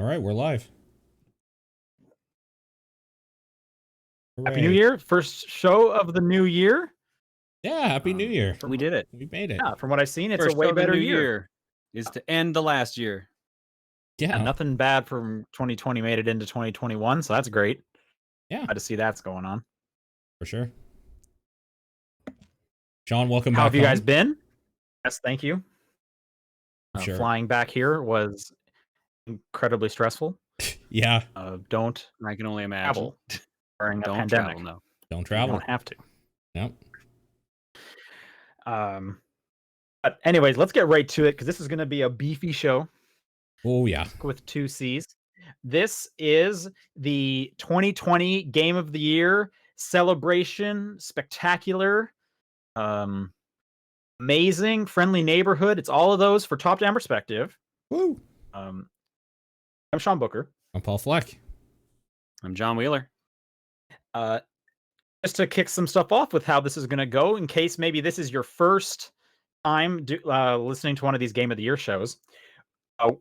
All right, we're live. Hooray. Happy New Year. First show of the new year. Yeah, Happy New Year. We did it. We made it. Yeah, from what I've seen, it's First a way show of the better new year. is to end the last year. Yeah. And nothing bad from 2020 made it into 2021, so that's great. Yeah. Glad to see that's going on. For sure. Sean, welcome How back have you guys home. been? Yes, thank you. Sure. Flying back here was incredibly stressful. Yeah. Don't I can only imagine. travel during a Don't pandemic. travel, no. Don't travel. You don't have to. Nope. But anyways, let's get right to it because this is going to be a beefy show. Oh, yeah. With 2 C's. This is the 2020 Game of the Year celebration, spectacular, amazing, friendly neighborhood. It's all of those for top down perspective. Woo. I'm Sean Booker. I'm Paul Fleck. I'm John Wheeler. Just to kick some stuff off with how this is going to go, in case maybe this is your first time listening to one of these Game of the Year shows.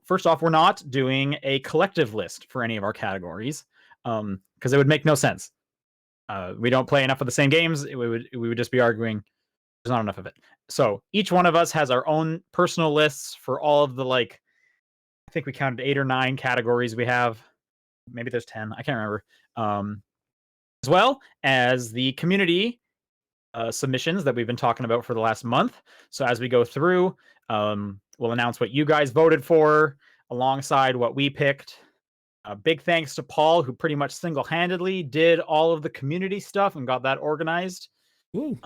First off, we're not doing a collective list for any of our categories because it would make no sense. We don't play enough of the same games. We would just be arguing there's not enough of it. So each one of us has our own personal lists for all of the, like, I think we counted 8 or 9 categories we have. Maybe there's 10. I can't remember. As well as the community submissions that we've been talking about for the last month. So as we go through, we'll announce what you guys voted for alongside what we picked. Big thanks to Paul, who pretty much single-handedly did all of the community stuff and got that organized. Woo.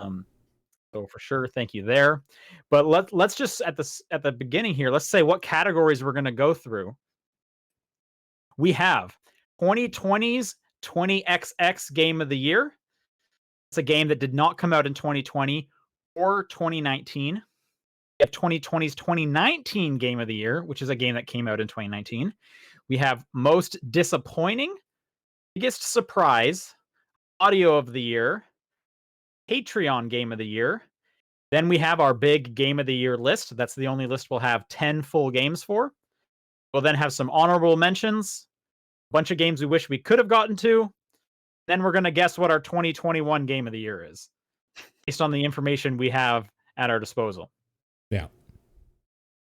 So for sure, thank you there. But let's just at the beginning here, let's say what categories we're going to go through. We have 2020's 20XX Game of the Year. It's a game that did not come out in 2020 or 2019. We have 2020's 2019 Game of the Year, which is a game that came out in 2019. We have Most Disappointing, Biggest Surprise, Audio of the Year, Patreon Game of the Year. Then we have our big Game of the Year list. That's the only list we'll have 10 full games for. We'll then have some honorable mentions, a bunch of games we wish we could have gotten to. Then we're going to guess what our 2021 Game of the Year is, based on the information we have at our disposal. Yeah.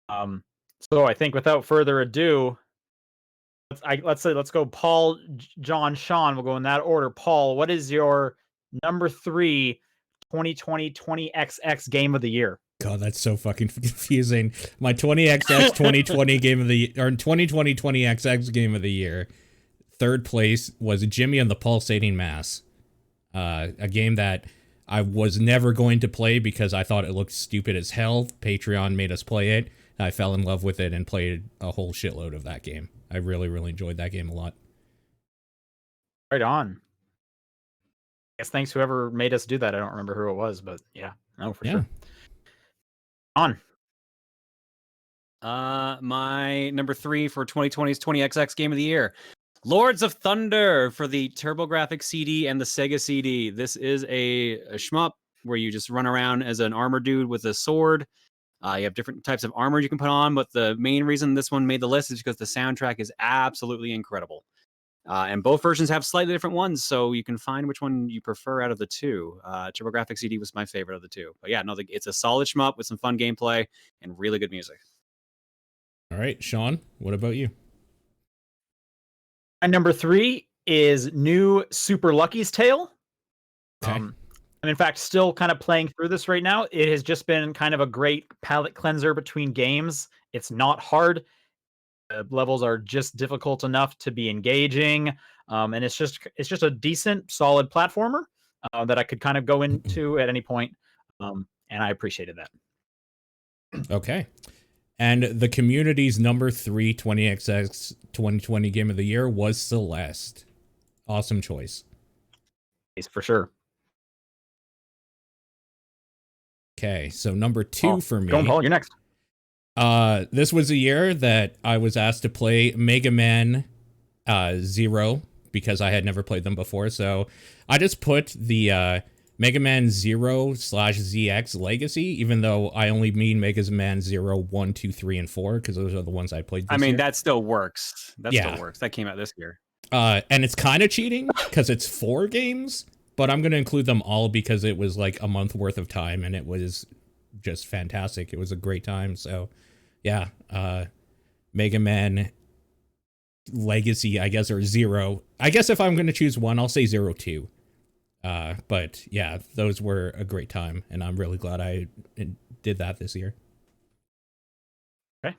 So I think without further ado, let's go Paul, John, Sean. We'll go in that order. Paul, what is your number 3 2020 20XX Game of the Year? God, that's so fucking confusing. My 20XX 2020 Game of the Year, or 2020 20XX Game of the Year. Third place was Jimmy and the Pulsating Mass, a game that I was never going to play because I thought it looked stupid as hell. Patreon made us play it. I fell in love with it and played a whole shitload of that game. I really, really enjoyed that game a lot. Right on. I guess thanks whoever made us do that. I don't remember who it was, but yeah, no, for sure. On. My number 3 for 2020's 20XX Game of the Year. Lords of Thunder for the TurboGrafx CD and the Sega CD. This is a shmup where you just run around as an armor dude with a sword. You have different types of armor you can put on, but the main reason this one made the list is because the soundtrack is absolutely incredible. And both versions have slightly different ones, so you can find which one you prefer out of the two. TurboGrafx CD was my favorite of the two. But yeah, no, it's a solid shmup with some fun gameplay and really good music. All right, Sean, what about you? My number 3 is new Super Lucky's Tale. Okay. I'm in fact still kind of playing through this right now. It has just been kind of a great palate cleanser between games. It's not hard. The levels are just difficult enough to be engaging, and it's just a decent, solid platformer that I could kind of go into at any point, and I appreciated that. Okay. And the community's number 3 20XX 2020 Game of the Year was Celeste. Awesome choice. For sure. Okay, so number 2 for me. Go on, Paul, you're next. This was a year that I was asked to play Mega Man 0 because I had never played them before. So I just put the Mega Man 0/ZX Legacy, even though I only mean Mega Man 0, 1, 2, 3, and 4, because those are the ones I played this year. that still works. Still works. That came out this year. And it's kind of cheating because it's 4 games, but I'm going to include them all because it was like a month worth of time and it was just fantastic. It was a great time. So yeah, Mega Man Legacy, I guess, or 0. I guess if I'm going to choose one, I'll say 0, 2. But yeah, those were a great time, and I'm really glad I did that this year. Okay.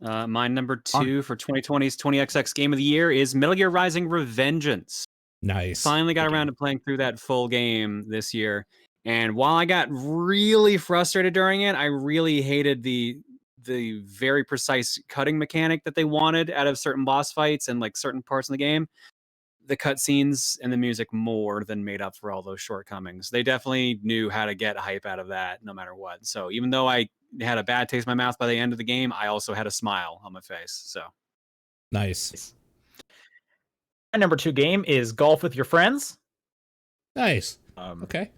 My number 2 for 2020's 20XX Game of the Year is Milligear Rising: Revengeance. Nice. Finally got around to playing through that full game this year, and while I got really frustrated during it, I really hated the very precise cutting mechanic that they wanted out of certain boss fights and like certain parts in the game. The cutscenes and the music more than made up for all those shortcomings. They definitely knew how to get hype out of that no matter what. So even though I had a bad taste in my mouth by the end of the game, I also had a smile on my face. So nice. My number 2 game is Golf with Your Friends. Nice. Okay.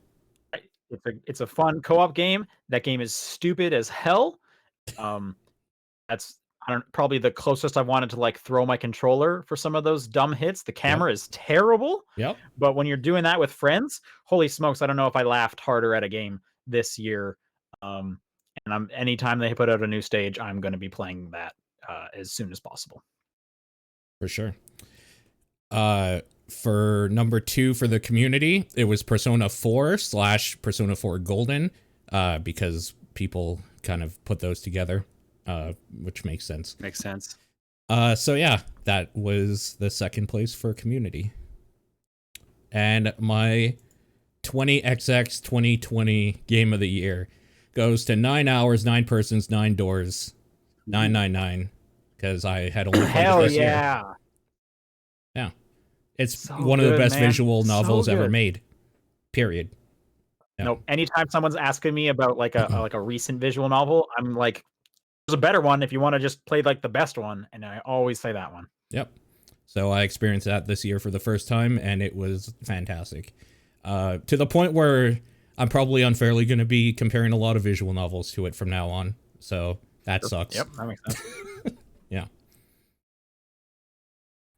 It's a fun co-op game. That game is stupid as hell. That's probably the closest I wanted to like throw my controller for some of those dumb hits. The camera is terrible. Yep. But when you're doing that with friends, holy smokes, I don't know if I laughed harder at a game this year. And anytime they put out a new stage, I'm going to be playing that as soon as possible. For sure. For number 2 for the community, it was Persona 4/Persona 4 Golden, because people kind of put those together, which makes sense. Makes sense. So yeah, that was the second place for community. And my 20XX 2020 Game of the Year goes to 9 hours, 9 persons, 9 doors, 999, because I had only played it this year. Yeah. It's so one of the best visual novels ever made. Period. Yeah. No, anytime someone's asking me about like a recent visual novel, I'm like, there's a better one if you want to just play like the best one, and I always say that one. Yep. So I experienced that this year for the first time, and it was fantastic. To the point where I'm probably unfairly going to be comparing a lot of visual novels to it from now on. So that sucks. Yep, that makes sense. Yeah.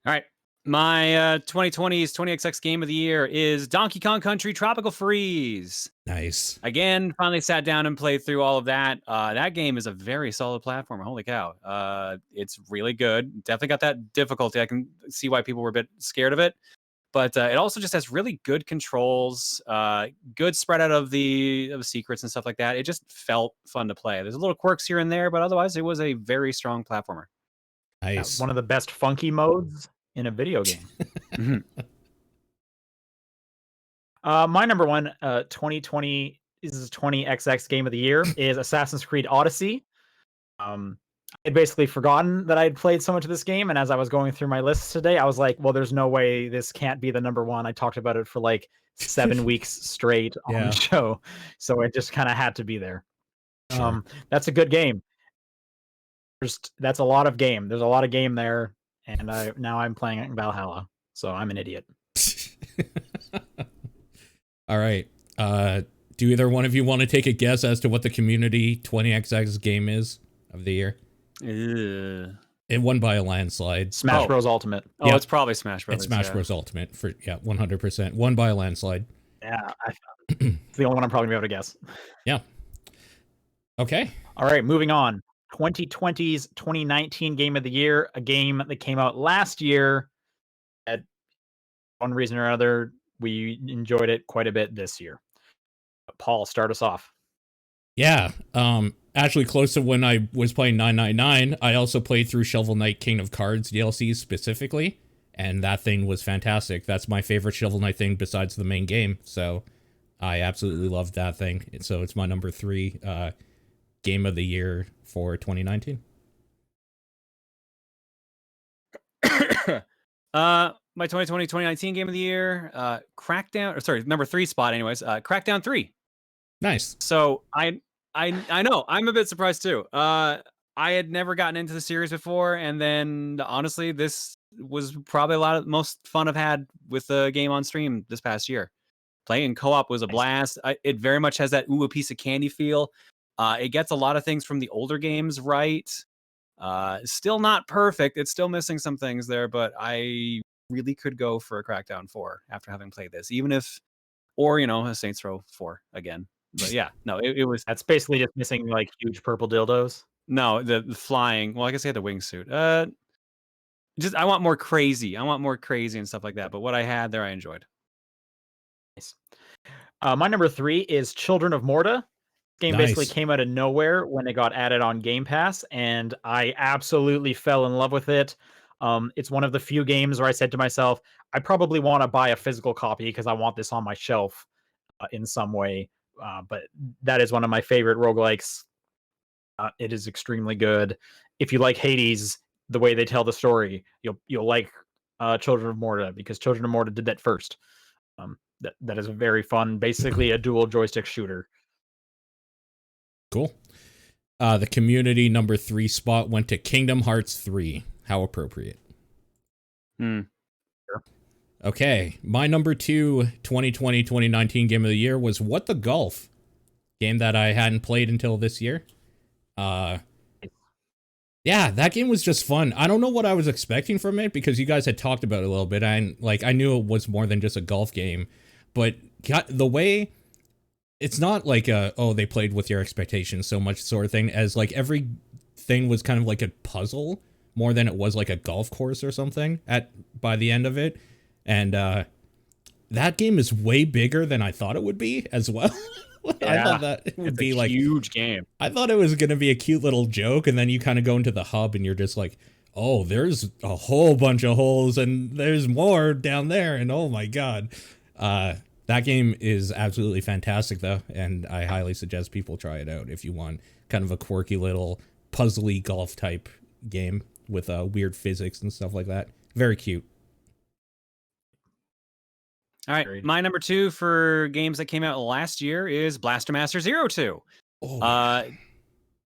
All right. My 2020's 20XX Game of the Year is Donkey Kong Country Tropical Freeze. Nice. Again, finally sat down and played through all of that. That game is a very solid platformer. Holy cow. It's really good. Definitely got that difficulty. I can see why people were a bit scared of it. But it also just has really good controls, good spread out of secrets and stuff like that. It just felt fun to play. There's a little quirks here and there, but otherwise it was a very strong platformer. Nice. One of the best funky modes in a video game. My number 1 2020 is 20XX Game of the Year is Assassin's Creed Odyssey. I'd basically forgotten that I'd played so much of this game, and as I was going through my lists today, I was like, well, there's no way this can't be the number 1. I talked about it for like 7 weeks straight on the show, so it just kind of had to be there. Sure. That's a good game. That's a lot of game. There's a lot of game there. And now I'm playing Valhalla, so I'm an idiot. All right. Do either one of you want to take a guess as to what the community 20XX game is of the year? It won by a landslide. Smash Bros. Ultimate. Oh, yeah. It's probably Smash Bros. It's Smash Bros. Ultimate for 100%. Won by a landslide. Yeah, it's the only one I'm probably gonna be able to guess. Yeah. Okay. All right, moving on. 2020's 2019 Game of the Year, a game that came out last year. At one reason or another, we enjoyed it quite a bit this year. Paul, start us off. Yeah, actually close to when I was playing 999, I also played through Shovel Knight King of Cards DLC specifically, and that thing was fantastic. That's my favorite Shovel Knight thing besides the main game, so I absolutely loved that thing. So it's my number 3 Game of the Year for 2019. My 2020-2019 Game of the Year, number 3 spot anyways, Crackdown 3. Nice. So I know, I'm a bit surprised too. I had never gotten into the series before, and then honestly, this was probably most fun I've had with the game on stream this past year. Playing co-op was a blast. It very much has that a piece of candy feel. It gets a lot of things from the older games right. Still not perfect. It's still missing some things there, but I really could go for a Crackdown 4 after having played this, even if, or a Saints Row 4 again. But yeah, no, it was. That's basically just missing like huge purple dildos. No, the flying. Well, I guess I had the wingsuit. Just I want more crazy. I want more crazy and stuff like that. But what I had there, I enjoyed. Nice. My number 3 is Children of Morta. Game basically came out of nowhere when it got added on Game Pass, and I absolutely fell in love with it. It's one of the few games where I said to myself, I probably want to buy a physical copy because I want this on my shelf in some way. But that is one of my favorite roguelikes. It is extremely good. If you like Hades, the way they tell the story, you'll like Children of Morta, because Children of Morta did that first. That is a very fun, basically a dual joystick shooter. Cool. The community number 3 spot went to Kingdom Hearts 3. How appropriate. Sure. Okay, my number 2 2020-2019 game of the year was What the Golf, game that I hadn't played until this year. Yeah, that game was just fun. I don't know what I was expecting from it, because you guys had talked about it a little bit. I knew it was more than just a golf game, but the way it's not like they played with your expectations so much sort of thing, as like every thing was kind of like a puzzle more than it was like a golf course or something by the end of it. And that game is way bigger than I thought it would be as well. Yeah, I thought that it would be like huge game. I thought it was going to be a cute little joke, and then you kind of go into the hub and you're just like, oh, there's a whole bunch of holes and there's more down there, and oh my god. That game is absolutely fantastic though, and I highly suggest people try it out if you want kind of a quirky little puzzly golf type game with weird physics and stuff like that. Very cute. All right, my number 2 for games that came out last year is Blaster Master Zero 2. Oh,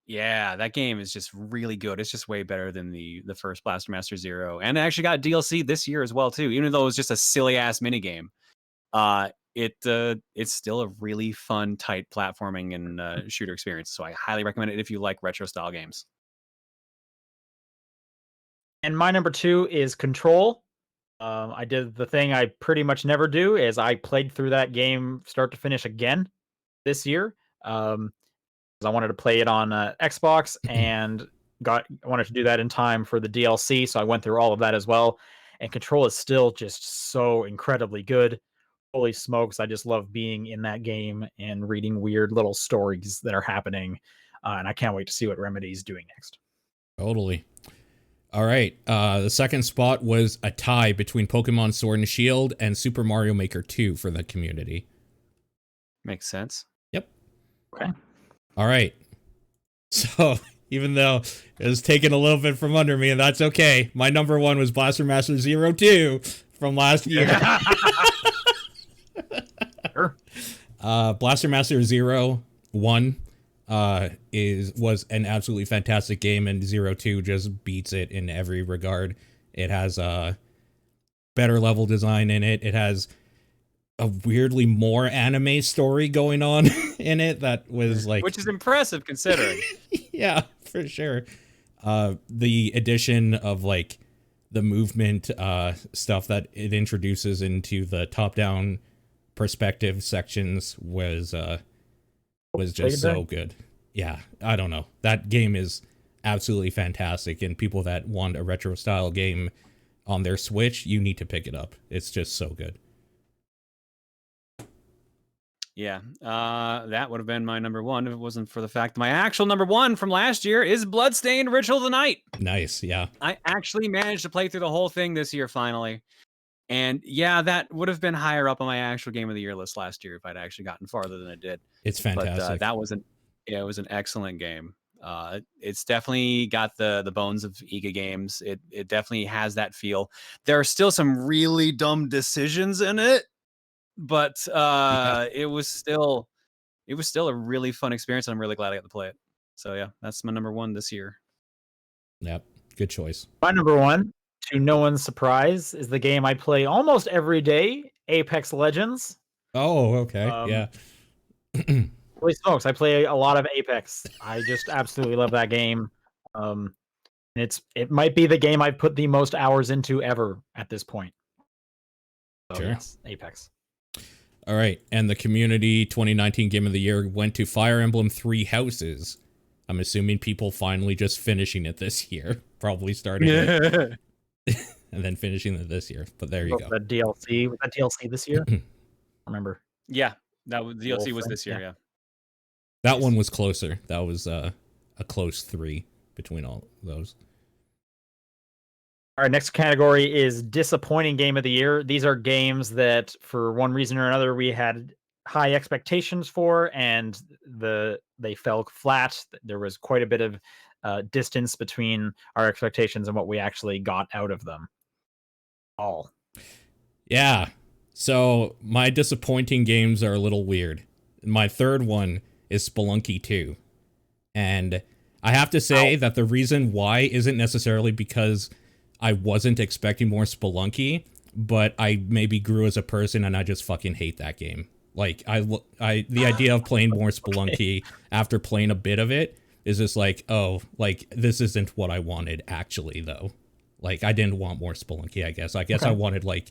yeah, that game is just really good. It's just way better than the first Blaster Master Zero, and it actually got DLC this year as well too. Even though it was just a silly ass mini game, it's still a really fun, tight platforming and shooter experience. So I highly recommend it if you like retro style games. And my number 2 is Control. I did the thing I pretty much never do, is I played through that game start to finish again this year. I wanted to play it on Xbox, and wanted to do that in time for the DLC, so I went through all of that as well. And Control is still just so incredibly good. Holy smokes, I just love being in that game and reading weird little stories that are happening, and I can't wait to see what Remedy's doing next. Totally. All right, the second spot was a tie between Pokemon Sword and Shield and Super Mario Maker 2 for the community. Makes sense. Yep. Okay. All right. So, even though it was taken a little bit from under me, and that's okay, my number 1 was Blaster Master Zero 2 from last year. Sure. Blaster Master Zero 1 was an absolutely fantastic game, and Zero 2 just beats it in every regard. It has a better level design in it. It has a weirdly more anime story going on in it that was like, which is impressive considering. Yeah, for sure. The addition of like the movement stuff that it introduces into the top-down perspective sections was just so good. Yeah, I don't know. That game is absolutely fantastic, and people that want a retro style game on their Switch, you need to pick it up. It's just so good. Yeah, that would have been my number 1 if it wasn't for the fact that my actual number 1 from last year is Bloodstained Ritual of the Night. Nice, yeah. I actually managed to play through the whole thing this year finally. And yeah, that would have been higher up on my actual game of the year list last year if I'd actually gotten farther than it did. It's fantastic. But it was an excellent game. It's definitely got the bones of Iga games. It definitely has that feel. There are still some really dumb decisions in it, but it was still a really fun experience, and I'm really glad I got to play it. So yeah, that's my number 1 this year. Yep, good choice. My number 1, to no one's surprise, is the game I play almost every day, Apex Legends. Oh, okay. Um, Yeah. Holy smokes, I play a lot of Apex. I just absolutely love that game. It might be the game I've put the most hours into ever at this point. So Sure. yes, Apex. All right. And the community 2019 game of the year went to Fire Emblem Three Houses. I'm assuming people finally just finishing it this year. Probably starting it and then finishing it this year. But there you go. The DLC. Was that DLC this year? Remember. Yeah, that was DLC was thing, this year. yeah. Yeah. That one was closer. That was a close 3 between all those. Our next category is disappointing game of the year. These are games that, for one reason or another, we had high expectations for, and they fell flat. There was quite a bit of distance between our expectations and what we actually got out of them. All. Yeah. So my disappointing games are a little weird. My third one is Spelunky 2. And I have to say that the reason why isn't necessarily because I wasn't expecting more Spelunky, but I maybe grew as a person and I just fucking hate that game. Like the idea of playing more Spelunky after playing a bit of it is just like, oh, like this isn't what I wanted actually though. Like I didn't want more Spelunky, I guess. Okay. I wanted like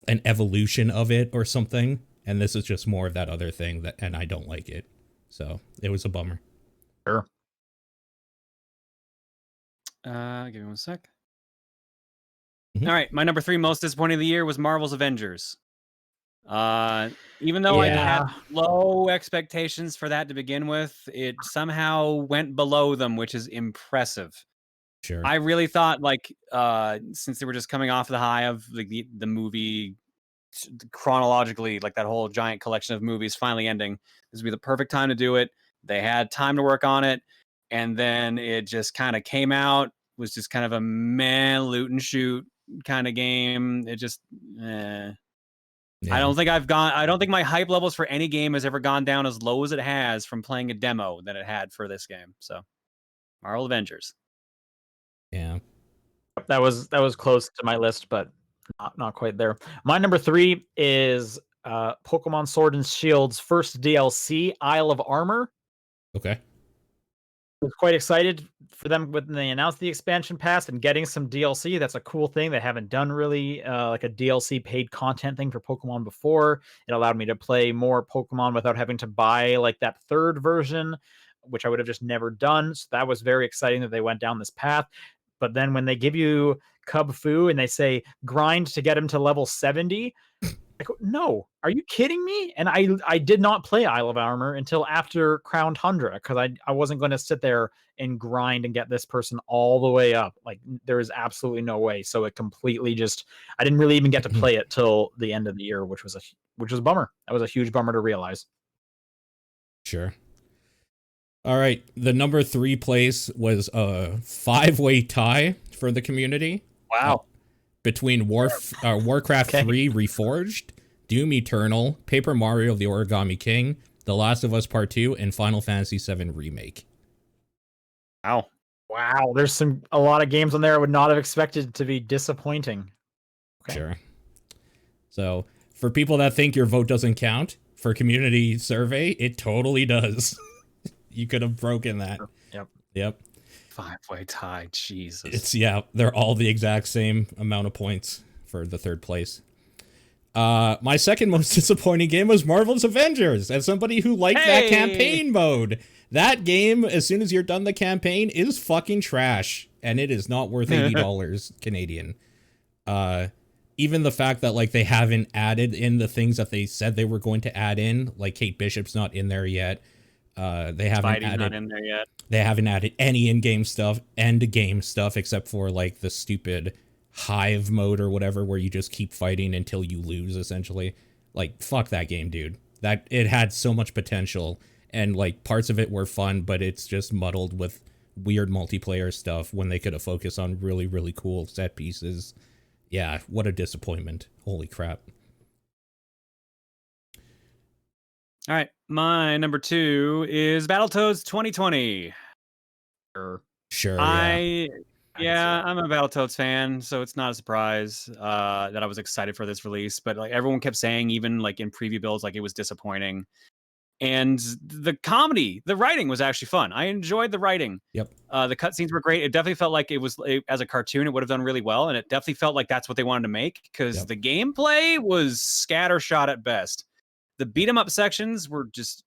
an evolution of it or something, and this is just more of that other thing and I don't like it. So, it was a bummer. Sure. Give me one sec. Mhm. All right, my number 3 most disappointing of the year was Marvel's Avengers. Even though I had low expectations for that to begin with, it somehow went below them, which is impressive. Sure. I really thought, like, since they were just coming off the high of like the movie chronologically, like that whole giant collection of movies finally ending, this would be the perfect time to do it. They had time to work on it, and then it just kind of came out, was just kind of a meh loot and shoot kind of game. It just Yeah. I don't think my hype levels for any game has ever gone down as low as it has from playing a demo that it had for this game. So Marvel Avengers. Yeah. That was close to my list, but not quite there. My number 3 is Pokemon Sword and Shield's first DLC, Isle of Armor. Okay. I was quite excited for them when they announced the expansion pass and getting some DLC. That's a cool thing. They haven't done really like a DLC paid content thing for Pokemon before. It allowed me to play more Pokemon without having to buy like that third version, which I would have just never done. So that was very exciting that they went down this path. But then when they give you Cub Fu and they say grind to get him to level 70, I go, no, are you kidding me? And I did not play Isle of Armor until after Crown Tundra because I wasn't going to sit there and grind and get this person all the way up. Like there is absolutely no way. So it completely just I didn't really even get to play it till the end of the year, which was a bummer. That was a huge bummer to realize. Sure. All right. The number 3 place was a 5-way tie for the community. Wow. Between Warcraft 3 Reforged, Doom Eternal, Paper Mario the Origami King, The Last of Us Part 2, and Final Fantasy VII Remake. Wow, there's a lot of games on there I would not have expected to be disappointing. Okay. Sure. So, for people that think your vote doesn't count, for community survey, it totally does. You could have broken that. Yep. 5-way tie, Jesus. They're all the exact same amount of points for the third place. My second most disappointing game was Marvel's Avengers. As somebody who liked that campaign mode, that game, as soon as you're done the campaign, is fucking trash, and it is not worth $80 Canadian. Even the fact that like they haven't added in the things that they said they were going to add in, like Kate Bishop's not in there yet. They haven't added not in there yet. They haven't added any in-game stuff, end-game stuff, except for like the stupid hive mode or whatever, where you just keep fighting until you lose, essentially. Like, fuck that game, dude. That it had so much potential, and like parts of it were fun, but it's just muddled with weird multiplayer stuff when they could have focused on really, really cool set pieces. Yeah, what a disappointment. Holy crap. All right, my number 2 is Battletoads 2020. Sure. I Yeah, I'm a Battletoads fan, so it's not a surprise that I was excited for this release. But like everyone kept saying, even like in preview builds, like it was disappointing. And the comedy, the writing was actually fun. I enjoyed the writing. Yep. The cutscenes were great. It definitely felt like as a cartoon, it would have done really well, and it definitely felt like that's what they wanted to make because the gameplay was scattershot at best. The beat 'em up sections were just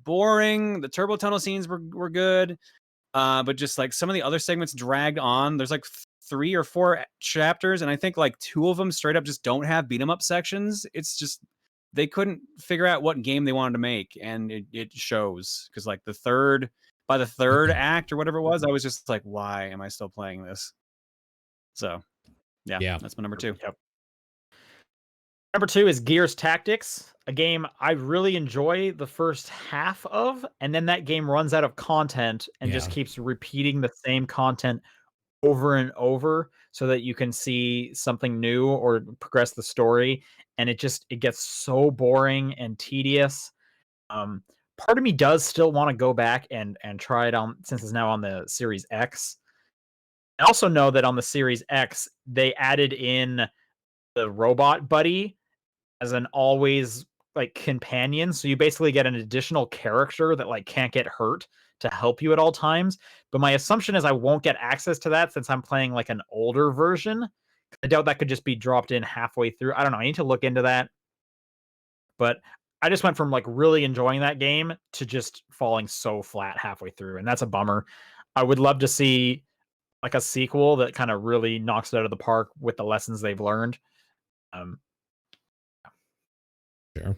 boring. The turbo tunnel scenes were good. But just like some of the other segments dragged on. There's like 3 or 4 chapters, and I think like 2 of them straight up just don't have beat 'em up sections. It's just they couldn't figure out what game they wanted to make, and it shows because like by the third act or whatever it was, I was just like, why am I still playing this? So yeah, that's my number 2. Yep. Number 2 is Gears Tactics, a game I really enjoy the first half of, and then that game runs out of content and just keeps repeating the same content over and over so that you can see something new or progress the story, and it gets so boring and tedious. Part of me does still want to go back and try it on since it's now on the Series X. I also know that on the Series X they added in the robot buddy as an always like companion, so you basically get an additional character that like can't get hurt to help you at all times. But my assumption is I won't get access to that since I'm playing like an older version. I doubt that could just be dropped in halfway through. I don't know. I need to look into that. But I just went from like really enjoying that game to just falling so flat halfway through, and that's a bummer. I would love to see like a sequel that kind of really knocks it out of the park with the lessons they've learned. Sure.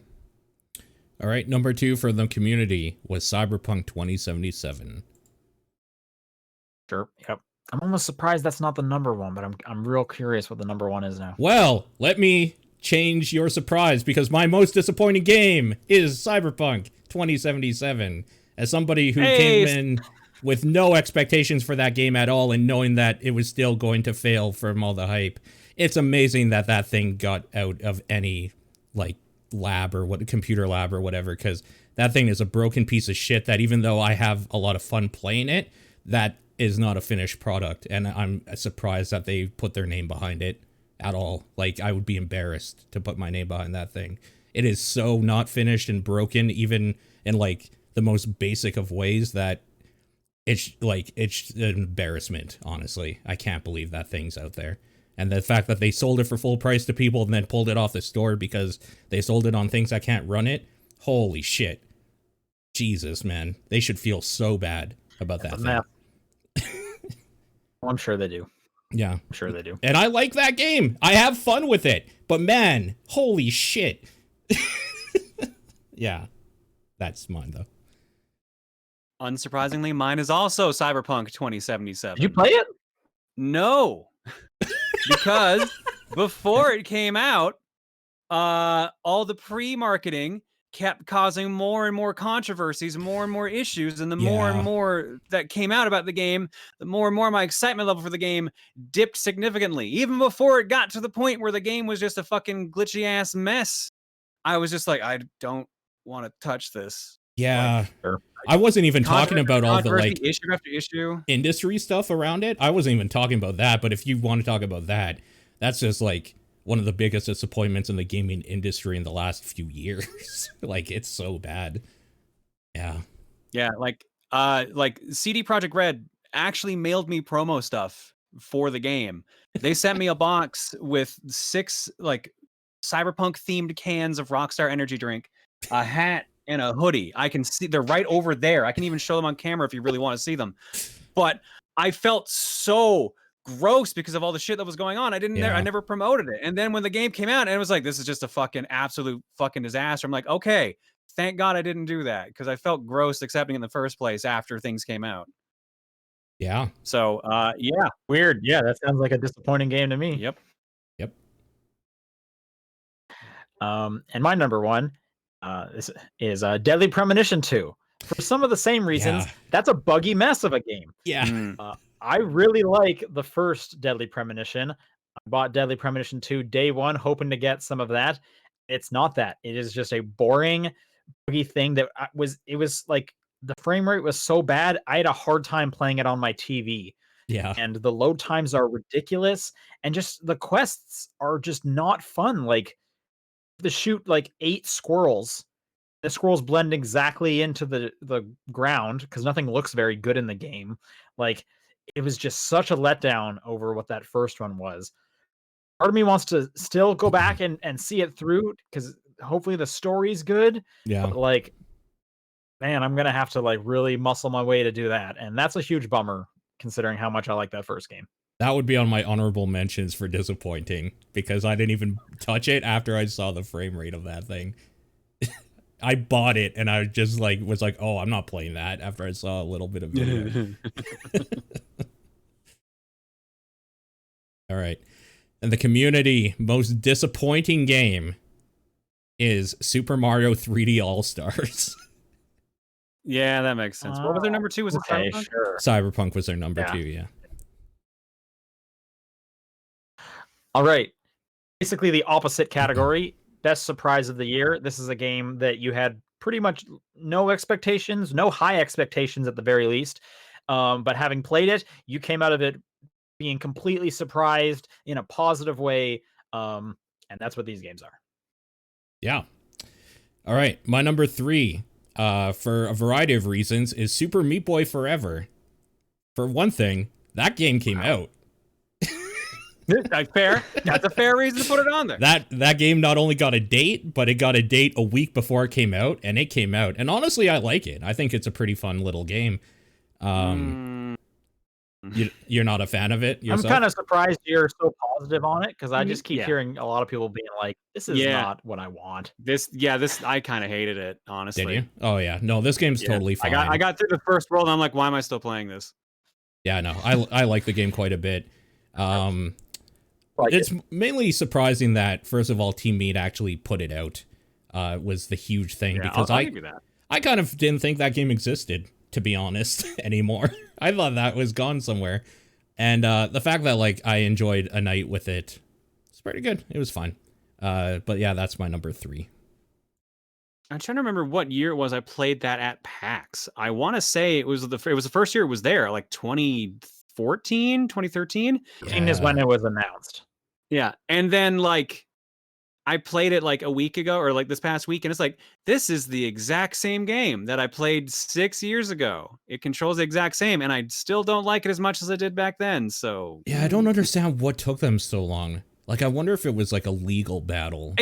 All right, number 2 for the community was Cyberpunk 2077. Sure. Yep. I'm almost surprised that's not the number 1, but I'm real curious what the number 1 is now. Well, let me change your surprise because my most disappointing game is Cyberpunk 2077. As somebody who came in with no expectations for that game at all and knowing that it was still going to fail from all the hype, it's amazing that that thing got out of any like lab or computer lab or whatever, because that thing is a broken piece of shit that even though I have a lot of fun playing it, that is not a finished product, and I'm surprised that they put their name behind it at all. Like, I would be embarrassed to put my name behind that thing. It is so not finished and broken, even in like the most basic of ways, that it's an embarrassment. Honestly, I can't believe that thing's out there. And the fact that they sold it for full price to people and then pulled it off the store because they sold it on things that can't run it. Holy shit. Jesus, man. They should feel so bad about that thing. Well, I'm sure they do. Yeah. I'm sure they do. And I like that game. I have fun with it. But man, holy shit. Yeah. That's mine, though. Unsurprisingly, mine is also Cyberpunk 2077. Did you play it? No. Because before it came out, all the pre-marketing kept causing more and more controversies, more and more issues, and the more and more that came out about the game, the more and more my excitement level for the game dipped significantly. Even before it got to the point where the game was just a fucking glitchy ass mess, I was just like, I don't want to touch this. Yeah. Sure. I wasn't even talking about all the like issue after issue industry stuff around it. I wasn't even talking about that, but if you want to talk about that, that's just like one of the biggest disappointments in the gaming industry in the last few years. Like, it's so bad. Yeah. Yeah, like CD Projekt Red actually mailed me promo stuff for the game. They sent me a box with 6 like Cyberpunk themed cans of Rockstar energy drink, a hat, and a hoodie. I can see they're right over there. I can even show them on camera if you really want to see them. But I felt so gross because of all the shit that was going on. I never promoted it. And then when the game came out and it was like, this is just a fucking absolute fucking disaster. I'm like, okay, thank God I didn't do that, because I felt gross accepting it in the first place after things came out. Yeah. So yeah. Weird. Yeah, that sounds like a disappointing game to me. Yep. And my number 1 is Deadly Premonition 2. For some of the same reasons, that's a buggy mess of a game. Yeah. I really like the first Deadly Premonition. I bought Deadly Premonition 2 day 1, hoping to get some of that. It's not that. It is just a boring, buggy thing that it was like the frame rate was so bad, I had a hard time playing it on my TV. Yeah. and the load times are ridiculous, and just the quests are just not fun. Like, to shoot like 8 squirrels. The squirrels blend exactly into the ground because nothing looks very good in the game. Like, it was just such a letdown over what that first one was. Part of me wants to still go back and see it through because hopefully the story's good. Yeah. But like, man, I'm gonna have to like really muscle my way to do that, and that's a huge bummer considering how much I like that first game. That would be on my honorable mentions for disappointing because I didn't even touch it after I saw the frame rate of that thing. I bought it and I just like was like, oh, I'm not playing that after I saw a little bit of video. All right. And the community most disappointing game is Super Mario 3D All-Stars. Yeah, that makes sense. What was their number 2? Was it Okay, Cyberpunk? sure. Cyberpunk was their number 2, yeah. All right. Basically the opposite category, best surprise of the year. This is a game that you had pretty much no expectations, no high expectations at the very least. But having played it, you came out of it being completely surprised in a positive way. And that's what these games are. Yeah. All right. My number 3, for a variety of reasons, is Super Meat Boy Forever. For one thing, that game came out. Fair. That's a fair reason to put it on there. That game not only got a date, but it got a date a week before it came out, and it came out. And honestly, I like it. I think it's a pretty fun little game. You're not a fan of it yourself? I'm kind of surprised you're so positive on it because I just keep hearing a lot of people being like, "This is not what I want." This I kind of hated it, honestly. Did you? Oh yeah, no, this game's totally fine. I got through the first world, and I'm like, why am I still playing this? Yeah, no, I like the game quite a bit. It's mainly surprising that first of all, Team Meat actually put it out. Was the huge thing because I'll give you that. I kind of didn't think that game existed, to be honest, anymore. I thought that was gone somewhere. And the fact that like I enjoyed a night with it, it's pretty good. It was fun. But yeah, that's my number 3. I'm trying to remember what year it was I played that at PAX. I want to say it was the first year it was there, like 2014, 2013. Yeah. Is when it was announced. Yeah. And then like I played it like a week ago or like this past week, and it's like, this is the exact same game that I played 6 years ago. It controls the exact same, and I still don't like it as much as I did back then. So yeah, I don't understand what took them so long. Like, I wonder if it was like a legal battle.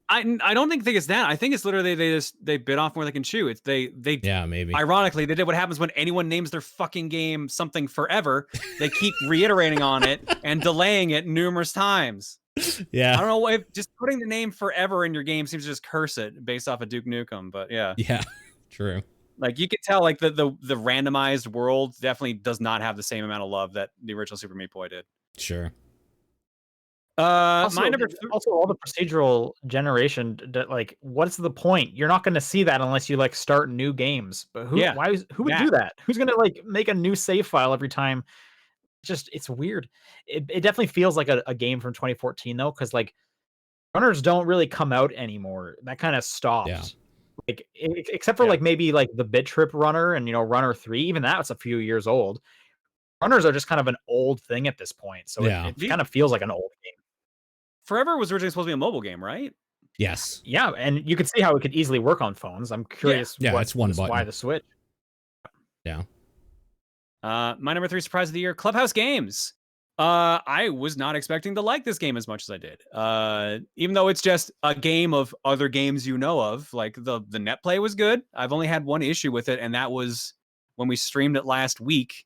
I don't think it's that. I think it's literally they bit off more than they can chew. It's they yeah, maybe. Ironically, they did what happens when anyone names their fucking game something forever. They keep reiterating on it and delaying it numerous times. Yeah. I don't know if just putting the name forever in your game seems to just curse it based off of Duke Nukem, but yeah. Yeah, true. Like you can tell like the randomized world definitely does not have the same amount of love that the original Super Meat Boy did. Sure. Also, also all the procedural generation, like what's the point? You're not going to see that unless you like start new games. But who would do that? Who's going to like make a new save file every time? It's weird. It definitely feels like a game from 2014 though, because like runners don't really come out anymore. That kind of stopped. Yeah. Like except for like maybe like the Bit Trip runner and Runner 3, even that's a few years old. Runners are just kind of an old thing at this point, so it kind of feels like an old game. Forever was originally supposed to be a mobile game, right? Yes. Yeah, and you could see how it could easily work on phones. I'm curious. Yeah, it's one button. Why the Switch? Yeah. My number 3 surprise of the year, Clubhouse Games. I was not expecting to like this game as much as I did. Even though it's just a game of other games you know of, like the net play was good. I've only had one issue with it, and that was when we streamed it last week.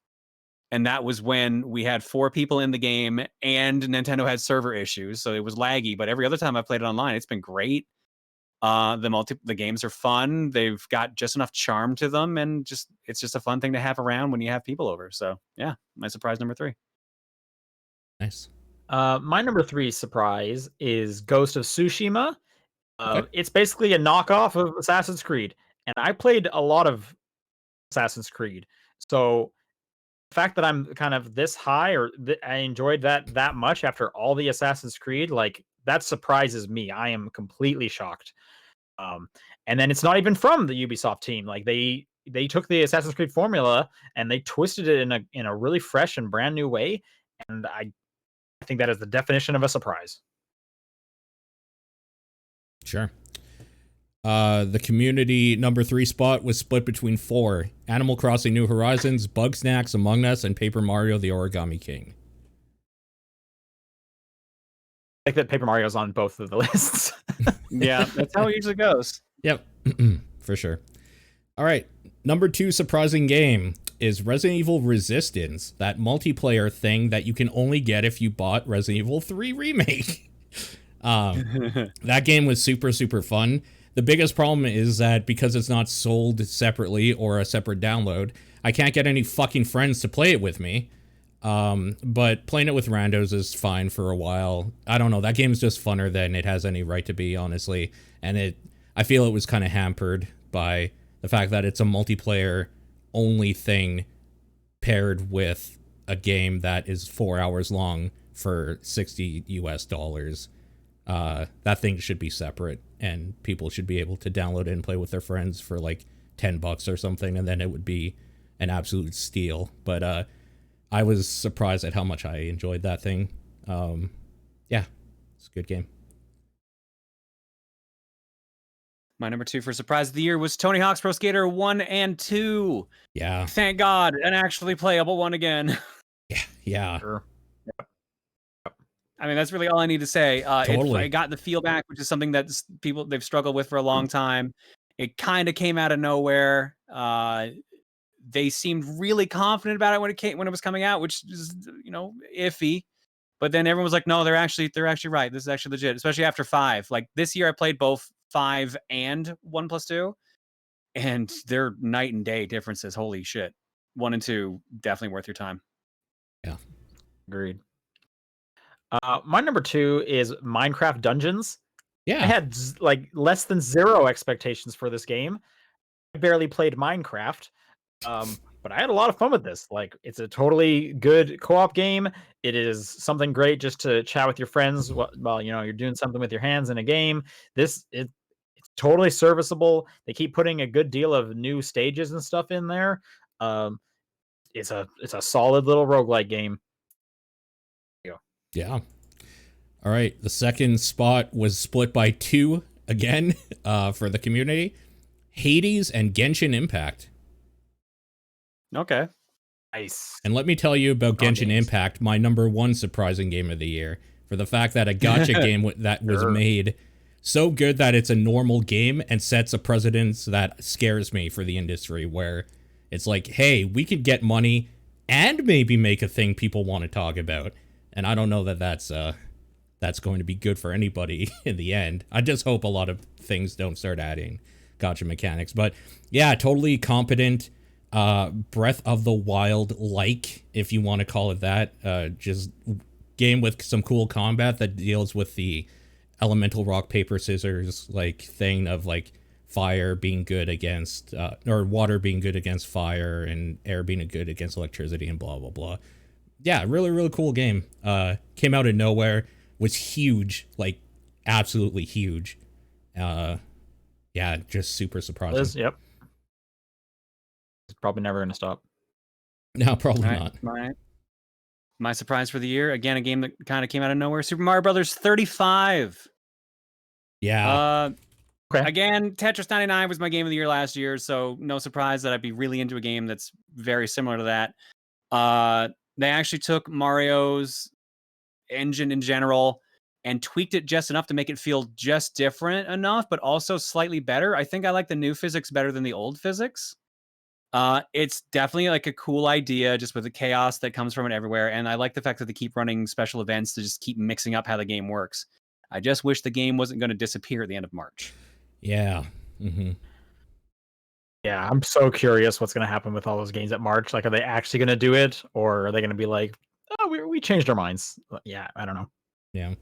And that was when we had 4 people in the game and Nintendo had server issues. So it was laggy, but every other time I've played it online, it's been great. The games are fun. They've got just enough charm to them, and it's just a fun thing to have around when you have people over. So yeah, my surprise number 3. Nice. My number 3 surprise is Ghost of Tsushima. It's basically a knockoff of Assassin's Creed, and I played a lot of Assassin's Creed. So the fact that I'm kind of this high, or I enjoyed that much after all the Assassin's Creed, like that surprises me. I am completely shocked. And then it's not even from the Ubisoft team. Like they they took the Assassin's Creed formula and they twisted it in a really fresh and brand new way, and I think that is the definition of a surprise. Sure. The community number 3 spot was split between 4: Animal Crossing New Horizons, Bugsnax, Among Us, and Paper Mario: The Origami King. I think that Paper Mario's on both of the lists. Yeah, that's how it usually goes. Yep, for sure. All right, number 2 surprising game is Resident Evil Resistance, that multiplayer thing that you can only get if you bought Resident Evil 3 Remake. That game was super, super fun. The biggest problem is that because it's not sold separately or a separate download, I can't get any fucking friends to play it with me. But playing it with randos is fine for a while. I don't know, that game's just funner than it has any right to be, honestly. And I feel it was kind of hampered by the fact that it's a multiplayer only thing paired with a game that is 4 hours long for $60 US. That thing should be separate, and people should be able to download it and play with their friends for like $10 or something, and then it would be an absolute steal. But I was surprised at how much I enjoyed that thing. Yeah, it's a good game. My number 2 for surprise of the year was Tony Hawk's Pro Skater 1 and 2. Yeah. Thank God, an actually playable one again. Yeah. Sure. I mean, that's really all I need to say. Totally. It got the feel back, which is something that they've struggled with for a long time. It kind of came out of nowhere. They seemed really confident about it when it was coming out, which is, iffy. But then everyone was like, no, they're actually right. This is actually legit, especially after 5. Like this year I played both 5 and 1+2, and they're night and day differences. Holy shit. 1 and 2 definitely worth your time. Yeah. Agreed. My number 2 is Minecraft Dungeons. Yeah. I had like less than 0 expectations for this game. I barely played Minecraft. But I had a lot of fun with this. Like, it's a totally good co-op game. It is something great just to chat with your friends while you're doing something with your hands in a game. It's totally serviceable. They keep putting a good deal of new stages and stuff in there. It's a solid little roguelike game. Yeah. All right. The second spot was split by 2 again for the community: Hades and Genshin Impact. Okay. Nice. And let me tell you about Genshin Impact, my number 1 surprising game of the year, for the fact that a gacha game that was made so good that it's a normal game and sets a precedence that scares me for the industry, where it's like, hey, we could get money and maybe make a thing people want to talk about. And I don't know that that's going to be good for anybody in the end. I just hope a lot of things don't start adding gacha mechanics. But yeah, totally competent. Breath of the Wild, like, if you want to call it that, just game with some cool combat that deals with the elemental rock paper scissors like thing of like fire being good against or water being good against fire and air being good against electricity and blah blah blah. Yeah, really, really cool game. Came out of nowhere, was huge, like absolutely huge. Yeah, just super surprising. Yep. It's probably never going to stop. No, probably not. My surprise for the year, again, a game that kind of came out of nowhere: Super Mario Brothers 35. Yeah. Okay. Again, Tetris 99 was my game of the year last year, so no surprise that I'd be really into a game that's very similar to that. They actually took Mario's engine in general and tweaked it just enough to make it feel just different enough, but also slightly better. I think I like the new physics better than the old physics. It's definitely like a cool idea, just with the chaos that comes from it everywhere. And I like the fact that they keep running special events to just keep mixing up how the game works. I just wish the game wasn't going to disappear at the end of March. Yeah. Mm-hmm. Yeah, I'm so curious what's going to happen with all those games at March. Like, are they actually going to do it, or are they going to be like, oh, we changed our minds? Yeah, I don't know. Yeah.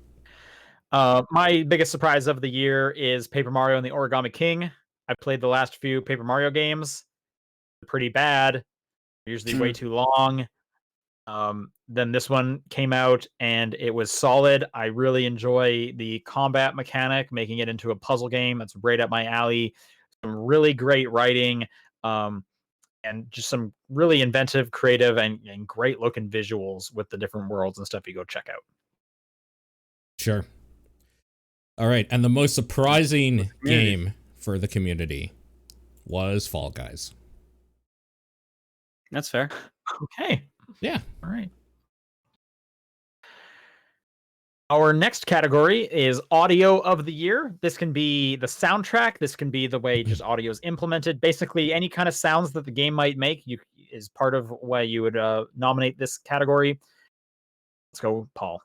My biggest surprise of the year is Paper Mario and the Origami King. I played the last few Paper Mario games. They're pretty bad. Usually way too long. Then this one came out and it was solid. I really enjoy the combat mechanic, making it into a puzzle game. That's right up my alley. Some really great writing. and just some really inventive, creative, and great looking visuals with the different worlds and stuff you go check out. Sure. All right, and the most surprising game for the community was Fall Guys. That's fair. Okay. Yeah. All right. Our next category is audio of the year. This can be the soundtrack. This can be the way just audio is implemented. Basically, any kind of sounds that the game might make is part of why you would nominate this category. Let's go, Paul.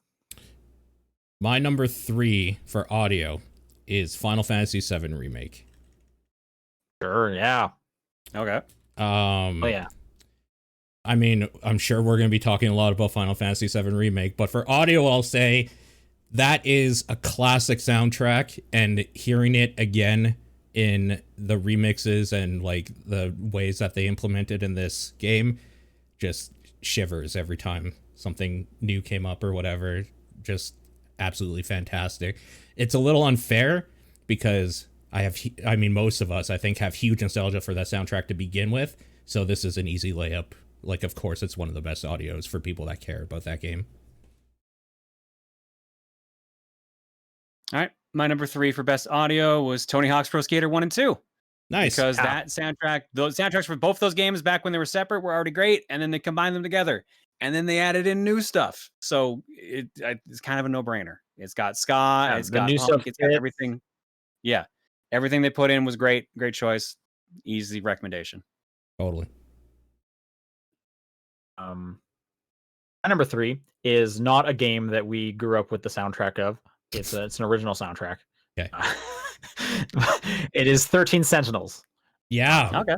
My number 3 for audio is Final Fantasy VII Remake. Sure, yeah. Okay. Oh, yeah. I mean, I'm sure we're going to be talking a lot about Final Fantasy VII Remake, but for audio, I'll say that is a classic soundtrack, and hearing it again in the remixes and like the ways that they implemented in this game just shivers every time something new came up or whatever. Just absolutely fantastic. It's a little unfair because most of us, I think, have huge nostalgia for that soundtrack to begin with, so this is an easy layup. Like, of course, it's one of the best audios for people that care about that game. All right. My number 3 for best audio was Tony Hawk's Pro Skater 1 and 2. Nice. Because that soundtrack, those soundtracks for both those games back when they were separate were already great, and then they combined them together, and then they added in new stuff. So it's kind of a no-brainer. It's got ska, it's got new punk, stuff, it's got everything. Yeah. Everything they put in was great. Great choice. Easy recommendation. Totally. My number 3 is not a game that we grew up with the soundtrack of. It's an original soundtrack. Okay. It is 13 Sentinels. Yeah. Okay.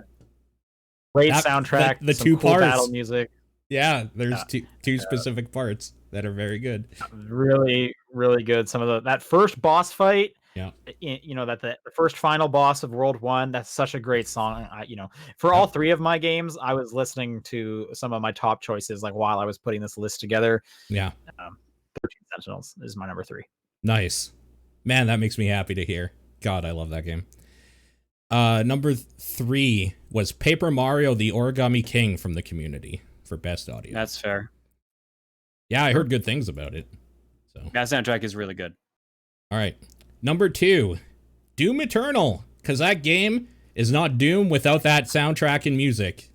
Great soundtrack. The some two cool parts. battle music. Yeah, there's two specific parts that are very good. Really, really good. Some of that first boss fight. Yeah. That the first final boss of World 1, that's such a great song. For all 3 of my games, I was listening to some of my top choices like while I was putting this list together. Yeah. 13 Sentinels is my number 3. Nice. Man, that makes me happy to hear. God, I love that game. Number 3 was Paper Mario: The Origami King from the community for best audio. That's fair. Yeah, I heard good things about it. So That soundtrack is really good. all right. Number 2, Doom Eternal, because that game is not Doom without that soundtrack and music.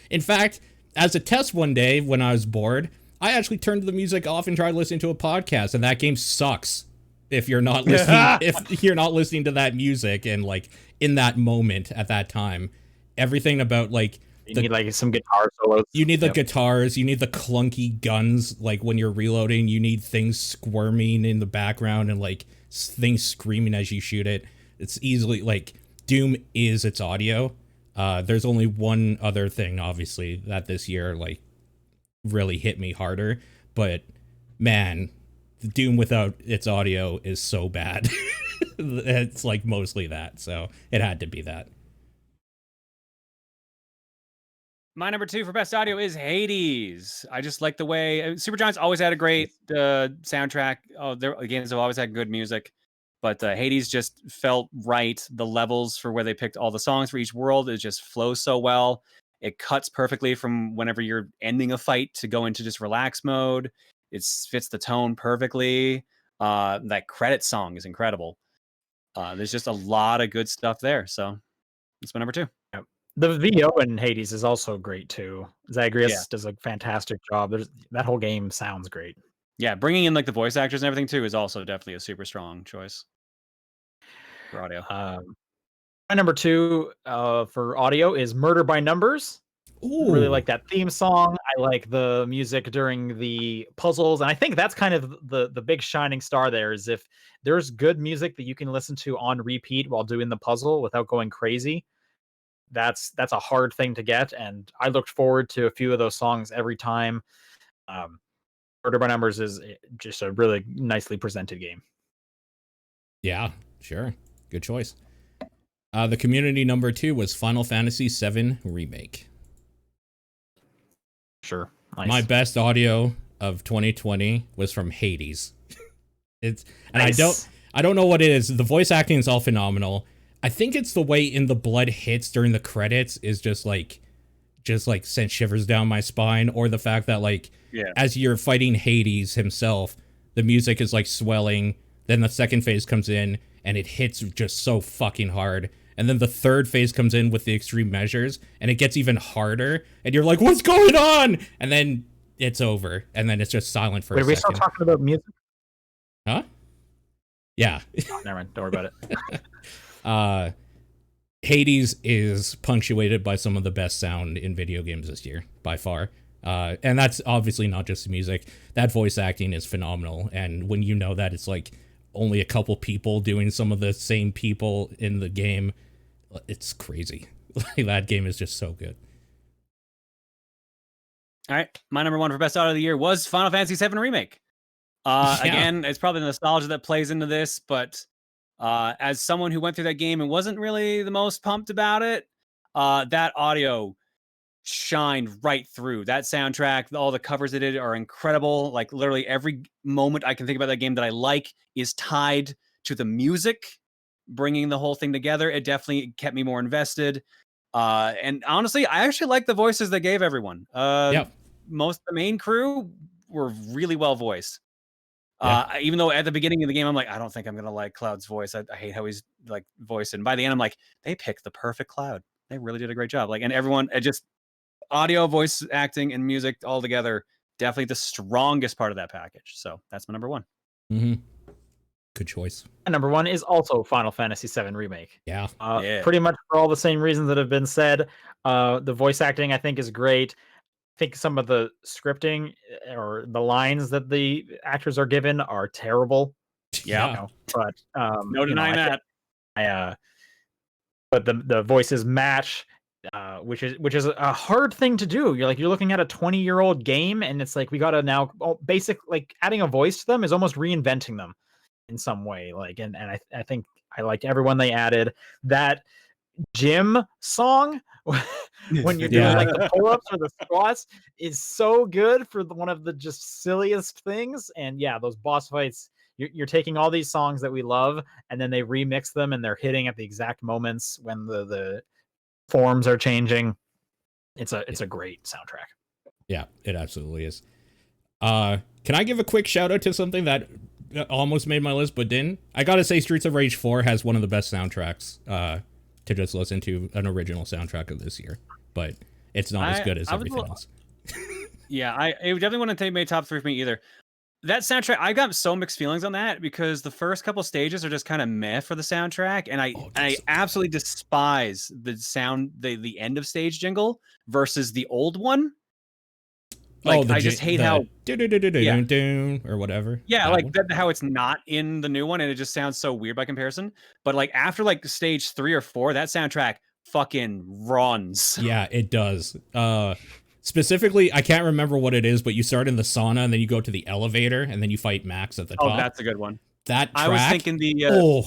In fact, as a test one day when I was bored, I actually turned the music off and tried listening to a podcast, and that game sucks if you're not listening. If you're not listening to that music and like in that moment at that time, everything about like you need like some guitar solos. You need the guitars, you need the clunky guns, like when you're reloading, you need things squirming in the background and like things screaming as you shoot it. It's easily like Doom is its audio. There's only one other thing, obviously, that this year like really hit me harder, but man, Doom without its audio is so bad. It's like mostly that, so it had to be that. My number 2 for best audio is Hades. I just like the way Supergiant's always had a great soundtrack. Oh, their games have always had good music, but Hades just felt right. The levels for where they picked all the songs for each world, it just flows so well. It cuts perfectly from whenever you're ending a fight to go into just relax mode. It fits the tone perfectly. That credit song is incredible. There's just a lot of good stuff there. So that's my number 2. The VO in Hades is also great too. Zagreus does a fantastic job. That whole game sounds great. Yeah, bringing in like the voice actors and everything too is also definitely a super strong choice for audio. My number 2 for audio is Murder by Numbers. Ooh. Really like that theme song. I like the music during the puzzles, and I think that's kind of the big shining star there. Is if there's good music that you can listen to on repeat while doing the puzzle without going crazy. That's a hard thing to get, and I looked forward to a few of those songs every time. Murder by Numbers is just a really nicely presented game. Yeah, sure. Good choice. The community number 2 was Final Fantasy VII Remake. Sure. Nice. My best audio of 2020 was from Hades. And nice. I don't know what it is. The voice acting is all phenomenal. I think it's the way In the Blood hits during the credits is just like just like sent shivers down my spine, or the fact that like as you're fighting Hades himself, the music is like swelling, then the second phase comes in and it hits just so fucking hard. And then the third phase comes in with the extreme measures and it gets even harder and you're like, what's going on? And then it's over and then it's just silent for a second. Wait, we start talking about music? Huh? Yeah. Oh, never mind. Don't worry about it. Hades is punctuated by some of the best sound in video games this year, by far. And that's obviously not just the music. That voice acting is phenomenal. And when you know that it's like only a couple people doing some of the same people in the game, it's crazy. That game is just so good. All right. My number one for best audio of the year was Final Fantasy VII Remake. Again, it's probably the nostalgia that plays into this, but as someone who went through that game and wasn't really the most pumped about it, that audio shined right through. That soundtrack, all the covers it did are incredible. Like literally every moment I can think about that game that I like is tied to the music, bringing the whole thing together. It definitely kept me more invested. And honestly, I actually like the voices they gave everyone. Most of the main crew were really well voiced. Even though at the beginning of the game, I'm like, I don't think I'm going to like Cloud's voice. I hate how he's like voiced. And by the end, I'm like, they picked the perfect Cloud. They really did a great job. Like, and everyone, it just audio, voice acting, and music all together, definitely the strongest part of that package. So that's my number one. Mm-hmm. Good choice. And number one is also Final Fantasy VII Remake. Yeah. Pretty much for all the same reasons that have been said. The voice acting, I think, is great. I think some of the scripting or the lines that the actors are given are terrible. Yeah. But no denying that. But the voices match, which is a hard thing to do. You're looking at a 20-year-old game, and it's like we gotta now like adding a voice to them is almost reinventing them in some way. Like, and I think I liked everyone they added. That gym song when you're doing like the pull-ups or the squats is so good for one of the just silliest things. And yeah, those boss fights, you're taking all these songs that we love and then they remix them and they're hitting at the exact moments when the forms are changing. It's a great soundtrack. Yeah, it absolutely is. Can I give a quick shout out to something that almost made my list but didn't? I gotta say Streets of Rage 4 has one of the best soundtracks to just listen to, an original soundtrack of this year, but it's not as good as everything else. Yeah, I definitely wouldn't take my top three for me either. That soundtrack, I got so mixed feelings on that because the first couple stages are just kind of meh for the soundtrack, and I absolutely despise the sound, the end of stage jingle versus the old one. Like, I just hate how or whatever. Yeah, like how it's not in the new one, and it just sounds so weird by comparison. But like after like stage 3 or 4, that soundtrack fucking runs. Yeah, it does. Specifically, I can't remember what it is, but you start in the sauna and then you go to the elevator and then you fight Max at the top. Oh, that's a good one. That track. I was thinking the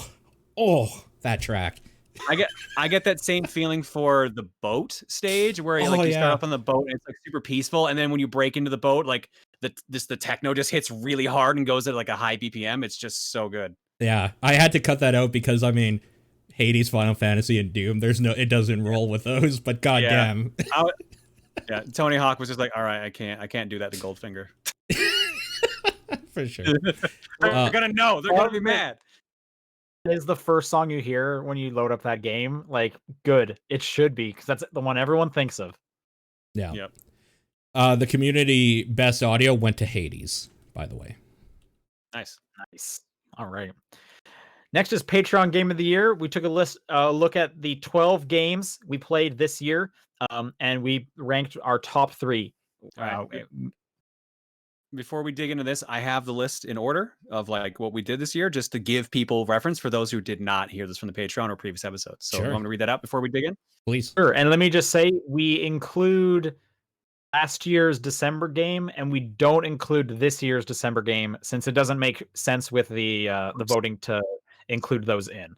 that track. I get that same feeling for the boat stage where you start up on the boat and it's like super peaceful, and then when you break into the boat, like the techno just hits really hard and goes at like a high BPM. It's just so good. Yeah, I had to cut that out because I mean, Hades, Final Fantasy, and Doom. It doesn't roll with those. But goddamn. Yeah, Tony Hawk was just like, all right, I can't do that to Goldfinger. For sure. They're gonna know. They're gonna be mad. It is the first song you hear when you load up that game. Like, good. It should be, because that's the one everyone thinks of. Yeah. Yep. The community best audio went to Hades, by the way. Nice. All right. Next is Patreon Game of the Year. We took a look at the 12 games we played this year, and we ranked our top 3. Before we dig into this, I have the list in order of like what we did this year, just to give people reference for those who did not hear this from the Patreon or previous episodes. So I'm going to read that out before we dig in. Please. Sure. And let me just say, we include last year's December game, and we don't include this year's December game since it doesn't make sense with the voting to include those in.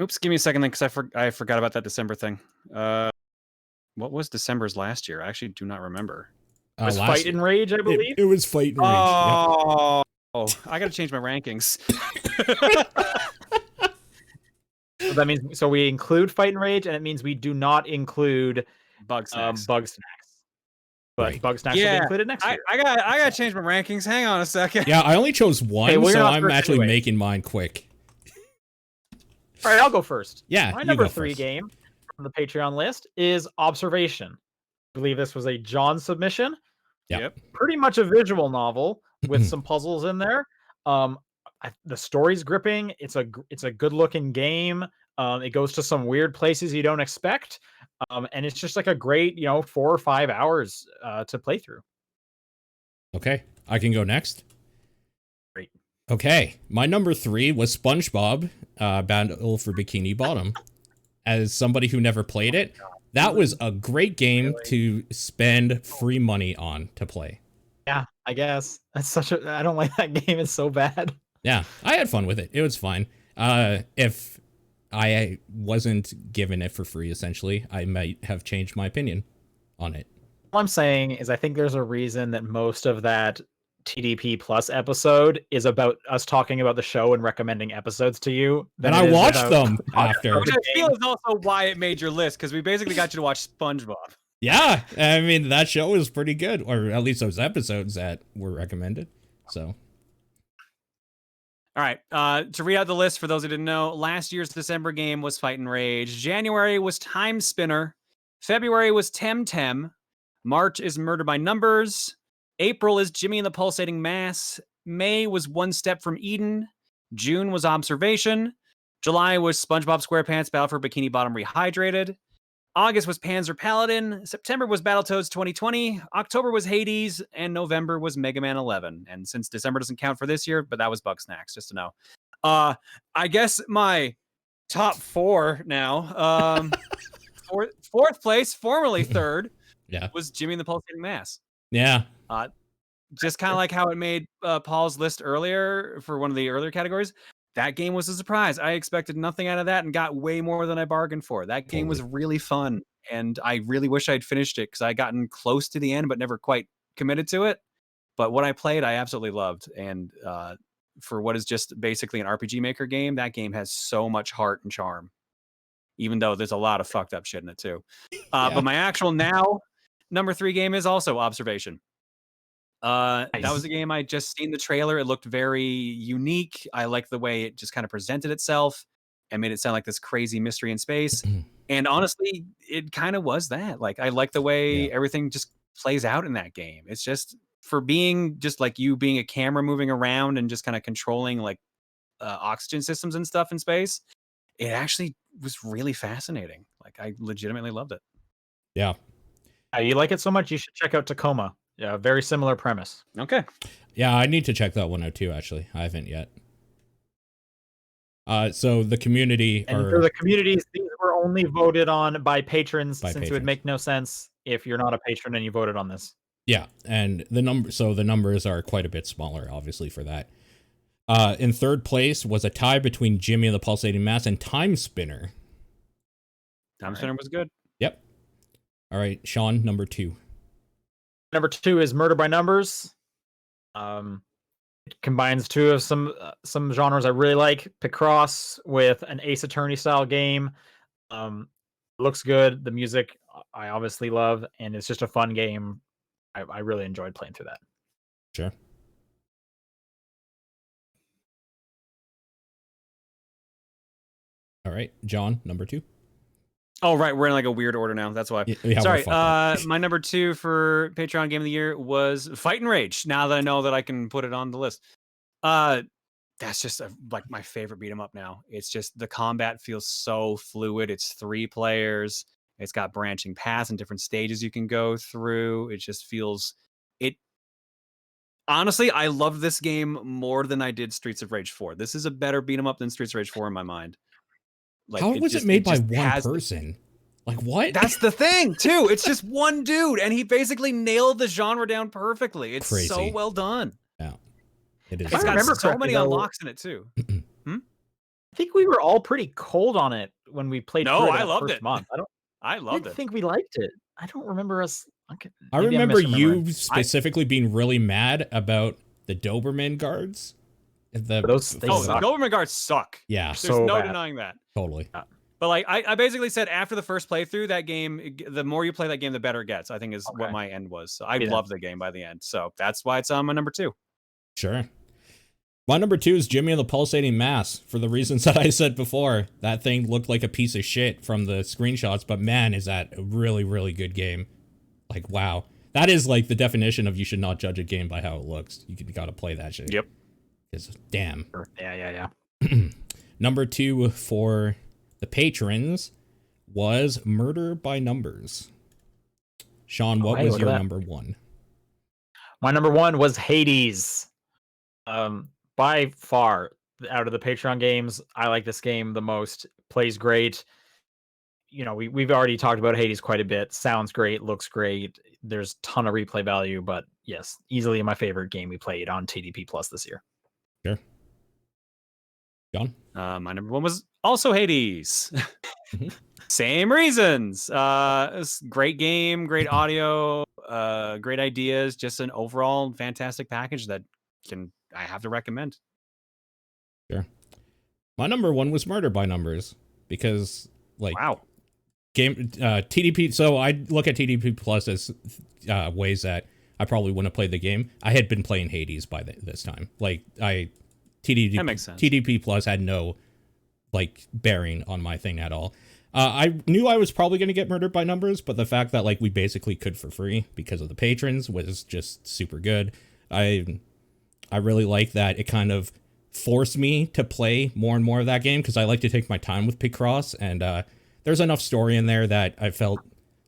Oops, give me a second then, because I forgot about that December thing. What was December's last year? I actually do not remember. It was Fight and Rage, I believe. It was Fight and Rage. Oh, I got to change my rankings. So that means we include Fight and Rage, and it means we do not include Bug Snacks. Bug Snacks. but Right. Bugsnax will be included next year. I got to change my rankings. Hang on a second. Yeah, I only chose one, Okay, well, you're so not I'm first actually anyway. making mine quick. All right, I'll go first. Yeah, My you number go 3 first. game from the Patreon list is Observation. I believe this was a John submission. Yep. Pretty much a visual novel with some puzzles in there. The story's gripping. It's a good looking game. It goes to some weird places you don't expect. And it's just like a great, 4 or 5 hours to play through. Okay, I can go next. Great. Okay, my number 3 was SpongeBob Battle for Bikini Bottom. As somebody who never played it, that was a great game to spend free money on to play. Yeah, I guess. I don't like that game. It's so bad. Yeah, I had fun with it. It was fine. If I wasn't given it for free, essentially, I might have changed my opinion on it. All I'm saying is I think there's a reason that most of that TDP Plus episode is about us talking about the show and recommending episodes to you. And I watched them after. Which I feel is also why it made your list, because we basically got you to watch SpongeBob. Yeah, I mean, that show was pretty good, or at least those episodes that were recommended. So, all right, to read out the list for those who didn't know, last year's December game was Fight and Rage. January was Time Spinner. February was Temtem. March is Murder by Numbers. April is Jimmy and the Pulsating Mass. May was One Step from Eden. June was Observation. July was SpongeBob SquarePants Battle for Bikini Bottom Rehydrated. August was Panzer Paladin. September was Battletoads 2020. October was Hades. And November was Mega Man 11. And since December doesn't count for this year, but that was Bugsnax, just to know. I guess my top 4 now. Fourth place, formerly third, was Jimmy and the Pulsating Mass. Yeah. Just kind of like how it made Paul's list earlier for one of the earlier categories. That game was a surprise. I expected nothing out of that and got way more than I bargained for. That game was really fun, and I really wish I'd finished it because I gotten close to the end but never quite committed to it. But what I played, I absolutely loved. And for what is just basically an RPG Maker game, that game has so much heart and charm, even though there's a lot of fucked up shit in it too. But my actual now number 3 game is also Observation. Nice. That was a game I just seen the trailer. It looked very unique. I liked the way it just kind of presented itself and made it sound like this crazy mystery in space. And honestly, it kind of was that. Like, I like the way everything just plays out in that game. It's just for being just like you being a camera moving around and just kind of controlling like oxygen systems and stuff in space. It actually was really fascinating. Like, I legitimately loved it. Yeah. You like it so much, you should check out Tacoma. Yeah, very similar premise. Okay. Yeah, I need to check that one out too, actually. I haven't yet. So the community... And for the communities, these were only voted on by patrons, it would make no sense if you're not a patron and you voted on this. Yeah, and the numbers are quite a bit smaller, obviously, for that. In third place was a tie between Jimmy and the Pulsating Mass and Time Spinner. Time Spinner was good. Yep. All right, Sean, number 2. Number 2 is Murder by Numbers. It combines 2 of some genres I really like. Picross with an Ace Attorney style game. Looks good. The music I obviously love, and it's just a fun game. I really enjoyed playing through that. Sure. All right, John, number 2. Oh, right. We're in like a weird order now. That's why. Yeah, sorry. My number 2 for Patreon Game of the Year was Fight and Rage. Now that I know that I can put it on the list. That's just like my favorite beat 'em up now. It's just the combat feels so fluid. It's 3 players. It's got branching paths and different stages you can go through. It just feels it. Honestly, I love this game more than I did Streets of Rage 4. This is a better beat 'em up than Streets of Rage 4 in my mind. Like, how was it made by one person? Like, what? That's the thing, too. It's just one dude, and he basically nailed the genre down perfectly. It's crazy. So well done. Yeah, it is. It's got so many unlocks in it, too. I think we were all pretty cold on it when we played. No, through I loved it. Month. I loved it. I think we liked it. I don't remember us. Okay, I remember you specifically being really mad about the Doberman guards. The Doberman guards suck. Yeah, there's no denying that. Totally. But like I basically said after the first playthrough, that game, the more you play that game, the better it gets. I think is what my end was. So I loved the game by the end. So that's why it's on my number 2. Sure. My number 2 is Jimmy and the Pulsating Mass, for the reasons that I said before. That thing looked like a piece of shit from the screenshots, but man, is that a really, really good game. Like, wow. That is like the definition of you should not judge a game by how it looks. You gotta play that shit. Yep. Because, damn. Yeah. Number 2 for the patrons was Murder by Numbers. Sean, what was your number 1? My number 1 was Hades. By far, out of the Patreon games, I like this game the most. Plays great. You know, we've already talked about Hades quite a bit. Sounds great, looks great. There's a ton of replay value, but yes, easily my favorite game we played on TDP Plus this year. Sure. John? My number 1 was also Hades. Same reasons. Great game, great audio, great ideas, just an overall fantastic package that I have to recommend. Sure. My number 1 was Murder by Numbers because, like, game TDP. So I look at TDP Plus as ways that I probably wouldn't have played the game. I had been playing Hades by this time. Like that makes sense. TDP Plus had no like bearing on my thing at all. I knew I was probably going to get Murdered by Numbers, but the fact that like we basically could for free because of the patrons was just super good. I really like that it kind of forced me to play more and more of that game because I like to take my time with Picross, and there's enough story in there that I felt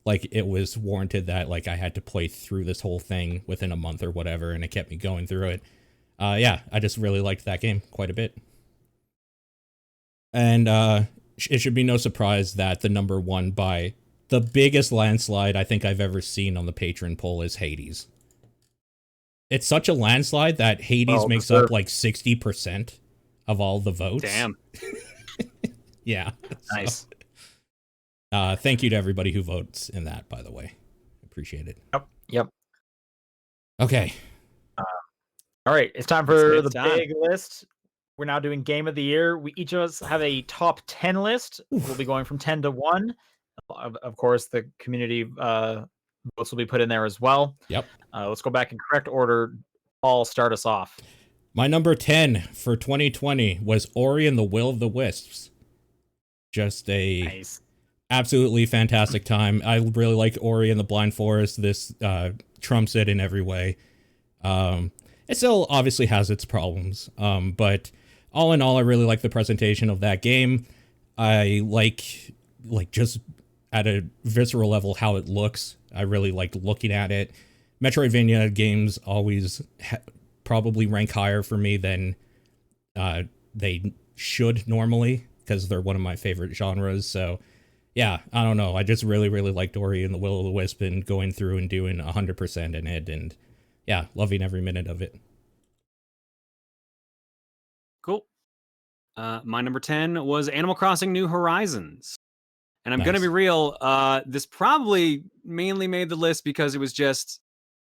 like it was warranted that like I had to play through this whole thing within a month or whatever, and it kept me going through it. Yeah, I just really liked that game quite a bit. And it should be no surprise that the number 1 by the biggest landslide I think I've ever seen on the patron poll is Hades. It's such a landslide that Hades makes up like 60% of all the votes. Damn. Yeah. Nice. So, thank you to everybody who votes in that, by the way. Appreciate it. Yep. Okay. All right, it's time for the big list. We're now doing Game of the Year. We each of us have a top 10 list. We'll be going from 10 to 1. Of course, the community votes will be put in there as well. Yep. Let's go back in correct order. Paul, start us off. My number 10 for 2020 was Ori and the Will of the Wisps. Just a absolutely fantastic time. I really like Ori and the Blind Forest. This trumps it in every way. It still obviously has its problems, but all in all, I really like the presentation of that game. I like just at a visceral level how it looks. I really like looking at it. Metroidvania games always probably rank higher for me than they should normally because they're one of my favorite genres. So yeah, I don't know. I just really, really liked Ori and the Will of the Wisp and going through and doing 100% in it, and yeah, loving every minute of it. Cool. My number 10 was Animal Crossing New Horizons. And I'm going to be real, this probably mainly made the list because it was just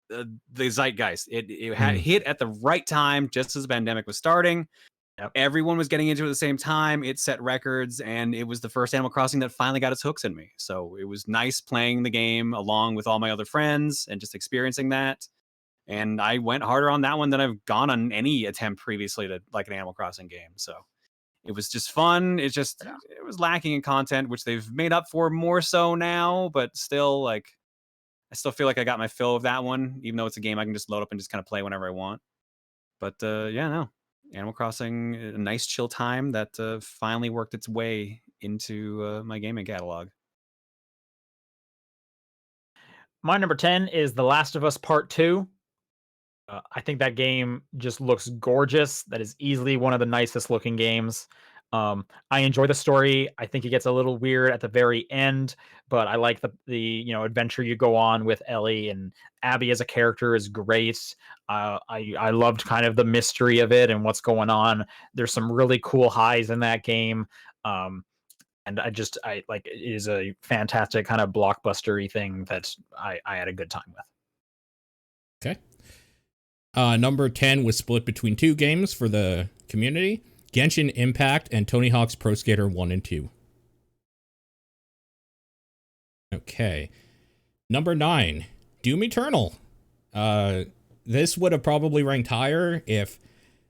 the zeitgeist. It had hit at the right time, just as the pandemic was starting. Yep. Everyone was getting into it at the same time. It set records, and it was the first Animal Crossing that finally got its hooks in me. So it was nice playing the game along with all my other friends and just experiencing that. And I went harder on that one than I've gone on any attempt previously to like an Animal Crossing game. So it was just fun. It was lacking in content, which they've made up for more so now, but still, like, I still feel like I got my fill of that one, even though it's a game I can just load up and just kind of play whenever I want. But yeah, no, Animal Crossing, a nice chill time that finally worked its way into my gaming catalog. My number 10 is The Last of Us Part 2. I think that game just looks gorgeous. That is easily one of the nicest looking games. I enjoy the story. I think it gets a little weird at the very end, but I like the adventure you go on with Ellie, and Abby as a character is great. I loved kind of the mystery of it and what's going on. There's some really cool highs in that game. And I like, it is a fantastic kind of blockbustery thing that I had a good time with. Okay. Number 10 was split between 2 games for the community: Genshin Impact and Tony Hawk's Pro Skater 1 and 2. Okay. Number 9, Doom Eternal. This would have probably ranked higher if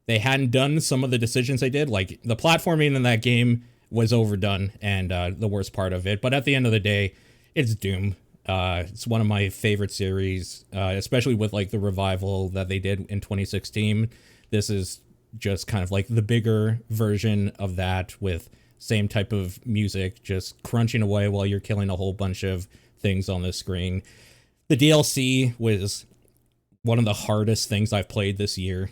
they hadn't done some of the decisions they did. Like, the platforming in that game was overdone and the worst part of it. But at the end of the day, it's Doom. It's one of my favorite series, especially with like the revival that they did in 2016. This is just kind of like the bigger version of that, with same type of music, just crunching away while you're killing a whole bunch of things on the screen. The DLC was one of the hardest things I've played this year.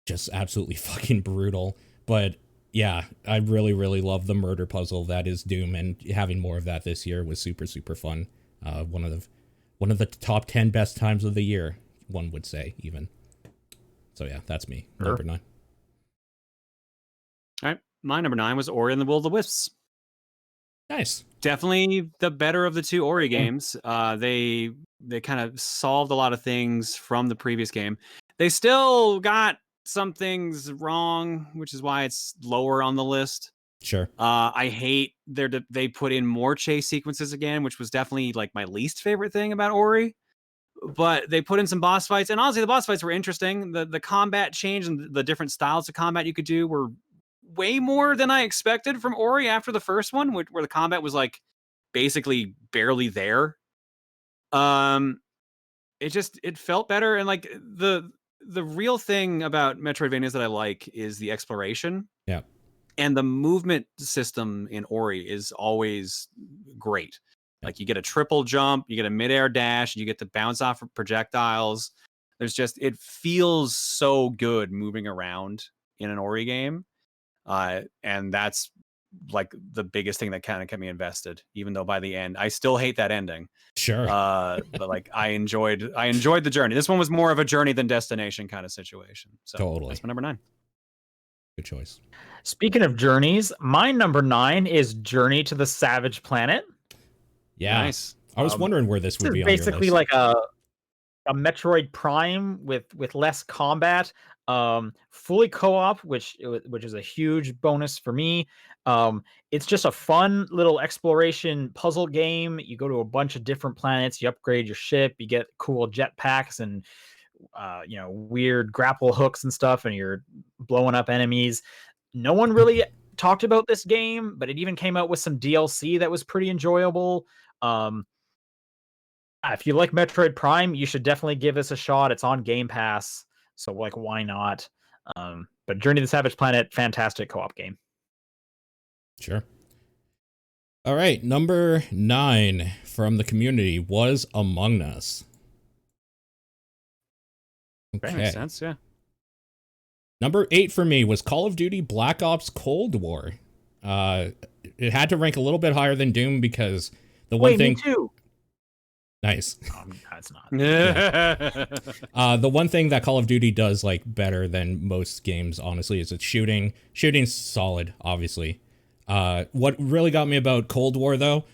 Just absolutely fucking brutal. But yeah, I really, really love the murder puzzle that is Doom, and having more of that this year was super, super fun. One of the top 10 best times of the year, one would say, even. So yeah, that's me. Sure. Number 9. All right. My number 9 was Ori and the Will of the Wisps. Nice. Definitely the better of the two Ori games. They kind of solved a lot of things from the previous game. They still got some things wrong, which is why it's lower on the list. Sure. I hate they put in more chase sequences again, which was definitely like my least favorite thing about Ori. But they put in some boss fights, and honestly, the boss fights were interesting. The combat change and the different styles of combat you could do were way more than I expected from Ori after the first one, where the combat was like basically barely there. It felt better, and like the real thing about Metroidvanias that I like is the exploration. Yeah. And the movement system in Ori is always great. Like, you get a triple jump, you get a midair dash, you get to bounce off of projectiles. It feels so good moving around in an Ori game. And that's like the biggest thing that kind of kept me invested, even though by the end I still hate that ending. Sure. But like I enjoyed the journey. This one was more of a journey than destination kind of situation. So Totally. that's my number 9. Good choice. Speaking of journeys, my number 9 is Journey to the Savage Planet. Yeah. Nice. I was wondering where this would be on your list. Basically like a Metroid Prime with less combat, fully co-op, which is a huge bonus for me. It's just a fun little exploration puzzle game. You go to a bunch of different planets, you upgrade your ship, you get cool jetpacks and weird grapple hooks and stuff, and you're blowing up enemies. No one really talked about this game, but it even came out with some DLC that was pretty enjoyable. If you like Metroid Prime, you should definitely give this a shot. It's on Game Pass, so like, why not? But Journey to the Savage Planet, fantastic co-op game. Sure. All right, number 9 from the community was Among Us. That makes sense, yeah. Number 8 for me was Call of Duty Black Ops Cold War. It had to rank a little bit higher than Doom because the one thing. Me too. Nice. That's not. The one thing that Call of Duty does like better than most games, honestly, is its shooting. Shooting's solid, obviously. What really got me about Cold War, though,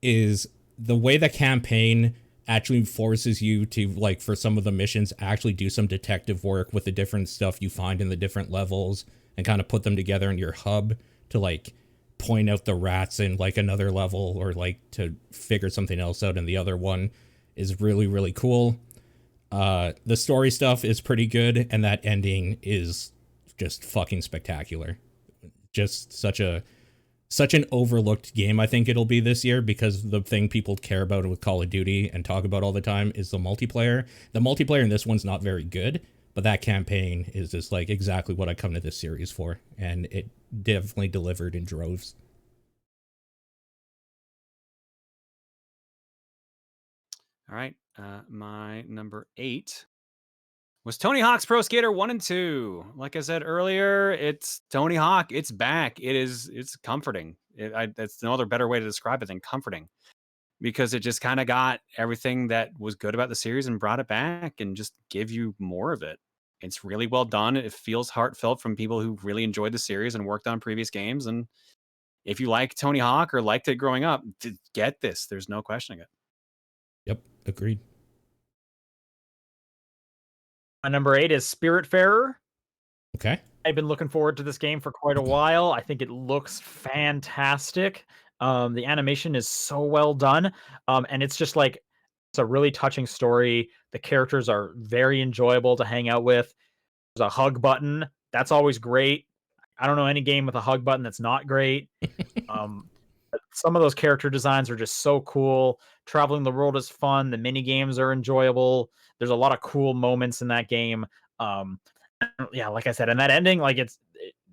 is the way the campaign actually forces you to, like, for some of the missions, actually do some detective work with the different stuff you find in the different levels and kind of put them together in your hub to, like, point out the rats in, like, another level, or, like, to figure something else out in the other one is really, really cool. The story stuff is pretty good, and that ending is just fucking spectacular. Just such an overlooked game, I think it'll be this year, because the thing people care about with Call of Duty and talk about all the time is the multiplayer. The multiplayer in this one's not very good, but that campaign is just like exactly what I come to this series for, and it definitely delivered in droves. All right. My number 8 was Tony Hawk's Pro Skater 1 and 2. Like I said earlier, it's Tony Hawk. It's back. It's comforting. That's no other better way to describe it than comforting, because it just kind of got everything that was good about the series and brought it back and just give you more of it. It's really well done. It feels heartfelt from people who really enjoyed the series and worked on previous games. And if you like Tony Hawk or liked it growing up, get this. There's no questioning it. Yep, agreed. My number 8 is Spiritfarer. Okay. I've been looking forward to this game for quite a while. I think it looks fantastic. The animation is so well done, and it's just like it's a really touching story. The characters are very enjoyable to hang out with. There's a hug button. That's always great. I don't know any game with a hug button that's not great. But some of those character designs are just so cool. Traveling the world is fun. The mini games are enjoyable. There's a lot of cool moments in that game. Um, yeah, like I said, and that ending, like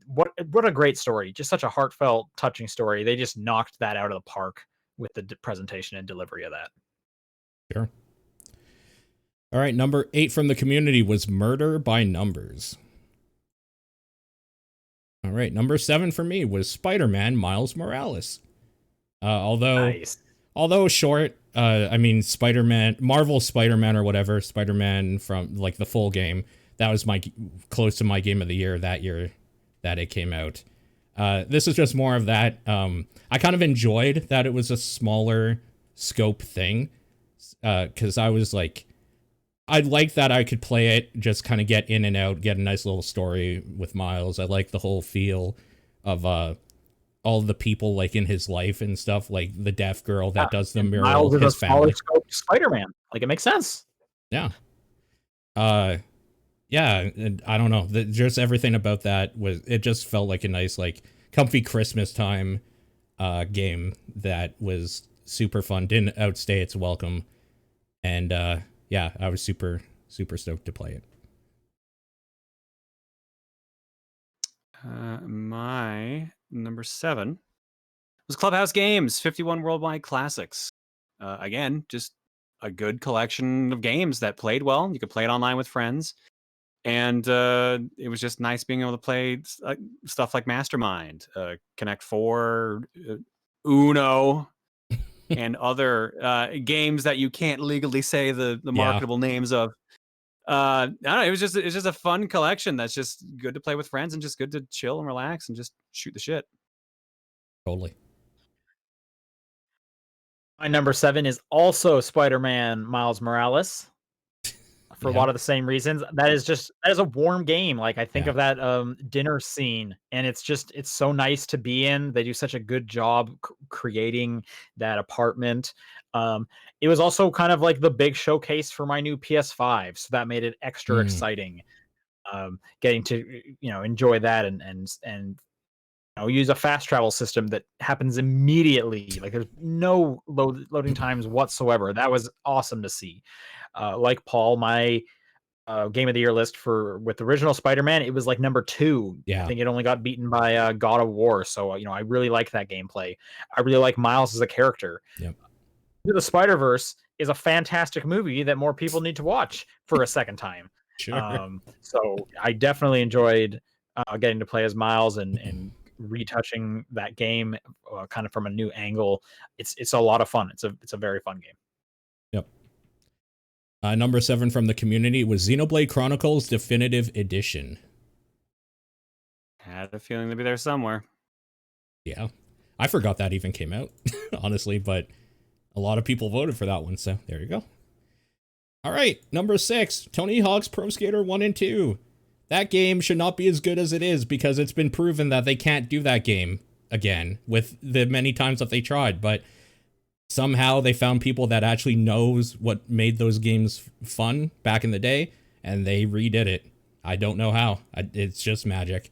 what a great story. Just such a heartfelt, touching story. They just knocked that out of the park with the presentation and delivery of that. Sure. All right, number 8 from the community was Murder by Numbers. All right, number 7 for me was Spider-Man Miles Morales. Although short, I mean Spider-Man, Marvel Spider-Man or whatever, Spider-Man from like the full game. That was close to my game of the year that year that it came out. This is just more of that. I kind of enjoyed that it was a smaller scope thing, because I was like, I like that I could play it, just kind of get in and out, get a nice little story with Miles. I like the whole feel of all the people like in his life and stuff, like the deaf girl that does the mural, Miles is his a smaller family. scope Spider-Man. Like it makes sense. Yeah. Yeah, and I don't know, just everything about that it just felt like a nice, like, comfy Christmas time game that was super fun, didn't outstay its welcome, and yeah, I was super stoked to play it. My number 7 was Clubhouse Games, 51 Worldwide Classics. Again, just a good collection of games that played well. You could play it online with friends. And it was just nice being able to play stuff like Mastermind, Connect 4, Uno, and other games that you can't legally say the marketable names of. I don't know, it's just a fun collection that's just good to play with friends and just good to chill and relax and just shoot the shit. Totally. My number 7 is also Spider-Man Miles Morales. For a lot of the same reasons. That is a warm game. Like I think of that dinner scene, and it's so nice to be in. They do such a good job creating that apartment. It was also kind of like the big showcase for my new PS5, so that made it extra exciting. Getting to enjoy that and use a fast travel system that happens immediately. Like there's no loading times whatsoever. That was awesome to see. Like Paul, my game of the year list with the original Spider-Man, it was like number 2. Yeah. I think it only got beaten by God of War. So I really like that gameplay. I really like Miles as a character. Yep. The Spider-Verse is a fantastic movie that more people need to watch for a second time. Sure. So I definitely enjoyed getting to play as Miles and retouching that game kind of from a new angle. It's a lot of fun. It's a very fun game. Yep. Number 7 from the community was Xenoblade Chronicles Definitive Edition. Had a feeling to be there somewhere. Yeah. I forgot that even came out, honestly, but a lot of people voted for that one, so there you go. All right, number 6, Tony Hawk's Pro Skater 1 and 2. That game should not be as good as it is because it's been proven that they can't do that game again with the many times that they tried, but somehow they found people that actually knows what made those games fun back in the day, and they redid it. I don't know how. It's just magic.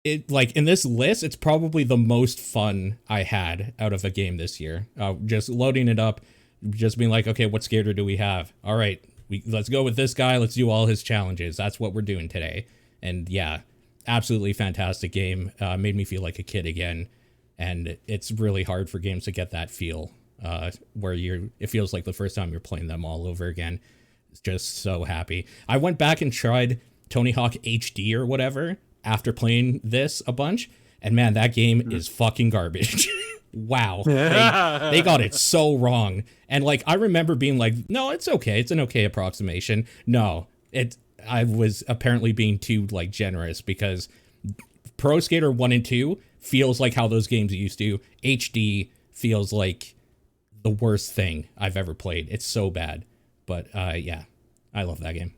It like in this list, it's probably the most fun I had out of a game this year. Just loading it up, just being like, okay, what skater do we have? All right, let's go with this guy. Let's do all his challenges. That's what we're doing today. And yeah, absolutely fantastic game. Made me feel like a kid again. And it's really hard for games to get that feel where it feels like the first time you're playing them all over again. It's just so happy. I went back and tried Tony Hawk HD or whatever after playing this a bunch, and man, that game is fucking garbage. Wow. They got it so wrong. And like, I remember being like, no, it's okay. It's an okay approximation. No, I was apparently being too like generous because Pro Skater 1 and 2 feels like how those games used to. HD feels like the worst thing I've ever played. It's so bad. But yeah, I love that game.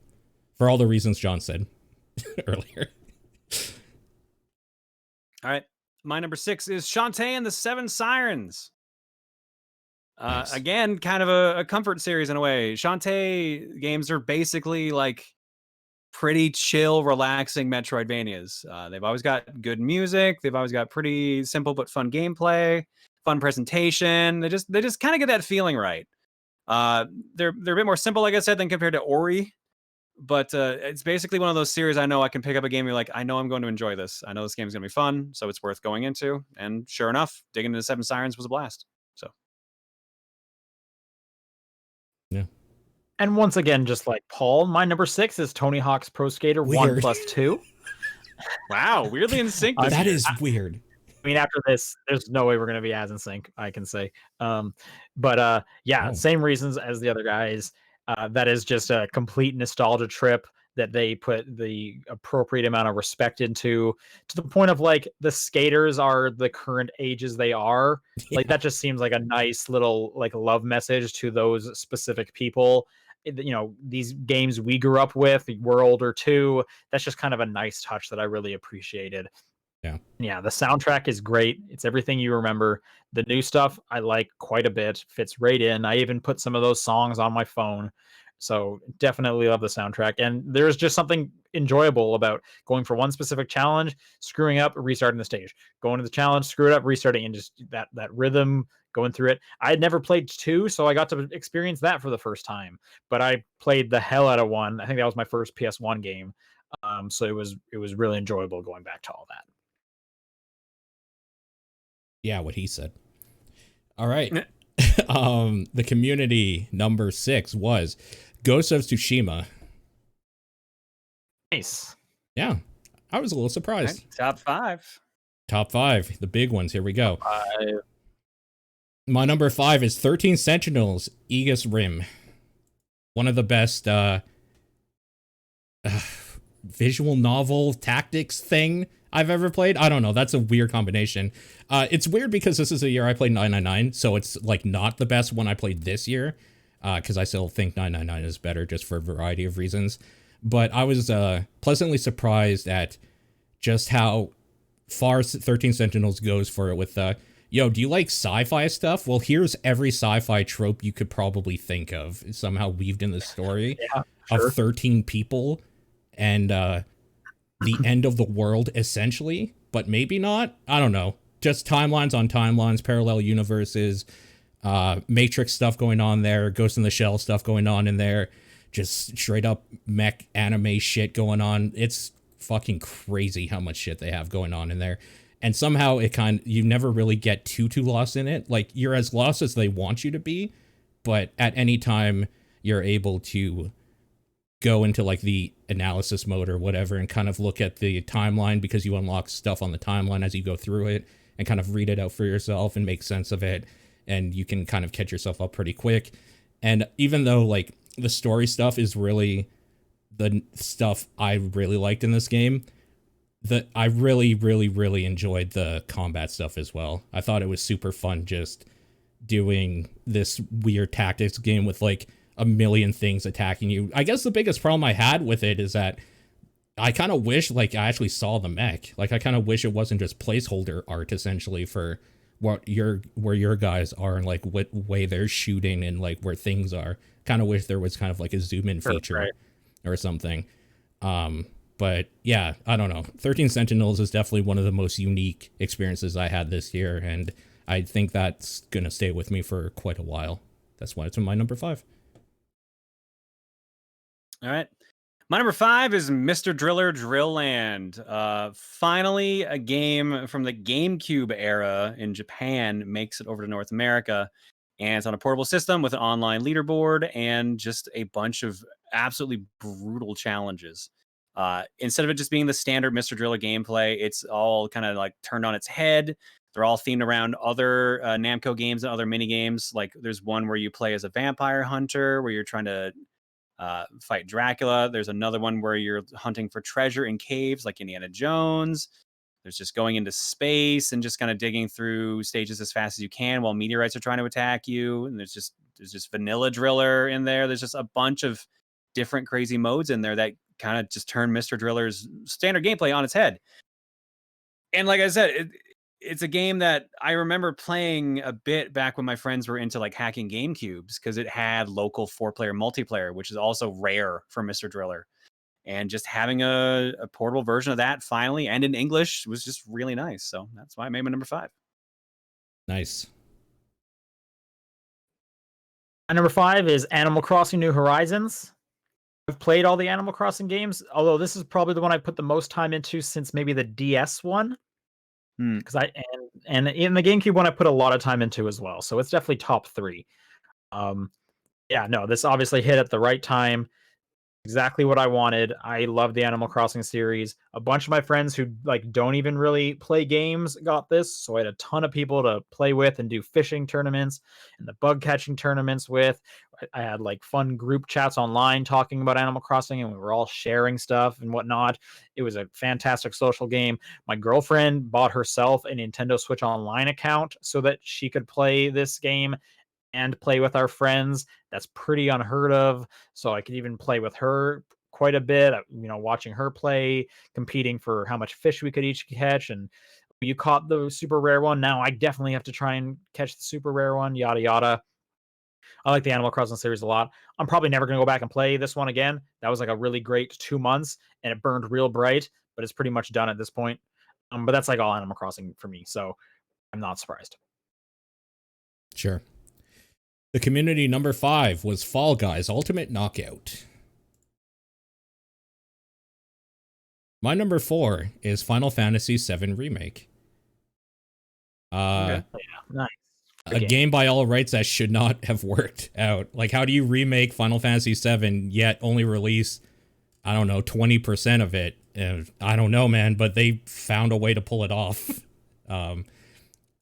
For all the reasons John said earlier. All right. my number 6 is Shantae and the Seven Sirens. Nice. Again, kind of a comfort series in a way. Shantae games are basically like pretty chill, relaxing Metroidvanias. They've always got good music. They've always got pretty simple but fun gameplay, fun presentation. They just kind of get that feeling right. They're a bit more simple, like I said, than compared to Ori. But it's basically one of those series I know I can pick up a game. You're like, I know I'm going to enjoy this. I know this game's going to be fun, so it's worth going into. And sure enough, digging into Seven Sirens was a blast. So, Yeah. And once again, just like Paul, my number 6 is Tony Hawk's Pro Skater Weird. 1+2. wow, weirdly in sync. That is weird. I mean, after this, there's no way we're going to be as in sync, I can say. Yeah, Oh. same reasons as the other guys. That is just a complete nostalgia trip that they put the appropriate amount of respect into, to the point of like the skaters are the current ages they are. Yeah. Like that just seems like a nice little like love message to those specific people. You know, these games we grew up with, we're older too. That's just kind of a nice touch that I really appreciated. Yeah, the soundtrack is great. It's everything you remember. The new stuff I like quite a bit. Fits right in. I even put some of those songs on my phone. So definitely love the soundtrack. And there's just something enjoyable about going for one specific challenge, screwing up, restarting the stage. Going to the challenge, screw it up, restarting, and just that rhythm going through it. I had never played 2, so I got to experience that for the first time. But I played the hell out of 1. I think that was my first PS1 game. So it was really enjoyable going back to all that. Yeah, what he said. All right. The community number 6 was Ghost of Tsushima. Nice. Yeah, I was a little surprised. Right, top 5. Top 5, the big ones. Here we go. My number 5 is 13 Sentinels, Aegis Rim. One of the best visual novel tactics thing I've ever played. I don't know. That's a weird combination. It's weird because this is a year I played 999, so it's like not the best one I played this year, because I still think 999 is better just for a variety of reasons. But I was pleasantly surprised at just how far 13 Sentinels goes for it with yo, do you like sci-fi stuff? Well, here's every sci-fi trope you could probably think of somehow weaved in the story of 13 people and the end of the world, essentially, but maybe not. I don't know. Just timelines on timelines, parallel universes, Matrix stuff going on there, Ghost in the Shell stuff going on in there, just straight up mech anime shit going on. It's fucking crazy how much shit they have going on in there. And somehow you never really get too lost in it. Like, you're as lost as they want you to be, but at any time you're able to go into like the analysis mode or whatever and kind of look at the timeline, because you unlock stuff on the timeline as you go through it, and kind of read it out for yourself and make sense of it. And you can kind of catch yourself up pretty quick. And even though like the story stuff is really the stuff I really liked in this game, I really, really, really enjoyed the combat stuff as well. I thought it was super fun just doing this weird tactics game with like a million things attacking you. I guess the biggest problem I had with it is that I kind of wish like I actually saw the mech. Like, I kind of wish it wasn't just placeholder art essentially for where your guys are and like what way they're shooting and like where things are. Kind of wish there was kind of like a zoom in feature or something. But yeah, I don't know. 13 Sentinels is definitely one of the most unique experiences I had this year, and I think that's gonna stay with me for quite a while. That's why it's in my number 5. All right. My number 5 is Mr. Driller Drill Land. Finally, a game from the GameCube era in Japan makes it over to North America. And it's on a portable system with an online leaderboard and just a bunch of absolutely brutal challenges. Instead of it just being the standard Mr. Driller gameplay, it's all kind of like turned on its head. They're all themed around other Namco games and other mini games. Like, there's one where you play as a vampire hunter, where you're trying to fight Dracula. There's another one where you're hunting for treasure in caves like Indiana Jones. There's just going into space and just kind of digging through stages as fast as you can while meteorites are trying to attack you. And there's just vanilla driller in there. There's just a bunch of different crazy modes in there that kind of just turn Mr. Driller's standard gameplay on its head. And like I said, it's a game that I remember playing a bit back when my friends were into like hacking GameCubes because it had local 4-player multiplayer, which is also rare for Mr. Driller. And just having a portable version of that finally and in English was just really nice. So that's why I made my number 5. Nice. My number 5 is Animal Crossing New Horizons. I've played all the Animal Crossing games, although this is probably the one I put the most time into since maybe the DS one. Because and in the GameCube one I put a lot of time into as well. So it's definitely top 3. Yeah, no, this obviously hit at the right time. Exactly what I wanted. I love the Animal Crossing series. A bunch of my friends who like don't even really play games got this, so I had a ton of people to play with and do fishing tournaments and the bug catching tournaments with. I had like fun group chats online talking about Animal Crossing, and we were all sharing stuff and whatnot. It was a fantastic social game. My girlfriend bought herself a Nintendo Switch Online account so that she could play this game and play with our friends. That's pretty unheard of. So I could even play with her quite a bit, watching her play, competing for how much fish we could each catch. And you caught the super rare one. Now I definitely have to try and catch the super rare one, yada, yada. I like the Animal Crossing series a lot. I'm probably never going to go back and play this one again. That was like a really great 2 months and it burned real bright, but it's pretty much done at this point. But that's like all Animal Crossing for me. So I'm not surprised. Sure. The community number 5 was Fall Guys Ultimate Knockout. My number 4 is Final Fantasy VII Remake. Okay. Yeah, nice. A game by all rights that should not have worked out. Like, how do you remake Final Fantasy VII yet only release, I don't know, 20% of it? I don't know, man, but they found a way to pull it off.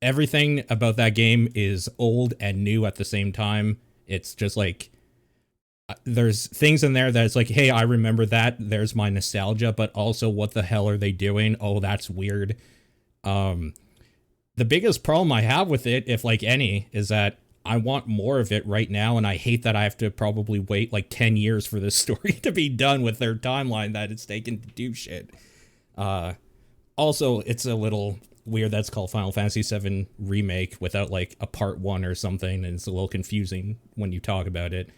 Everything about that game is old and new at the same time. It's just like, there's things in there that's like, hey, I remember that. There's my nostalgia, but also what the hell are they doing? Oh, that's weird. The biggest problem I have with it, if like any, is that I want more of it right now, and I hate that I have to probably wait like 10 years for this story to be done with their timeline that it's taken to do shit. Also, it's a little weird that's called Final Fantasy VII Remake without like a part 1 or something, and it's a little confusing when you talk about it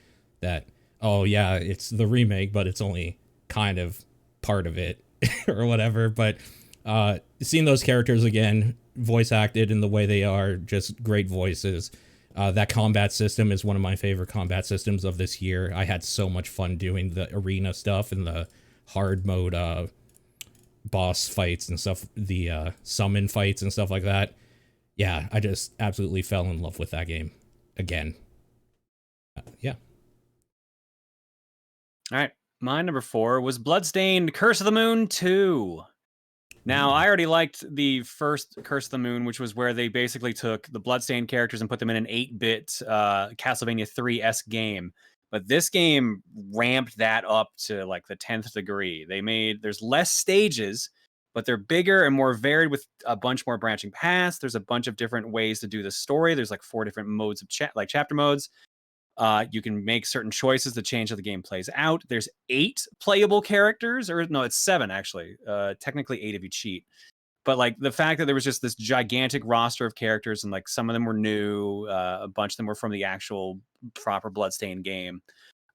that, oh yeah, it's the remake, but it's only kind of part of it or whatever. But seeing those characters again, voice acted in the way they are, just great voices. That combat system is one of my favorite combat systems of this year. I had so much fun doing the arena stuff and the hard mode boss fights and stuff, the summon fights and stuff like that. Yeah, I just absolutely fell in love with that game again. Yeah. All right. My number 4 was Bloodstained Curse of the Moon 2. Now, I already liked the first Curse of the Moon, which was where they basically took the Bloodstained characters and put them in an 8-bit Castlevania 3-esque game. But this game ramped that up to like the 10th degree. There's less stages, but they're bigger and more varied with a bunch more branching paths. There's a bunch of different ways to do the story. There's like 4 different modes of chapter modes. You can make certain choices to change how the game plays out. There's 8 playable characters, or no, it's 7 actually. Technically 8 if you cheat. But like the fact that there was just this gigantic roster of characters, and like some of them were new, a bunch of them were from the actual proper Bloodstained game.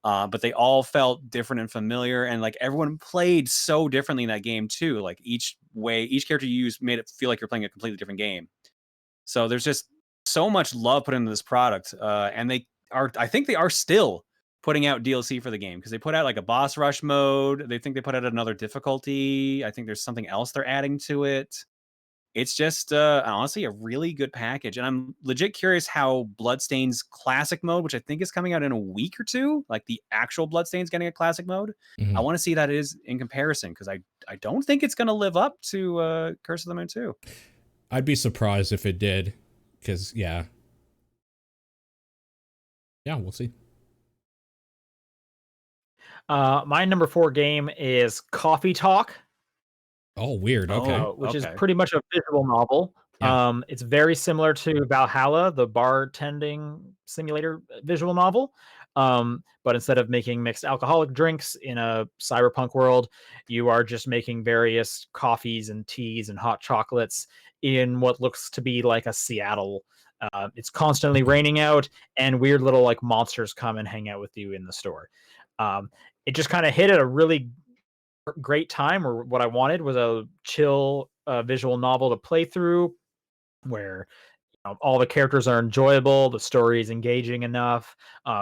But they all felt different and familiar, and like everyone played so differently in that game too. Like each character you used made it feel like you're playing a completely different game. So there's just so much love put into this product, and I think they are still putting out DLC for the game, because they put out like a boss rush mode. They think they put out another difficulty. I think there's something else they're adding to it. It's just honestly a really good package, and I'm legit curious how Bloodstained's classic mode, which I think is coming out in a week or 2, like the actual Bloodstained's getting a classic mode. I want to see that is in comparison, because I don't think it's going to live up to Curse of the Moon 2. I'd be surprised if it did, because yeah, we'll see. My number 4 game is Coffee Talk. Oh, weird. Okay. Which is pretty much a visual novel. Yeah. It's very similar to Valhalla, the bartending simulator visual novel. But instead of making mixed alcoholic drinks in a cyberpunk world, you are just making various coffees and teas and hot chocolates in what looks to be like a Seattle. It's constantly raining out, and weird little like monsters come and hang out with you in the store. It just kind of hit at a really great time, or what I wanted was a chill visual novel to play through, where all the characters are enjoyable, the story is engaging enough,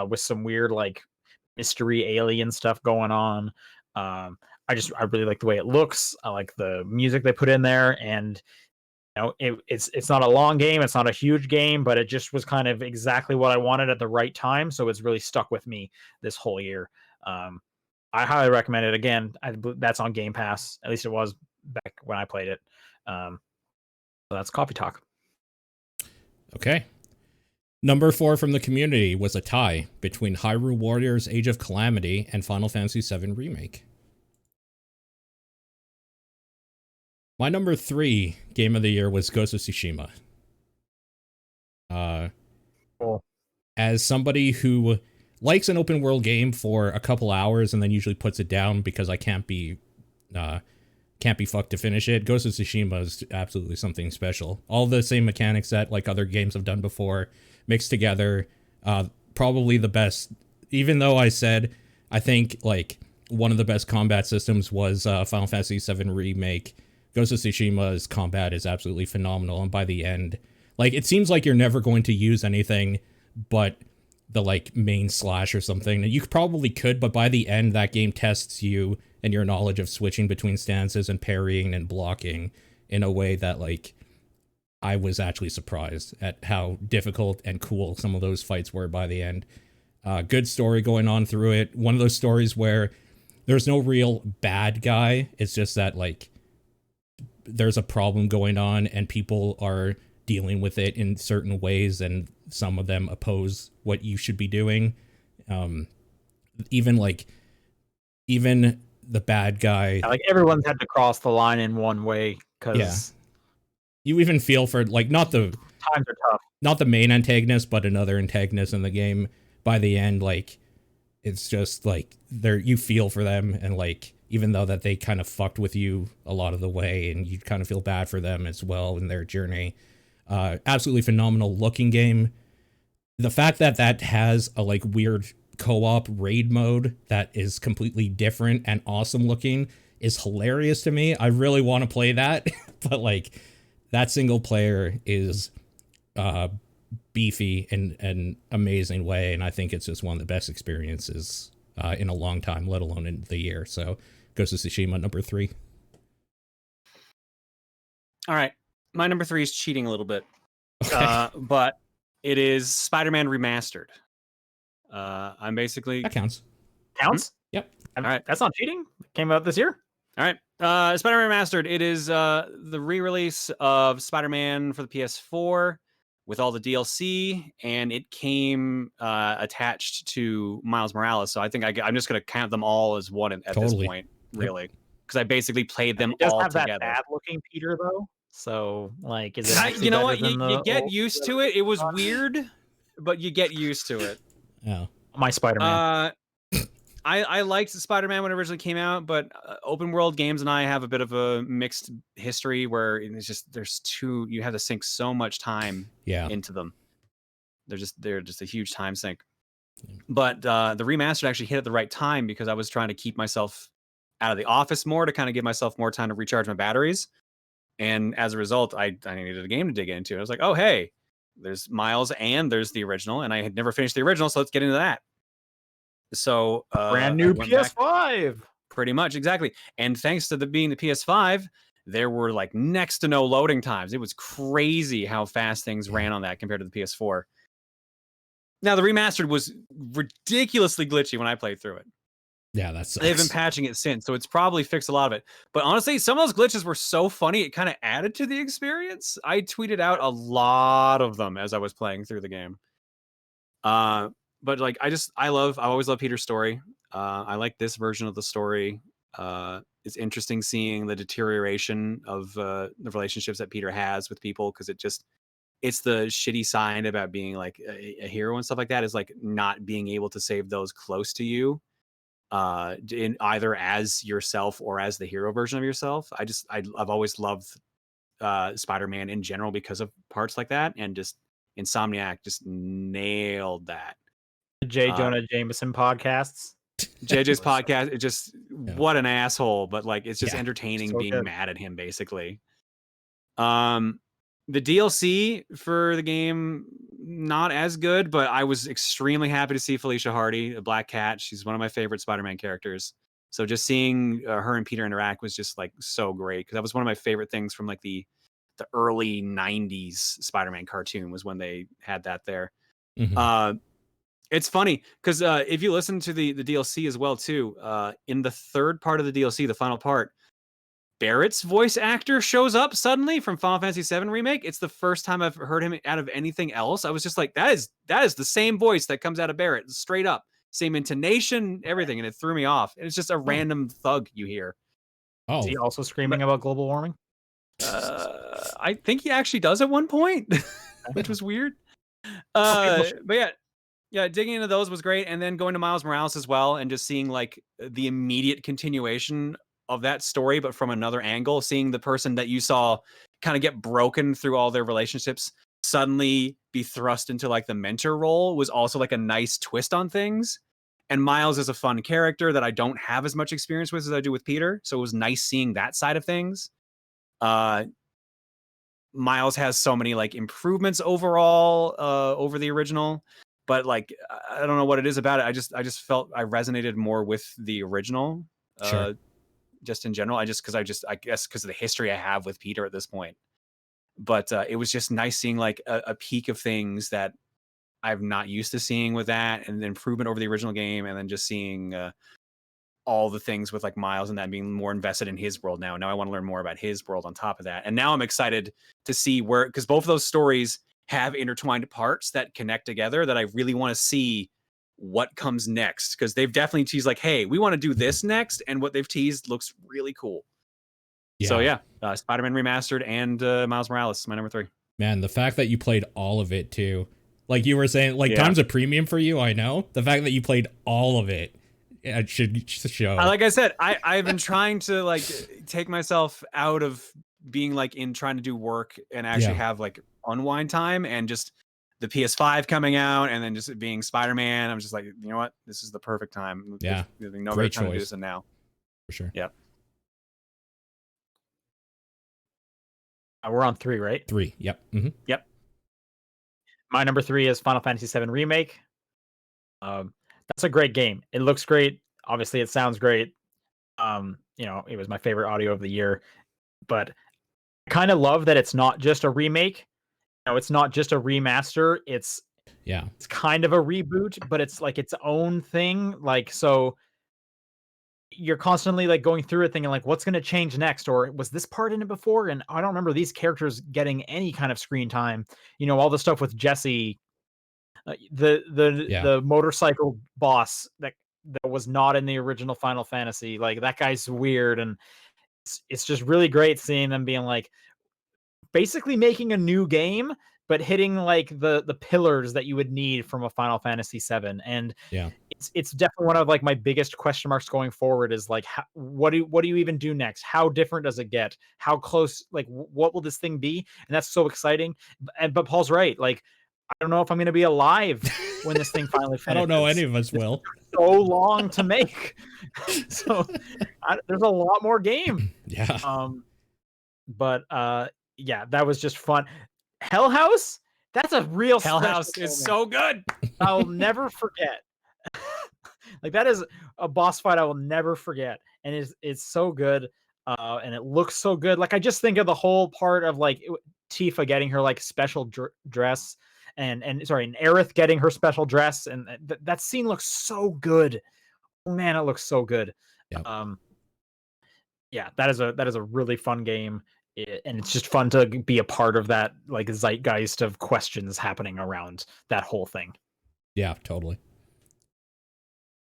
with some weird like mystery alien stuff going on. I really like the way it looks. I like the music they put in there, and it's not a long game, it's not a huge game, but it just was kind of exactly what I wanted at the right time. So it's really stuck with me this whole year. I highly recommend it. Again, that's on Game Pass. At least it was back when I played it. So that's Coffee Talk. Okay. Number 4 from the community was a tie between Hyrule Warriors Age of Calamity and Final Fantasy VII Remake. My number 3 game of the year was Ghost of Tsushima. Cool. As somebody who likes an open world game for a couple hours and then usually puts it down because I can't be fucked to finish it, Ghost of Tsushima is absolutely something special. All the same mechanics that like other games have done before, mixed together. Probably the best, even though I said I think like one of the best combat systems was Final Fantasy VII Remake. Ghost of Tsushima's combat is absolutely phenomenal, and by the end, like, it seems like you're never going to use anything but the like main slash or something. You probably could, but by the end, that game tests you and your knowledge of switching between stances and parrying and blocking in a way that, like, I was actually surprised at how difficult and cool some of those fights were by the end. Good story going on through it. One of those stories where there's no real bad guy. It's just that, like, there's a problem going on and people are dealing with it in certain ways, and some of them oppose what you should be doing. Even the bad guy, Like, everyone's had to cross the line in one way, because you even feel for, like, not the times are tough. Not the main antagonist, but another antagonist in the game. By the end, like, it's just like you feel for them, and like, even though that they kind of fucked with you a lot of the way, and you kind of feel bad for them as well in their journey. Absolutely phenomenal looking game. The fact that that has a like weird co-op raid mode that is completely different and awesome looking is hilarious to me. I really want to play that, but like, that single player is beefy in an amazing way, and I think it's just one of the best experiences in a long time, let alone in the year. So Ghost of Tsushima, number 3. All right. My number 3 is cheating a little bit. Okay. But it is Spider-Man Remastered. I'm basically... That counts. Counts? Yep. All right. That's not cheating. It came out this year. All right. Spider-Man Remastered. It is the re-release of Spider-Man for the PS4 with all the DLC, and it came attached to Miles Morales. So I think I'm just going to count them all as one at this point, really. Because I basically played them all together. It does have that bad-looking Peter, though. So, like, is it you know what? You get used to it. It was weird, but you get used to it. Yeah. My Spider-Man. I liked Spider-Man when it originally came out, but open world games and I have a bit of a mixed history where it's just you have to sink so much time into them. They're just a huge time sink. But the remastered actually hit at the right time because I was trying to keep myself out of the office more to kind of give myself more time to recharge my batteries. And as a result, I needed a game to dig into. I was like, oh, hey, there's Miles and there's the original. And I had never finished the original, so let's get into that. So brand new PS5. Pretty much, exactly. And thanks to being the PS5, there were like next to no loading times. It was crazy how fast things ran on that compared to the PS4. Now, the remastered was ridiculously glitchy when I played through it. Yeah, that's. They've been patching it since, so it's probably fixed a lot of it. But honestly, some of those glitches were so funny, it kind of added to the experience. I tweeted out a lot of them as I was playing through the game. But like, I always love Peter's story. I like this version of the story. It's interesting seeing the deterioration of the relationships that Peter has with people, because it's the shitty side about being like a hero and stuff like that, is like not being able to save those close to you, in either as yourself or as the hero version of yourself. I've always loved Spider-Man in general because of parts like that, and just Insomniac just nailed that. J. Jonah Jameson podcasts. JJ's podcast, it just what an asshole, but like it's just entertaining so being good. mad at him basically. The DLC for the game not as good, but I was extremely happy to see Felicia Hardy, a Black Cat. She's one of my favorite Spider-Man characters. So just seeing her and Peter interact was just like so great, because that was one of my favorite things from like the early 90s Spider-Man cartoon, was when they had that there. It's funny because if you listen to the DLC as well too, in the third part of the DLC, the final part, Barrett's voice actor shows up suddenly from Final Fantasy VII Remake. It's the first time I've heard him out of anything else. I was just like, that is the same voice that comes out of Barrett, straight up, same intonation, everything, and it threw me off. And it's just a random thug you hear. Is he also screaming about global warming? I think he actually does at one point, which was weird. But yeah, digging into those was great, and then going to Miles Morales as well, and just seeing like the immediate continuation of that story, but from another angle, seeing the person that you saw kind of get broken through all their relationships suddenly be thrust into like the mentor role was also like a nice twist on things. And Miles is a fun character that I don't have as much experience with as I do with Peter, so it was nice seeing that side of things. Miles has so many like improvements overall over the original, but like I don't know what it is about it. I just felt I resonated more with the original. Sure. Just in general, I guess because of the history I have with Peter at this point. But it was just nice seeing like a peak of things that I'm not used to seeing with that, and the improvement over the original game, and then just seeing all the things with like Miles and that, being more invested in his world now. Now I want to learn more about his world on top of that. And now I'm excited to see where, because both of those stories have intertwined parts that connect together, that I really want to see what comes next, because they've definitely teased like, hey, we want to do this next, and what they've teased looks really cool. So yeah, Spider-Man Remastered and Miles Morales, my number 3. Man, the fact that you played all of it too, like you were saying, like time's a premium for you. I know the fact that you played all of it, it should show. Like I said, I've been trying to like take myself out of being like in trying to do work and actually have like unwind time, and just the PS5 coming out, and then just being Spider-Man, I'm just like, you know what? This is the perfect time. Yeah. There's no Great better time to do choice. this than now. For sure. Yep. We're on 3, right? 3. Yep. Yep. My number 3 is Final Fantasy VII Remake. That's a great game. It looks great. Obviously, it sounds great. It was my favorite audio of the year. But I kind of love that it's not just a remake. It's not just a remaster. It's kind of a reboot, but it's like its own thing. Like, so you're constantly like going through it thinking like, what's going to change next? Or was this part in it before? And I don't remember these characters getting any kind of screen time. All the stuff with Jesse, the motorcycle boss that was not in the original Final Fantasy. Like, that guy's weird. And it's just really great seeing them being like, basically making a new game, but hitting like the pillars that you would need from a Final Fantasy VII. And it's definitely one of like my biggest question marks going forward, is like, what do you even do next? How different does it get? How close, like what will this thing be? And that's so exciting. But Paul's right. Like, I don't know if I'm going to be alive when this thing finally finishes. I don't know any of us will. So long to make. So there's a lot more game. But that was just fun. Hell House, that's a real Hell House is so good. I'll never forget. Like, that is a boss fight I will never forget, and it's so good, and it looks so good. Like, I just think of the whole part of like Tifa getting her like special dress, and Aerith getting her special dress, and that scene looks so good. Oh man, it looks so good. That is a really fun game. And it's just fun to be a part of that like zeitgeist of questions happening around that whole thing. Yeah, totally.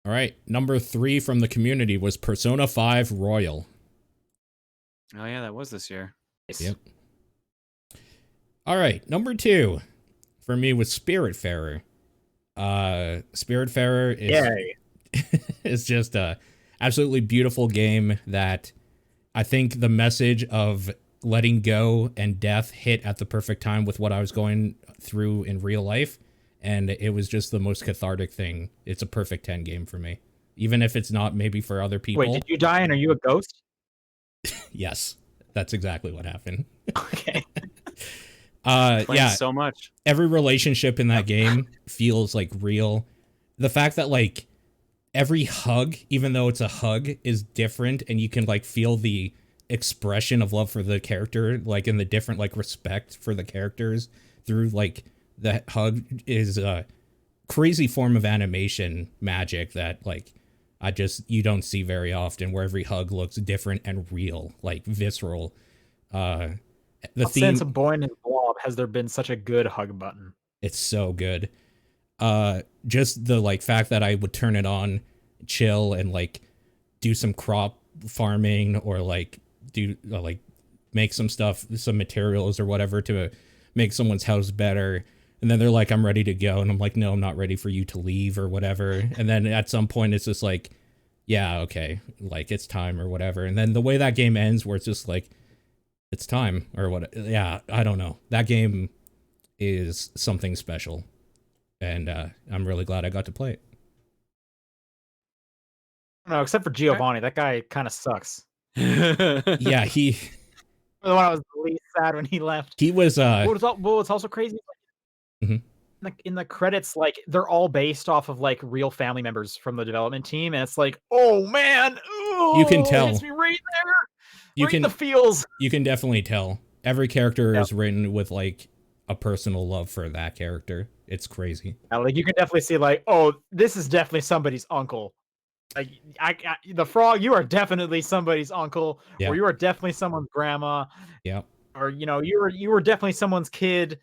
All right, number 3 from the community was Persona 5 Royal. Oh yeah, that was this year. Yep. All right, number 2 for me was Spiritfarer. Spiritfarer is Yay. is just a absolutely beautiful game that I think the message of letting go and death hit at the perfect time with what I was going through in real life, and it was just the most cathartic thing. It's a perfect 10 game for me, even if it's not maybe for other people. Wait, did you die and are you a ghost? Yes, that's exactly what happened. Okay. Yeah, so much. every relationship in that game feels like real. The fact that like every hug, even though it's a hug, is different, and you can like feel the expression of love for the character, like in the different like respect for the characters through like the hug is a crazy form of animation magic that like you don't see very often, where every hug looks different and real, like visceral. The theme, Since Boy and Blob, has there been such a good hug button? it's so good. Just the like fact that I would turn it on, chill, and like do some crop farming, or like do like make some materials or whatever to make someone's house better. And then they're like, I'm ready to go. And I'm like, no, I'm not ready for you to leave or whatever. And then at some point it's just like, yeah, okay, like it's time or whatever. And then the way that game ends, where it's just like, it's time or what? Yeah, I don't know. That game is something special. And I'm really glad I got to play it. No, except for Giovanni. That guy kind of sucks. Yeah, The one I was the least sad when he left. he was What's also crazy, Mhm. in the credits, like they're all based off of like real family members from the development team, and it's like, oh man, You can tell. it hits me right there, You right in can- the feels. you can definitely tell every character Yep. is written with like a personal love for that character. It's crazy. Yeah, like you can definitely see, like, oh, this is definitely somebody's uncle. Like, the frog, you are definitely somebody's uncle, Yeah. or you are definitely someone's grandma, Yeah. or you were definitely someone's kid.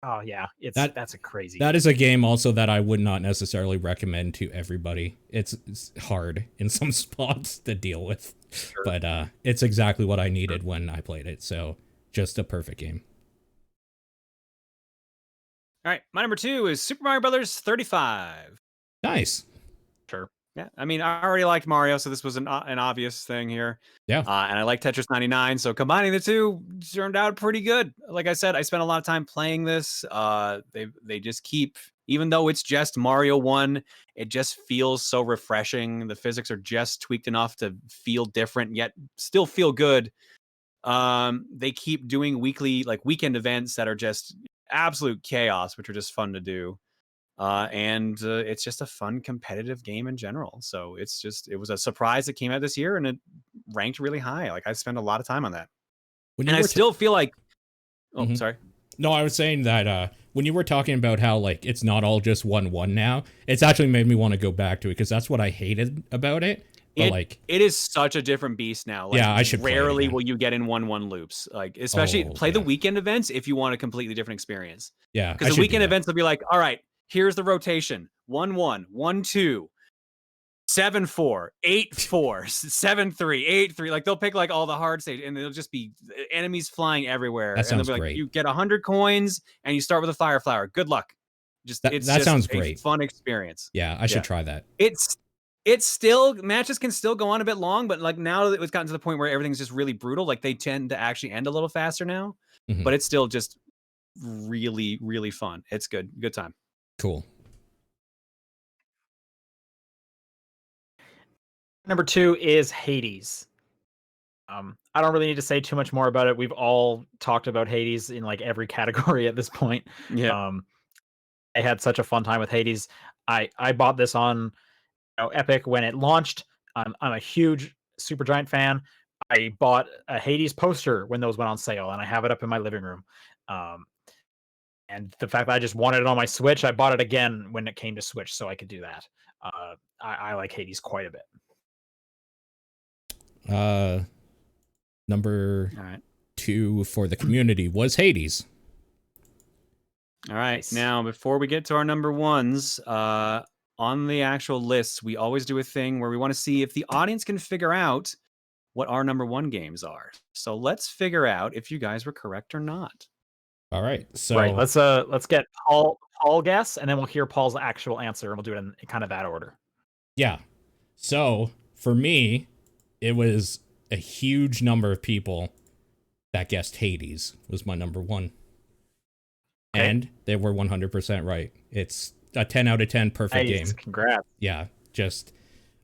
Oh yeah, that's a crazy. That is a game also that I would not necessarily recommend to everybody. It's hard in some spots to deal with. Sure. But it's exactly what I needed when I played it. So just a perfect game. All right, my number 2 is Super Mario Brothers 35. Nice. Sure. Yeah, I mean, I already liked Mario, so this was an obvious thing here. Yeah. And I like Tetris 99, so combining the two turned out pretty good. Like I said, I spent a lot of time playing this. They just keep, even though it's just Mario 1, it just feels so refreshing. The physics are just tweaked enough to feel different, yet still feel good. They keep doing weekend events that are just absolute chaos, which are just fun to do. And it's just a fun competitive game in general. So it was a surprise that came out this year, and it ranked really high. Like I spent a lot of time on that, and I still feel like, sorry. No, I was saying that when you were talking about how like it's not all just 1-1 now, it's actually made me want to go back to it, because that's what I hated about it. But it is such a different beast now. Like, yeah, I should. Rarely will you get in 1-1 loops. Like, especially play the weekend events if you want a completely different experience. Yeah, because the weekend events will be like, all right, here's the rotation: 1-1, 1-2, 7-4, 8-4, 7-3, 8-3. Like they'll pick like all the hard stage, and it'll just be enemies flying everywhere. That sounds and they'll be like, great. you get 100 coins, and you start with a fire flower. Good luck. That sounds great. Fun experience. Yeah, I should try that. It's still, matches can still go on a bit long, but like now that it's gotten to the point where everything's just really brutal, like they tend to actually end a little faster now. Mhm. But it's still just really, really fun. It's good time. Cool. Number 2 is Hades. I don't really need to say too much more about it. We've all talked about Hades in like every category at this point. Yeah. I had such a fun time with Hades. I bought this on Epic when it launched. I'm a huge Supergiant fan. I bought a Hades poster when those went on sale, and I have it up in my living room. And the fact that I just wanted it on my Switch, I bought it again when it came to Switch, so I could do that. I like Hades quite a bit. Number All right. 2 for the community was Hades. All right. Nice. Now, before we get to our number 1s, on the actual lists, we always do a thing where we want to see if the audience can figure out what our number 1 games are. So let's figure out if you guys were correct or not. All right. So Right. Let's get Paul guess, and then we'll hear Paul's actual answer, and we'll do it in kind of that order. yeah. So for me, it was a huge number of people that guessed Hades was my number one. Okay. And they were 100% right. It's a 10 out of 10 perfect Nice. game. Congrats. Yeah, just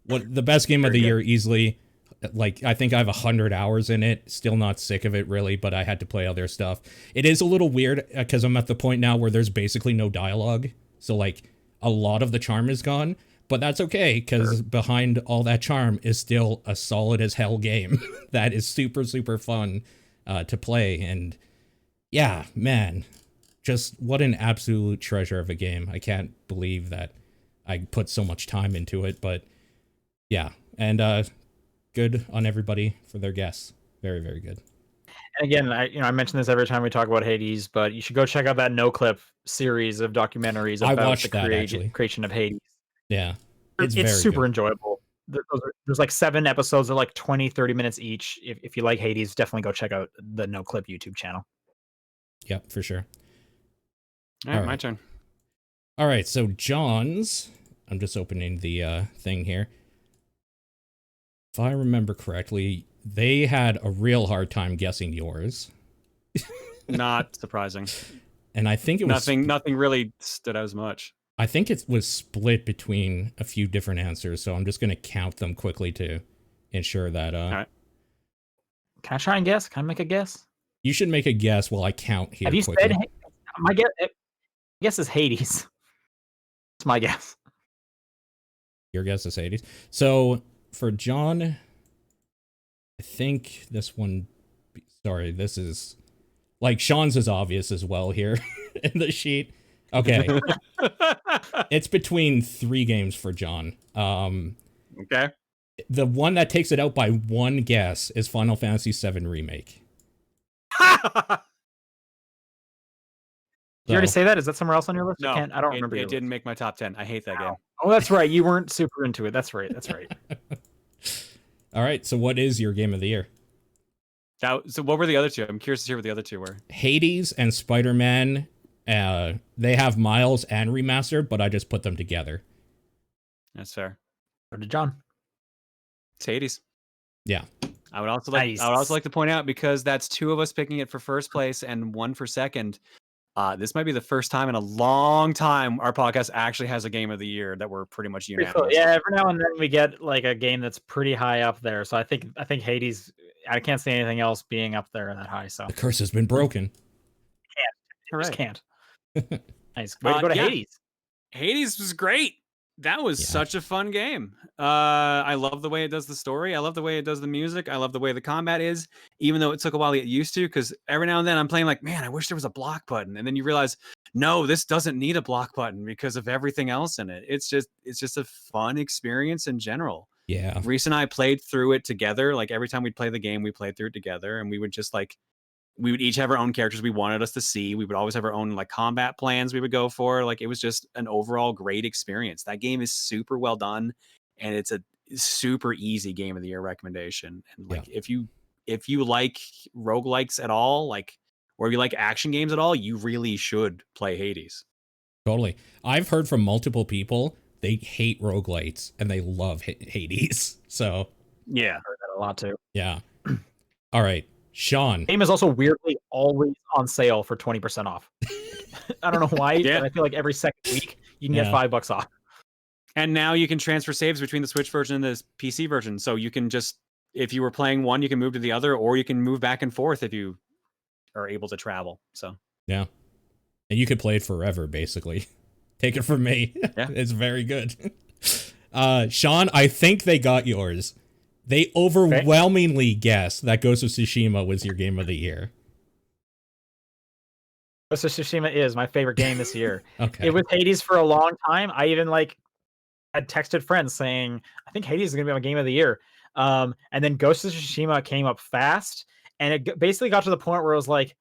what the best game of Very the good. year easily. Like, I think I have 100 hours in it. Still not sick of it, really, but I had to play other stuff. It is a little weird because I'm at the point now where there's basically no dialogue. So, like, a lot of the charm is gone, but that's okay because behind all that charm is still a solid as hell game that is super, super fun to play. And yeah, man, just what an absolute treasure of a game. I can't believe that I put so much time into it, but yeah. And good on everybody for their guess. Very, very good. And again, I mention this every time we talk about Hades, but you should go check out that No Clip series of documentaries I about watched the that, actually. creation of Hades. Yeah. It's very super good. enjoyable. There's like 7 episodes. They're like 20, 30 minutes each. If you like Hades, definitely go check out the No Clip YouTube channel. Yep, for sure. All right, All my right. turn. All right, so John's, I'm just opening the thing here. If I remember correctly, they had a real hard time guessing yours. Not surprising. And I think it was Nothing really stood out as much. I think it was split between a few different answers, so I'm just going to count them quickly to ensure that All right. Can I try and guess? Can I make a guess? You should make a guess while I count here. Have you quickly. said my guess is Hades? It's my guess. Your guess is Hades. So for John, I think this one. Sorry, this is like Sean's is obvious as well here in the sheet. Okay, it's between 3 games for John. Okay. The one that takes it out by 1 guess is Final Fantasy VII Remake. Did you already say that? Is that somewhere else on your list? No, I don't remember. It didn't make my top 10. I hate that game. Oh, that's right. You weren't super into it. That's right. That's right. All right, so what is your game of the year? So what were the other two? I'm curious to hear what the other two were. Hades and Spider-Man. They have Miles and Remastered, but I just put them together. That's fair. Or to John. It's Hades. Yeah. I would also Nice. like to point out, because that's 2 of us picking it for first place and 1 for second. This might be the first time in a long time our podcast actually has a game of the year that we're pretty much Pretty unanimous. cool. Yeah, every now and then we get like a game that's pretty high up there. So I think Hades. I can't see anything else being up there that high. So The curse has been broken. just can't. Nice. Way to go to yeah. Hades. Hades was great. That was such a fun game. I love the way it does the story. I love the way it does the music. I love the way the combat is, even though it took a while to get used to, because every now and then I'm playing like, man, I wish there was a block button. And then you realize, no, this doesn't need a block button because of everything else in it. It's just a fun experience in general. Yeah. Reese and I played through it together. Like every time we'd play the game, we played through it together, and we would just like, we would each have our own characters we wanted us to see. We would always have our own like combat plans we would go for. Like it was just an overall great experience. That game is super well done, and it's a super easy game of the year recommendation. And like if you like roguelikes at all, like, or if you like action games at all, you really should play Hades. Totally. I've heard from multiple people they hate roguelites and they love Hades. So Yeah, I heard that a lot too. yeah. All right. Sean. Game is also weirdly always on sale for 20% off. I don't know why, but I feel like every second week you can get $5 off. And now you can transfer saves between the Switch version and the PC version. So you can just, if you were playing one, you can move to the other, or you can move back and forth if you are able to travel. So yeah. And you could play it forever, basically. Take it from me. Yeah. It's very good. Sean, I think they got yours. They overwhelmingly guessed that Ghost of Tsushima was your game of the year. Ghost of Tsushima is my favorite game this year. Okay. It was Hades for a long time. I even like had texted friends saying, I think Hades is going to be my game of the year. And then Ghost of Tsushima came up fast, and it basically got to the point where it was like,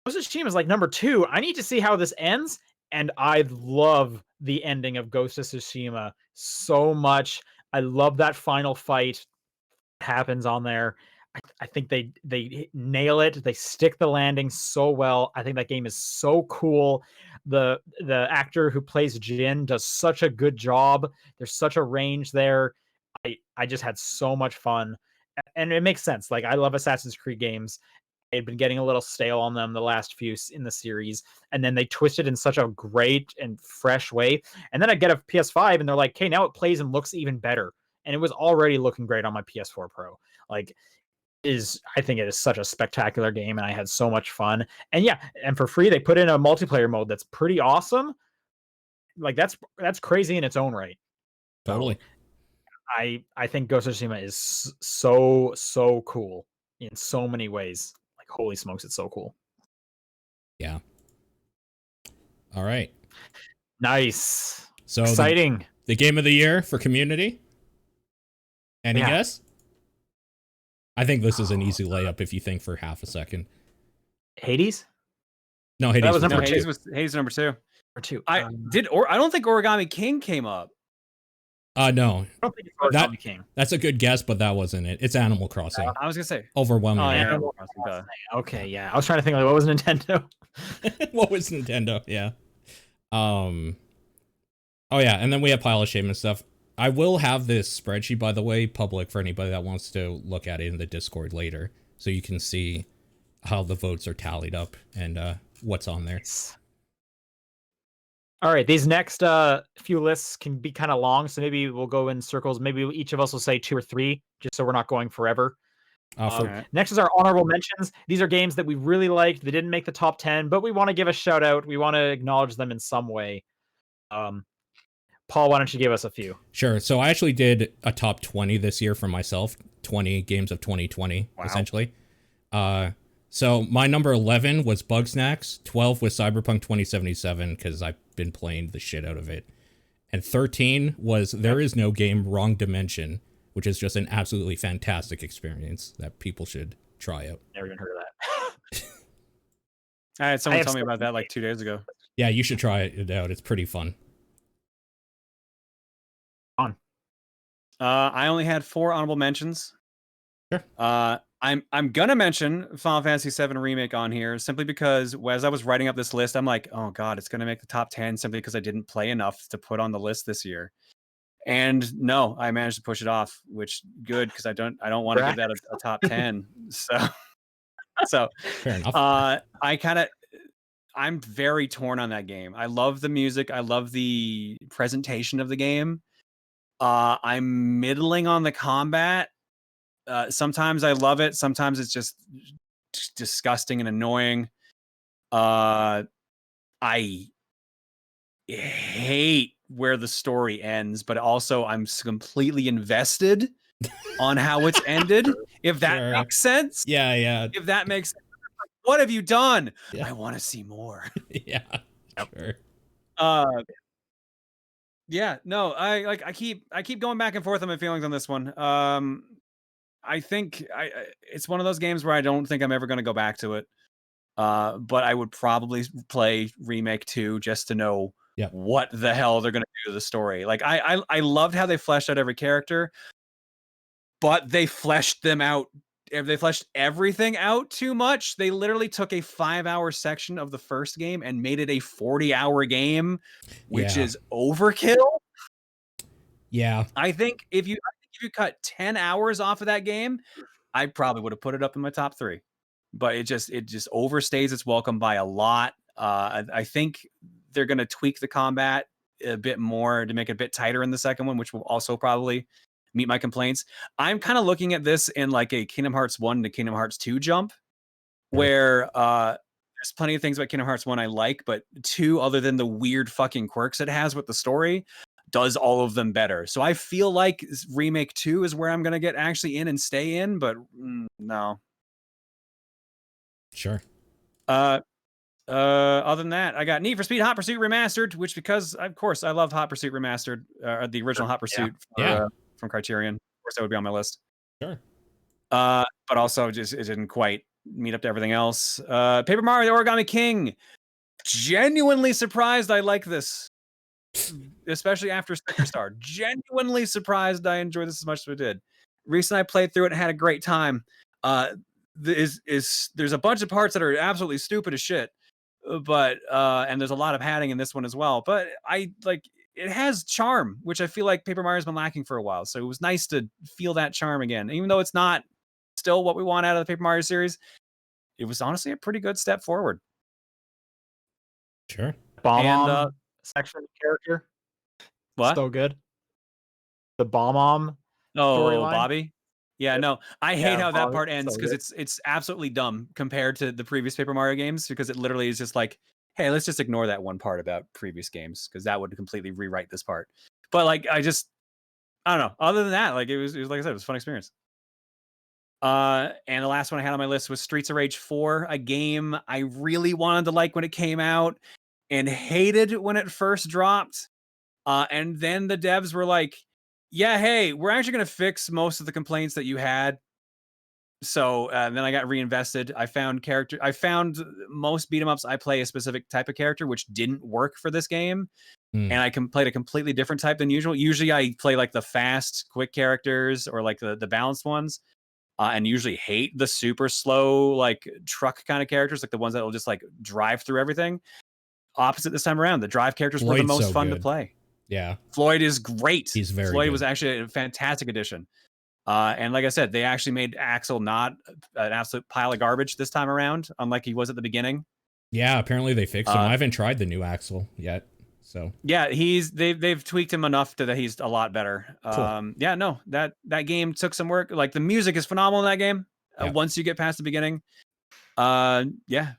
Ghost of Tsushima is like number 2. I need to see how this ends. And I love the ending of Ghost of Tsushima so much. I love that final fight that happens on there. I think they nail it. They stick the landing so well. I think that game is so cool. The actor who plays Jin does such a good job. There's such a range there. I just had so much fun, and it makes sense. Like, I love Assassin's Creed games. I had been getting a little stale on them the last few in the series, and then they twisted in such a great and fresh way. And then I get a PS5, and they're like, "Okay, now it plays and looks even better." And it was already looking great on my PS4 Pro. Like, I think it is such a spectacular game, and I had so much fun. And yeah, and for free they put in a multiplayer mode that's pretty awesome. Like, that's crazy in its own right. Totally. So, I think Ghost of Tsushima is so cool in so many ways. Like, holy smokes, it's so cool. Yeah. All right. Nice. So Exciting. The game of the year for community. Any guess? I think this is an easy layup if you think for half a second. Hades? No, Hades That was was number number two. Hades number 2. Or 2. I don't think Origami King came up. No. I don't think it's Origami King. That's a good guess, but that wasn't it. It's Animal Crossing. I was gonna say Overwhelming. Animal Crossing. Okay, yeah. I was trying to think, like, what was Nintendo? What was Nintendo? Yeah. Oh yeah, and then we have pile of shame and stuff. I will have this spreadsheet, by the way, public for anybody that wants to look at it in the Discord later, so you can see how the votes are tallied up and what's on there. All right, these next few lists can be kind of long, so maybe we'll go in circles. Maybe each of us will say 2 or 3, just so we're not going forever. Next is our honorable mentions. These are games that we really liked. They didn't make the top 10, but we want to give a shout out. We want to acknowledge them in some way. Paul, why don't you give us a few? Sure. So I actually did a top 20 this year for myself. 20 games of 2020, essentially. So my number 11 was Bugsnax. 12 was Cyberpunk 2077, because I've been playing the shit out of it. And 13 was There Is No Game, Wrong Dimension, which is just an absolutely fantastic experience that people should try out. Never even heard of that. I had someone tell me about that like 2 days ago. Yeah, you should try it out. It's pretty fun. I only had 4 honorable mentions. Sure. I'm gonna mention Final Fantasy VII Remake on here simply because as I was writing up this list, I'm like, oh god, it's gonna make the top 10 simply because I didn't play enough to put on the list this year. And no, I managed to push it off, which good, because I don't want to give that a top 10. So fair enough. I'm very torn on that game. I love the music. I love the presentation of the game. I'm middling on the combat. Sometimes I love it. Sometimes it's just disgusting and annoying. I hate where the story ends, but also I'm completely invested on how it's ended. If that makes sense. Yeah. If that makes sense. What have you done? Yeah. I want to see more. Yeah. Sure. Yeah, no, I keep going back and forth on my feelings on this one. I think it's one of those games where I don't think I'm ever going to go back to it. But I would probably play Remake 2 just to know what the hell they're going to do to the story. Like, I loved how they fleshed out every character, but they fleshed them out. They fleshed everything out too much. They literally took a 5-hour section of the first game and made it a 40-hour game, which is overkill. Yeah. I think if you cut 10 hours off of that game, I probably would have put it up in my top 3. But it just overstays its welcome by a lot. I think they're going to tweak the combat a bit more to make it a bit tighter in the second one, which will also probably meet my complaints. I'm kind of looking at this in like a Kingdom Hearts 1 to Kingdom Hearts 2 jump, where there's plenty of things about Kingdom Hearts 1 I like, but 2, other than the weird fucking quirks it has with the story, does all of them better. So I feel like Remake 2 is where I'm going to get actually in and stay in, but no. Sure. Other than that, I got Need for Speed Hot Pursuit Remastered, which, because of course I love Hot Pursuit Remastered, the original Hot Pursuit from Criterion. Of course, that would be on my list. Sure. But also just it didn't quite meet up to everything else. Paper Mario: The Origami King. Genuinely surprised I like this, especially after Sticker Star. Genuinely surprised I enjoyed this as much as I did. Recently, I played through it and had a great time. There's a bunch of parts that are absolutely stupid as shit, but and there's a lot of padding in this one as well. But I like it has charm, which I feel like Paper Mario's been lacking for a while. So it was nice to feel that charm again, even though it's not still what we want out of the Paper Mario series. It was honestly a pretty good step forward. Sure. Bomb section character. What? So good. The bomb storyline. Bobby. Yeah, no, I hate how that Bobby, part ends so because good. it's absolutely dumb compared to the previous Paper Mario games, because it literally is just like, hey, let's just ignore that one part about previous games because that would completely rewrite this part. But like, I don't know. Other than that, like it was like I said, it was a fun experience. And the last one I had on my list was Streets of Rage 4, a game I really wanted to like when it came out and hated when it first dropped. And then the devs were like, yeah, hey, we're actually going to fix most of the complaints that you had. So then I got reinvested. I found most beat 'em ups, I play a specific type of character, which didn't work for this game. And I played a completely different type than usual. Usually I play like the fast, quick characters or like the balanced ones. And usually hate the super slow, like truck kind of characters, like the ones that will just like drive through everything. Opposite this time around, the drive characters were the most fun to play. Yeah, Floyd is great. He's very Floyd good. was actually a fantastic addition. And like I said, they actually made Axel not an absolute pile of garbage this time around, unlike he was at the beginning. Yeah, apparently they fixed him. I haven't tried the new Axel yet. So yeah, they've tweaked him enough that he's a lot better. Cool. Yeah, no, that game took some work. Like the music is phenomenal in that game. Once you get past the beginning, yeah,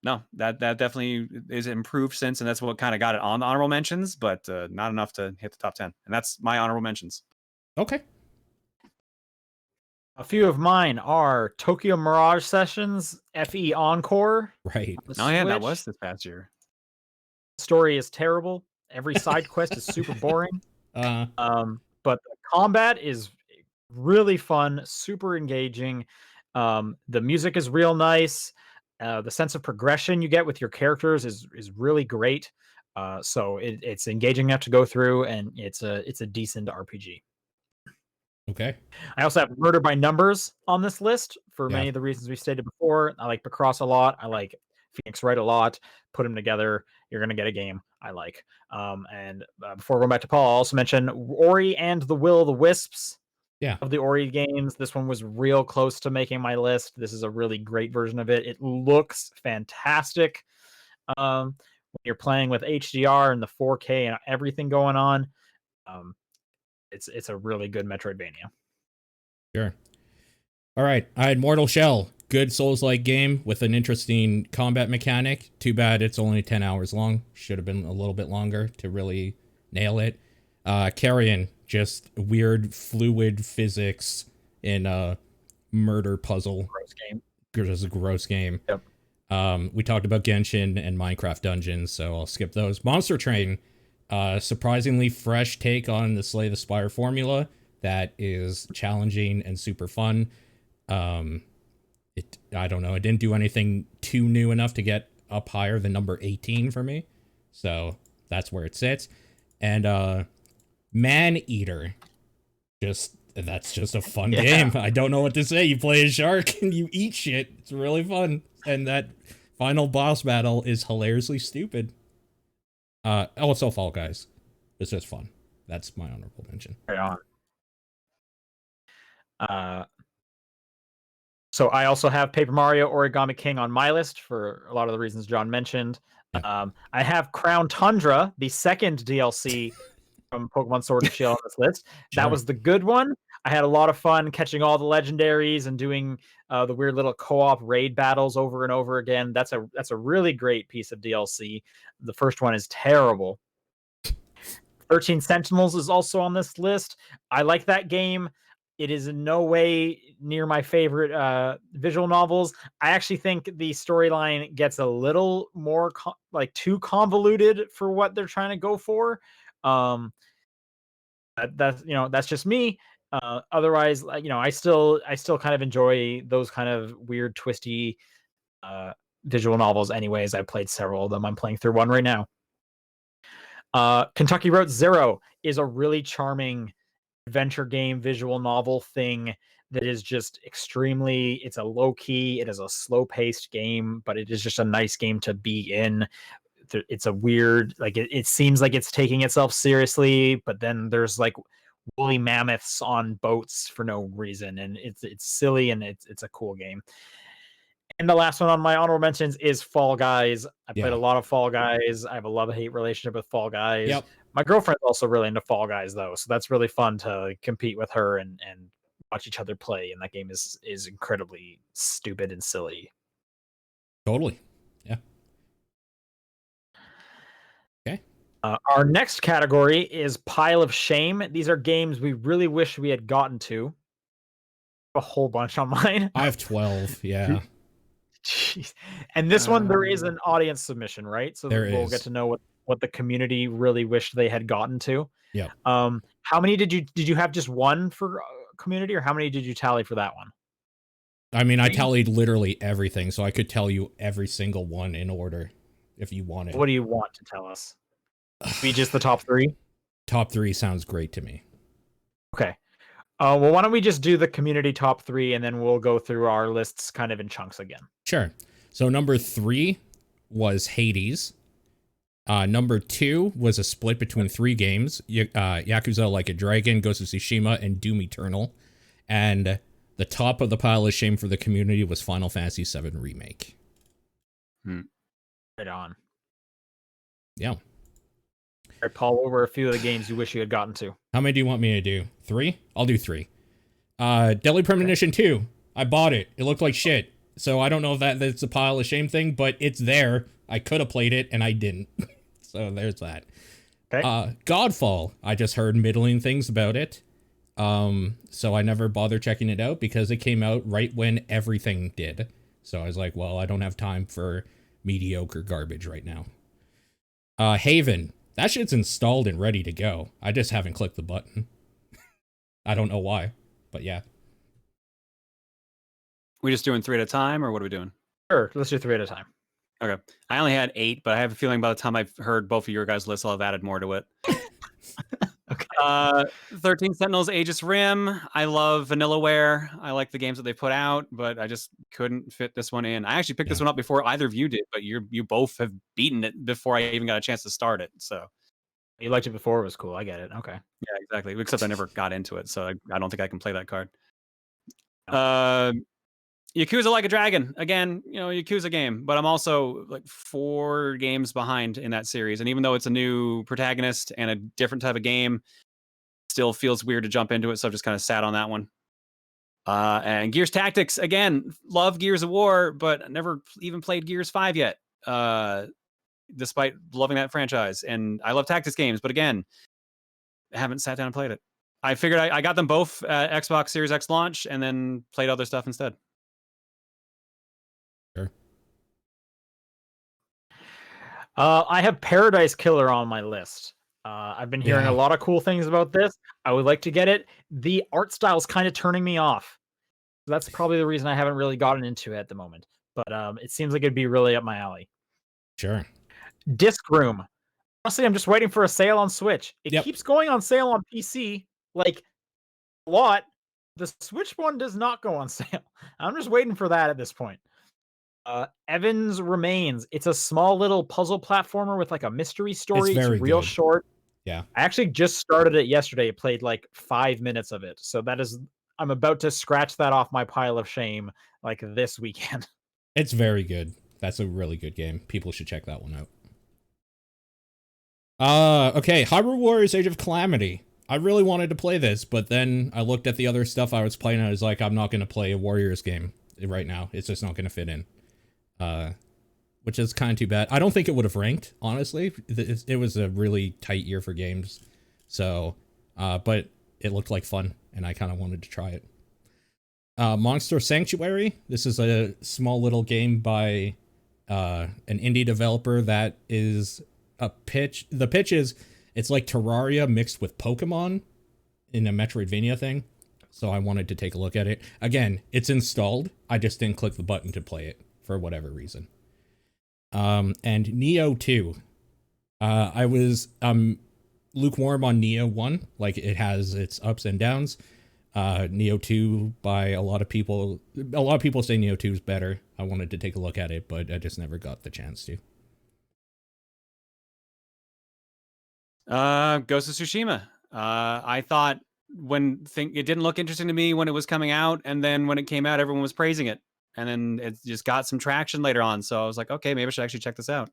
no, that definitely is improved since, and that's what kind of got it on the honorable mentions, but not enough to hit the top 10. And that's my honorable mentions. Okay. A few of mine are Tokyo Mirage Sessions, FE Encore. Right. Oh yeah, that was this past year. Story is terrible. Every side quest is super boring. But the combat is really fun, super engaging. The music is real nice. The sense of progression you get with your characters is really great. So it's engaging enough to go through, and it's a decent RPG. Okay. I also have Murder by Numbers on this list for many of the reasons we stated before. I like Picross a lot. I like Phoenix Wright a lot. Put them together, you're going to get a game I like. And before going back to Paul, I'll also mention Ori and the Will of the Wisps. Yeah. Of the Ori games, this one was real close to making my list. This is a really great version of it. It looks fantastic. When you're playing with HDR and the 4K and everything going on, it's a really good Metroidvania. Sure. All right, I had Mortal Shell. Good Souls-like game with an interesting combat mechanic. Too bad it's only 10 hours long. Should have been a little bit longer to really nail it. Carrion, just weird fluid physics in a murder puzzle. Gross game. Just a gross game. Yep. We talked about Genshin and Minecraft Dungeons, so I'll skip those. Monster Train, surprisingly fresh take on the Slay the Spire formula that is challenging and super fun. I don't know, it didn't do anything too new enough to get up higher than number 18 for me, so that's where it sits. And Man Eater, that's just a fun game. I don't know what to say. You play a shark and you eat shit. It's really fun, and that final boss battle is hilariously stupid. Also Fall Guys, it's just fun. That's my honorable mention. Right on. So I also have Paper Mario Origami King on my list for a lot of the reasons John mentioned. I have Crown Tundra, the second DLC from Pokemon Sword and Shield on this list. Sure. That was the good one. I had a lot of fun catching all the legendaries and doing the weird little co-op raid battles over and over again. That's a really great piece of DLC. The first one is terrible. 13 Sentinels is also on this list. I like that game. It is in no way near my favorite visual novels. I actually think the storyline gets a little more too convoluted for what they're trying to go for. That's just me. Otherwise, I still kind of enjoy those kind of weird, twisty visual novels. Anyways, I played several of them. I'm playing through one right now. Kentucky Road Zero is a really charming adventure game visual novel thing that is just extremely, it's a low key, it is a slow paced game, but it is just a nice game to be in. It's a weird, like it seems like it's taking itself seriously, but then there's like woolly mammoths on boats for no reason, and it's silly, and it's a cool game. And the last one on my honorable mentions is Fall Guys. I played a lot of Fall Guys. I have a love-hate relationship with Fall Guys. Yep. My girlfriend's also really into Fall Guys, though, so that's really fun to compete with her and watch each other play. And that game is incredibly stupid and silly. Totally. Yeah. Okay. Our next category is Pile of Shame. These are games we really wish we had gotten to. A whole bunch on mine. I have 12. Yeah. Jeez. And this one, there is an audience submission, right? So we'll get to know what the community really wished they had gotten to. Yeah. How many did you have? Just one for community, or how many did you tally for that one? I mean, I tallied literally everything, so I could tell you every single one in order if you wanted. What do you want to tell us? Be just the top 3? Top 3 sounds great to me. Okay. Well, why don't we just do the community top 3, and then we'll go through our lists kind of in chunks again. Sure. So number 3 was Hades. Number 2 was a split between 3 games: Yakuza Like a Dragon, Ghost of Tsushima, and Doom Eternal. And the top of the pile of shame for the community was Final Fantasy VII Remake. Right on. Yeah. All right, Paul, what were a few of the games you wish you had gotten to? How many do you want me to do? 3? I'll do 3. Deadly Premonition 2. I bought it. It looked like shit. So I don't know if that's a pile of shame thing, but it's there. I could have played it, and I didn't. So there's that. Okay. Godfall. I just heard middling things about it. So I never bothered checking it out because it came out right when everything did. So I was like, well, I don't have time for mediocre garbage right now. Haven. That shit's installed and ready to go. I just haven't clicked the button. I don't know why, but yeah. We just doing 3 at a time, or what are we doing? Sure, let's do 3 at a time. Okay. I only had 8, but I have a feeling by the time I've heard both of your guys' lists, I'll have added more to it. Okay. 13 Sentinels, Aegis Rim. I love Vanillaware. I like the games that they put out, but I just couldn't fit this one in. I actually picked this one up before either of you did, but you both have beaten it before I even got a chance to start it. So you liked it before it was cool. I get it. Okay. Yeah, exactly. Except I never got into it, so I don't think I can play that card. Yakuza Like a Dragon. Again, Yakuza game, but I'm also like 4 games behind in that series. And even though it's a new protagonist and a different type of game, still feels weird to jump into it. So I've just kind of sat on that one. And Gears Tactics. Again, love Gears of War, but never even played Gears 5 yet. Despite loving that franchise. And I love tactics games, but again, I haven't sat down and played it. I figured I got them both at Xbox Series X launch and then played other stuff instead. Sure. I have Paradise Killer on my list. I've been hearing a lot of cool things about this. I would like to get it. The art style is kind of turning me off. That's probably the reason I haven't really gotten into it at the moment. But it seems like it'd be really up my alley. Sure. Disc Room. Honestly, I'm just waiting for a sale on Switch. It keeps going on sale on PC, like a lot. The Switch one does not go on sale. I'm just waiting for that at this point. Evans Remains. It's a small little puzzle platformer with like a mystery story. It's real short. Yeah. I actually just started it yesterday. Played like 5 minutes of it. So I'm about to scratch that off my pile of shame like this weekend. It's very good. That's a really good game. People should check that one out. Okay, Hyrule Warriors Age of Calamity. I really wanted to play this, but then I looked at the other stuff I was playing and I was like, I'm not going to play a Warriors game right now. It's just not going to fit in. Which is kind of too bad. I don't think it would have ranked, honestly. It was a really tight year for games. So, but it looked like fun, and I kind of wanted to try it. Monster Sanctuary. This is a small little game by an indie developer that is a pitch. The pitch is it's like Terraria mixed with Pokemon in a Metroidvania thing. So I wanted to take a look at it. Again, it's installed. I just didn't click the button to play it for whatever reason. And Neo 2. I was lukewarm on Neo 1. Like, it has its ups and downs. Neo 2 by a lot of people. A lot of people say Neo 2 is better. I wanted to take a look at it, but I just never got the chance to. Ghost of Tsushima. I thought it didn't look interesting to me when it was coming out, and then when it came out, everyone was praising it, and then it just got some traction later on. So I was like, okay, maybe I should actually check this out.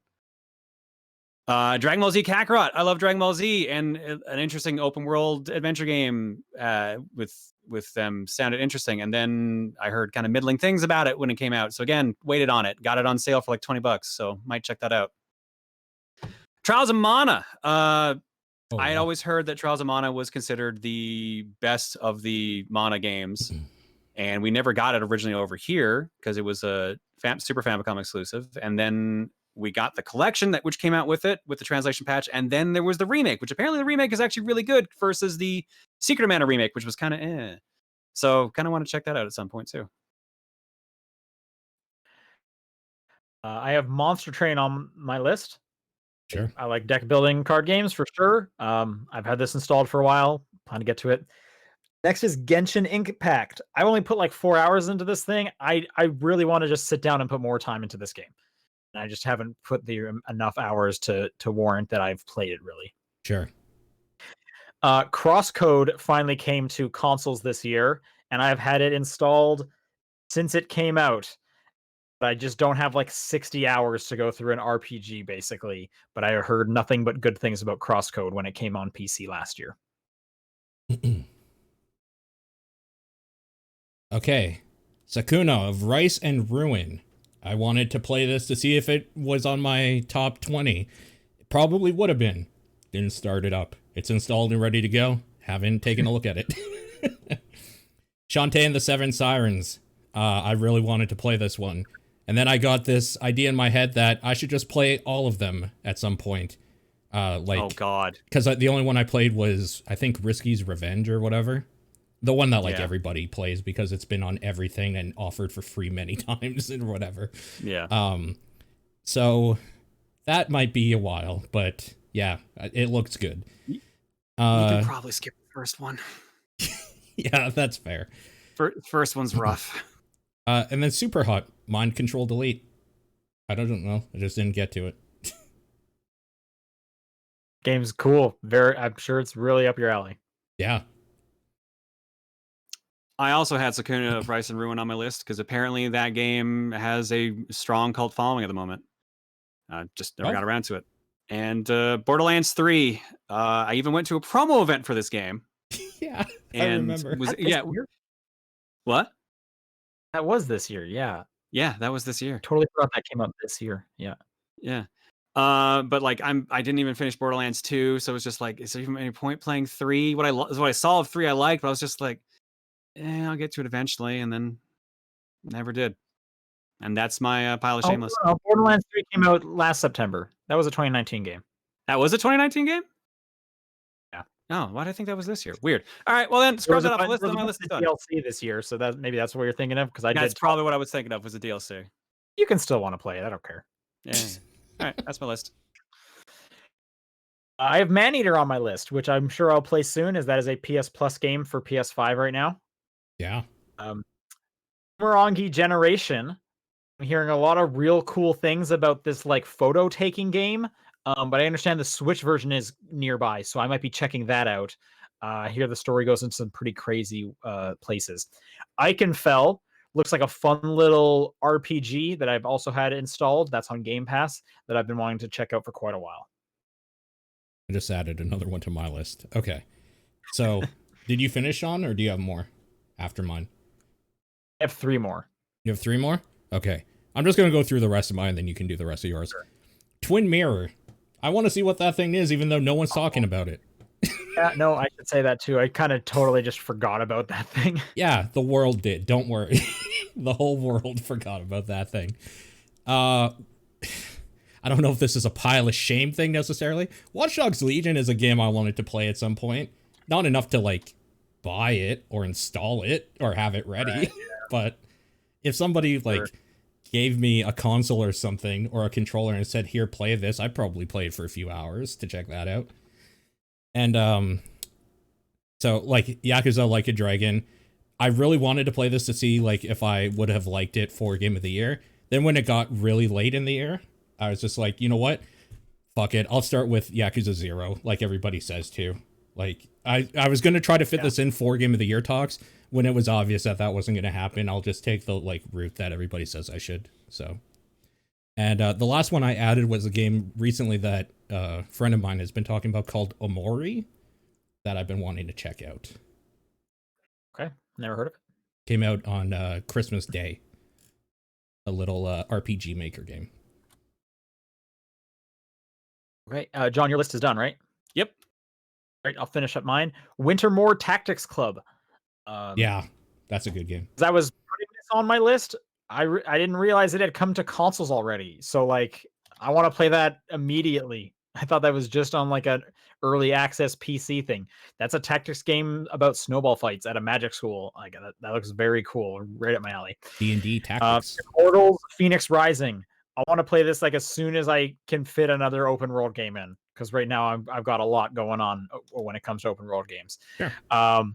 Dragon Ball Z Kakarot. I love Dragon Ball Z, and an interesting open world adventure game with them sounded interesting. And then I heard kind of middling things about it when it came out. So again, waited on it, got it on sale for like $20, so might check that out. Trials of Mana. I had always heard that Trials of Mana was considered the best of the Mana games, and we never got it originally over here because it was a Super Famicom exclusive. And then we got the collection which came out with it, with the translation patch, and then there was the remake, which apparently the remake is actually really good versus the Secret of Mana remake, which was kind of eh. So kind of want to check that out at some point too. I have Monster Train on my list. Sure. I like deck building card games for sure. I've had this installed for a while. Plan to get to it. Next is Genshin Impact. I only put like 4 hours into this thing. I really want to just sit down and put more time into this game. And I just haven't put enough hours to warrant that I've played it really. Sure. Crosscode finally came to consoles this year, and I've had it installed since it came out. But I just don't have like 60 hours to go through an RPG, basically. But I heard nothing but good things about Crosscode when it came on PC last year. Okay. Sakuna of Rice and Ruin. I wanted to play this to see if it was on my top 20. It probably would have been. Didn't start it up. It's installed and ready to go. Haven't taken a look at it. Shantae and the Seven Sirens. I really wanted to play this one. And then I got this idea in my head that I should just play all of them at some point. Oh God. Because the only one I played was, I think, Risky's Revenge or whatever. The one that everybody plays because it's been on everything and offered for free many times and whatever. Yeah. So that might be a while, but yeah, it looks good. You can probably skip the first one. Yeah, that's fair. First one's rough. And then Super Hot, Mind Control Delete. I don't know. I just didn't get to it. Game's cool. I'm sure it's really up your alley. Yeah. I also had Sakuna of Rice and Ruin on my list because apparently that game has a strong cult following at the moment. Just never got around to it. And Borderlands 3. I even went to a promo event for this game. Yeah, and I remember. What? That was this year, yeah. Yeah, that was this year. Totally forgot that came out this year. Yeah. Yeah. But like I didn't even finish Borderlands 2, so it was just like, is there even any point playing 3? What I saw of 3 I liked, but I was just like, I'll get to it eventually, and then never did. And that's my pile of shameless. Borderlands 3 came out last September. That was a 2019 game. That was a 2019 game? Yeah. Oh, why did I think that was this year? Weird. All right, well then, scroll that off the list. My list is done. DLC this year, so maybe that's what you're thinking of. Because that's probably what I was thinking of was a DLC. You can still want to play it. I don't care. Yeah. All right, that's my list. I have Maneater on my list, which I'm sure I'll play soon, as that is a PS Plus game for PS5 right now. Yeah. Morangi Generation. I'm hearing a lot of real cool things about this like photo taking game. But I understand the Switch version is nearby, so I might be checking that out. I hear the story goes into some pretty crazy places. Iconfell looks like a fun little RPG that I've also had installed. That's on Game Pass that I've been wanting to check out for quite a while. I just added another one to my list. Okay. So, did you finish, Sean, or do you have more after mine? I have 3 more. You have 3 more? Okay. I'm just going to go through the rest of mine, then you can do the rest of yours. Sure. Twin Mirror. I want to see what that thing is, even though no one's talking about it. Yeah, no, I should say that too. I kind of totally just forgot about that thing. Yeah, the world did. Don't worry. The whole world forgot about that thing. I don't know if this is a pile of shame thing necessarily. Watch Dogs Legion is a game I wanted to play at some point. Not enough to like buy it or install it or have it ready. Right, yeah. But if somebody like gave me a console or something or a controller and said, here, play this, I'd probably play it for a few hours to check that out. And So, like, Yakuza Like a Dragon, I really wanted to play this to see, like, if I would have liked it for Game of the Year. Then when it got really late in the year, I was just like, you know what? Fuck it. I'll start with Yakuza 0, like everybody says to. Like, I was going to try to fit this in for Game of the Year talks. When it was obvious that that wasn't going to happen, I'll just take the, like, route that everybody says I should. So, and the last one I added was a game recently that a friend of mine has been talking about called Omori that I've been wanting to check out. Okay, never heard of it. Came out on Christmas Day. A little RPG Maker game. Okay, John, your list is done, right? Yep. All right, I'll finish up mine. Wintermoor Tactics Club. Yeah, that's a good game. As I was putting this on my list, I didn't realize it had come to consoles already. So, like, I want to play that immediately. I thought that was just on, like, an early access PC thing. That's a tactics game about snowball fights at a magic school. Like, that looks very cool, right up my alley. D&D Tactics. Immortals Phoenix Rising. I want to play this, like, as soon as I can fit another open world game in, because right now I've got a lot going on when it comes to open world games. Sure. And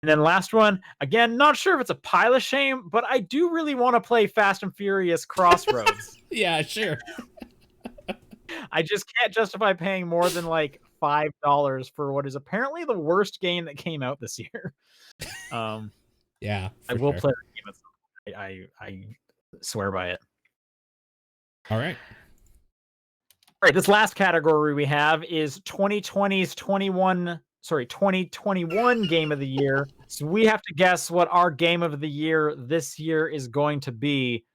then last one, again, not sure if it's a pile of shame, but I do really want to play Fast and Furious Crossroads. Yeah, sure. I just can't justify paying more than like $5 for what is apparently the worst game that came out this year. Yeah, I will play the game at some point. I swear by it. All right. All right, this last category we have is 2021 Game of the Year. So we have to guess what our Game of the Year this year is going to be.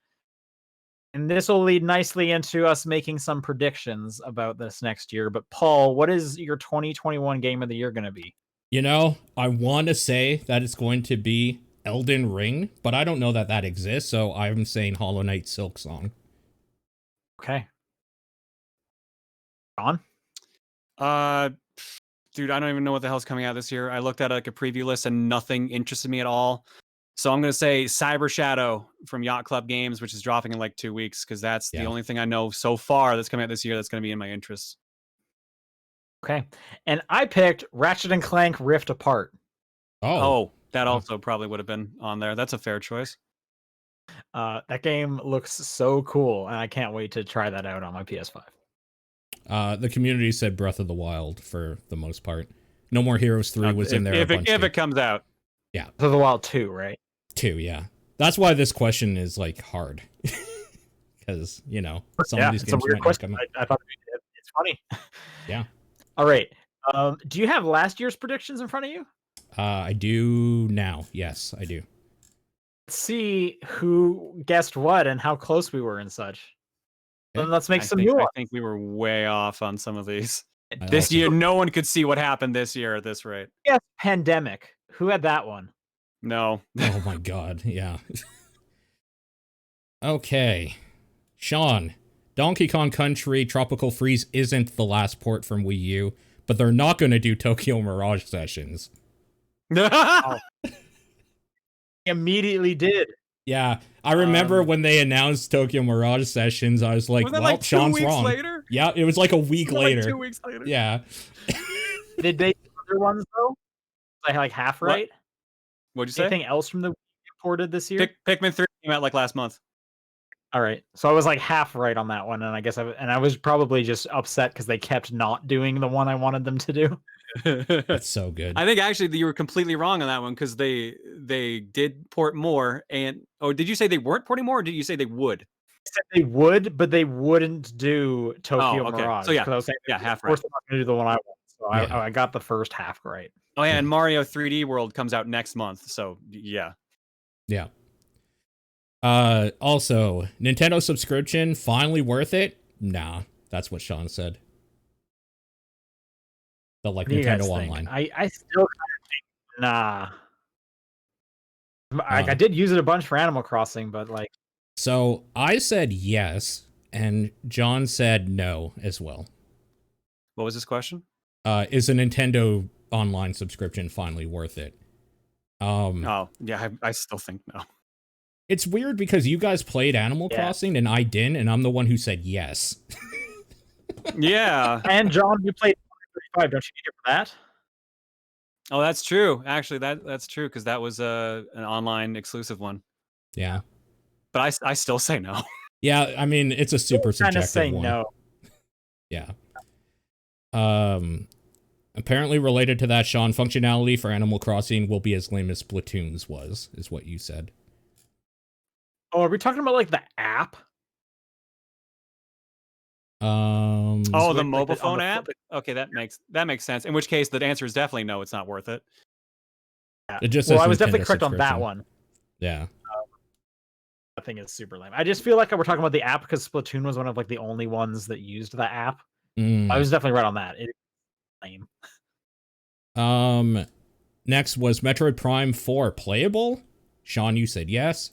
And this will lead nicely into us making some predictions about this next year. But Paul, what is your 2021 Game of the Year going to be? You know, I want to say that it's going to be Elden Ring, but I don't know that that exists, so I'm saying Hollow Knight Silksong. Okay. John? Dude, I don't even know what the hell's coming out this year. I looked at like a preview list and nothing interested me at all. So I'm going to say Cyber Shadow from Yacht Club Games, which is dropping in like 2 weeks, because that's the only thing I know so far that's coming out this year that's going to be in my interest. Okay. And I picked Ratchet and Clank Rift Apart. Oh, that also probably would have been on there. That's a fair choice. That game looks so cool, and I can't wait to try that out on my PS5. The community said Breath of the Wild for the most part. No More Heroes 3 was in there. If it comes out. Yeah. Breath of the Wild 2, right? 2, yeah. That's why this question is like hard. Because, you know, some of these games might not come out. I thought it's funny. Yeah. All right. Do you have last year's predictions in front of you? I do now. Yes, I do. Let's see who guessed what and how close we were and such. Then let's make some new ones. I think we were way off on some of these. This year, no one could see what happened this year at this rate. Yes, Pandemic. Who had that one? No. Oh my god, yeah. Okay. Sean, Donkey Kong Country Tropical Freeze isn't the last port from Wii U, but they're not going to do Tokyo Mirage Sessions. Oh. Immediately did. Yeah, I remember when they announced Tokyo Mirage Sessions, I was like, well, like Sean's wrong. Later? Yeah, it was like a week later. Like 2 weeks later. Yeah. Did they do other ones, though? I like half right? What'd you say? Anything else from the Wii imported this year? Pikmin 3 came out like last month. All right, so I was like half right on that one, and I guess I was probably just upset because they kept not doing the one I wanted them to do. That's so good. I think actually you were completely wrong on that one because they did port more. And did you say they weren't porting more, or did you say they would? I said they would, but they wouldn't do Tokyo Mirage. So yeah, I was saying, half right. Of course, they're not going to do the one I want. So I got the first half right. Oh yeah, and Mario 3D World comes out next month. So yeah. Yeah. Also, Nintendo subscription finally worth it? Nah, that's what Sean said. The like Nintendo Online. I still kind of think nah. I did use it a bunch for Animal Crossing, but like. So I said yes, and John said no as well. What was this question? Is a Nintendo Online subscription finally worth it? Oh yeah, I still think no. It's weird because you guys played Animal Crossing and I didn't, and I'm the one who said yes. Yeah. And John, you played 35. Don't you need it for Oh, that's true. Actually, that's true because that was an online exclusive one. Yeah. But I still say no. Yeah, I mean, it's a super Trying to subjective say one. no. Yeah. Apparently related to that, Sean, functionality for Animal Crossing will be as lame as Splatoon's was, is what you said. Oh, are we talking about like the app? Oh, the like mobile on phone the app? Okay, that makes sense. In which case, the answer is definitely no. It's not worth it. Yeah. It just Well, says I was definitely Nintendo correct on that subscription. one. Yeah. That thing is super lame. I just feel like we're talking about the app because Splatoon was one of like the only ones that used the app. I was definitely right on that. It's lame. Next was Metroid Prime 4 playable? Sean, you said yes.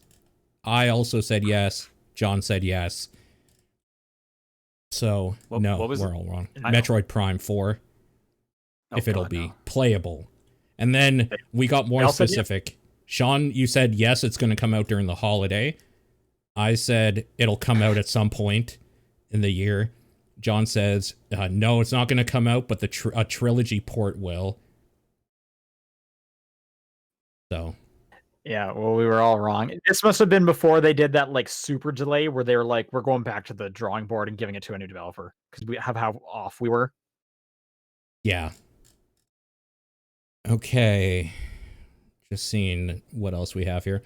I also said yes. John said yes. So, no, what was we're it? all wrong. Metroid Prime 4. If it'll God, be no. playable. And then we got more specific. Sean, you said yes, it's going to come out during the holiday. I said it'll come out at some point in the year. John says, no, it's not going to come out, but a trilogy port will. So. Yeah, well, we were all wrong. This must have been before they did that like super delay where they were like, we're going back to the drawing board and giving it to a new developer because we have how off we were. Yeah. Okay. Just seeing what else we have here.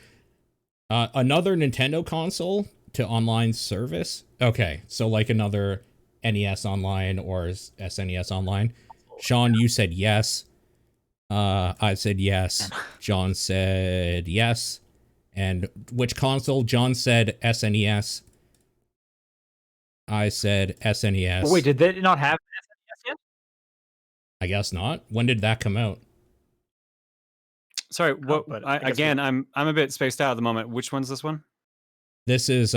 Another Nintendo console to online service. Okay, so like another NES Online or SNES Online. Sean, you said yes. I said yes. John said yes. And which console? John said SNES. I said SNES. Wait, did they not have SNES yet? I guess not. When did that come out? Sorry, what? but Again, I'm a bit spaced out at the moment. Which one's this one? This is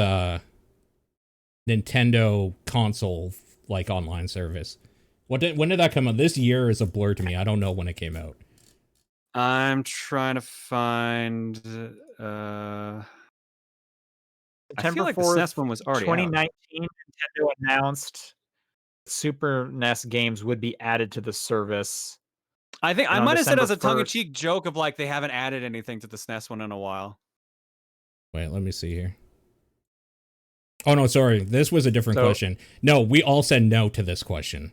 Nintendo console like online service. When did that come out? This year is a blur to me. I don't know when it came out. I'm trying to find. I feel like the 4th, SNES one was already 2019. Nintendo announced Super NES games would be added to the service. I think And I on might have said as December a tongue-in-cheek joke of like they haven't added anything to the SNES one in a while. Wait, let me see here. Oh no, sorry. This was a different question. No, we all said no to this question.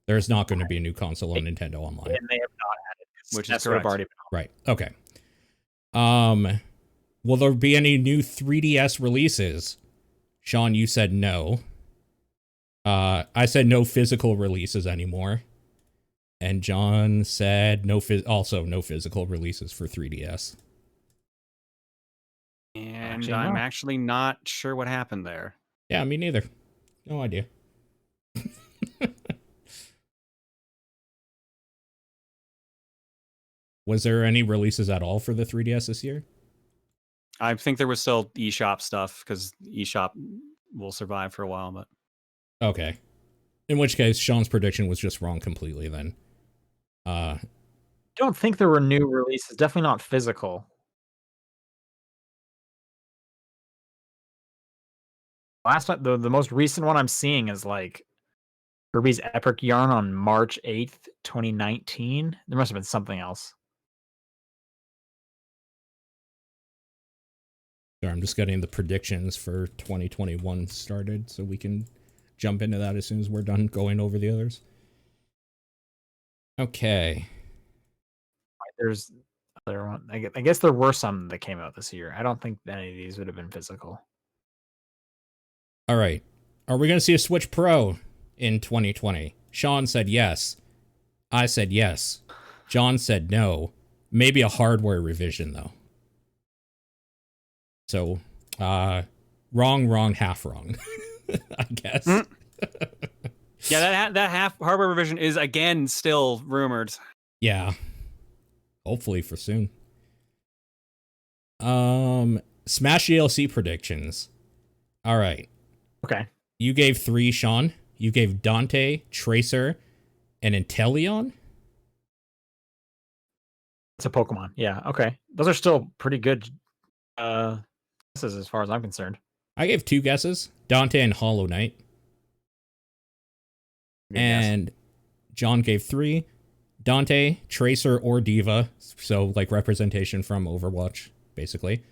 There's not going to be a new console on Nintendo Online. And they have not added, which is correct. already been Right. Okay. Will there be any new 3DS releases? Sean, you said no. I said no physical releases anymore. And John said also no physical releases for 3DS. And I'm actually not sure what happened there. Yeah, me neither. No idea. Was there any releases at all for the 3DS this year? I think there was still eShop stuff because eShop will survive for a while, but okay. In which case, Sean's prediction was just wrong completely then. I don't think there were new releases. Definitely not physical. Last time, the most recent one I'm seeing is like Kirby's Epic Yarn on March 8th, 2019. There must have been something else. Sorry, I'm just getting the predictions for 2021 started so we can jump into that as soon as we're done going over the others. Okay. There's other one. I guess there were some that came out this year. I don't think any of these would have been physical. All right. Are we going to see a Switch Pro in 2020? Sean said yes. I said yes. John said no. Maybe a hardware revision, though. So, wrong, half wrong, I guess. Yeah, that half hardware revision is again still rumored. Yeah. Hopefully for soon. Smash DLC predictions. All right. Okay. You gave 3, Sean. You gave Dante, Tracer, and Inteleon? It's a Pokemon. Yeah, okay. Those are still pretty good guesses as far as I'm concerned. I gave 2 guesses. Dante and Hollow Knight. Good and guess. John gave 3. Dante, Tracer, or Diva. So like representation from Overwatch, basically.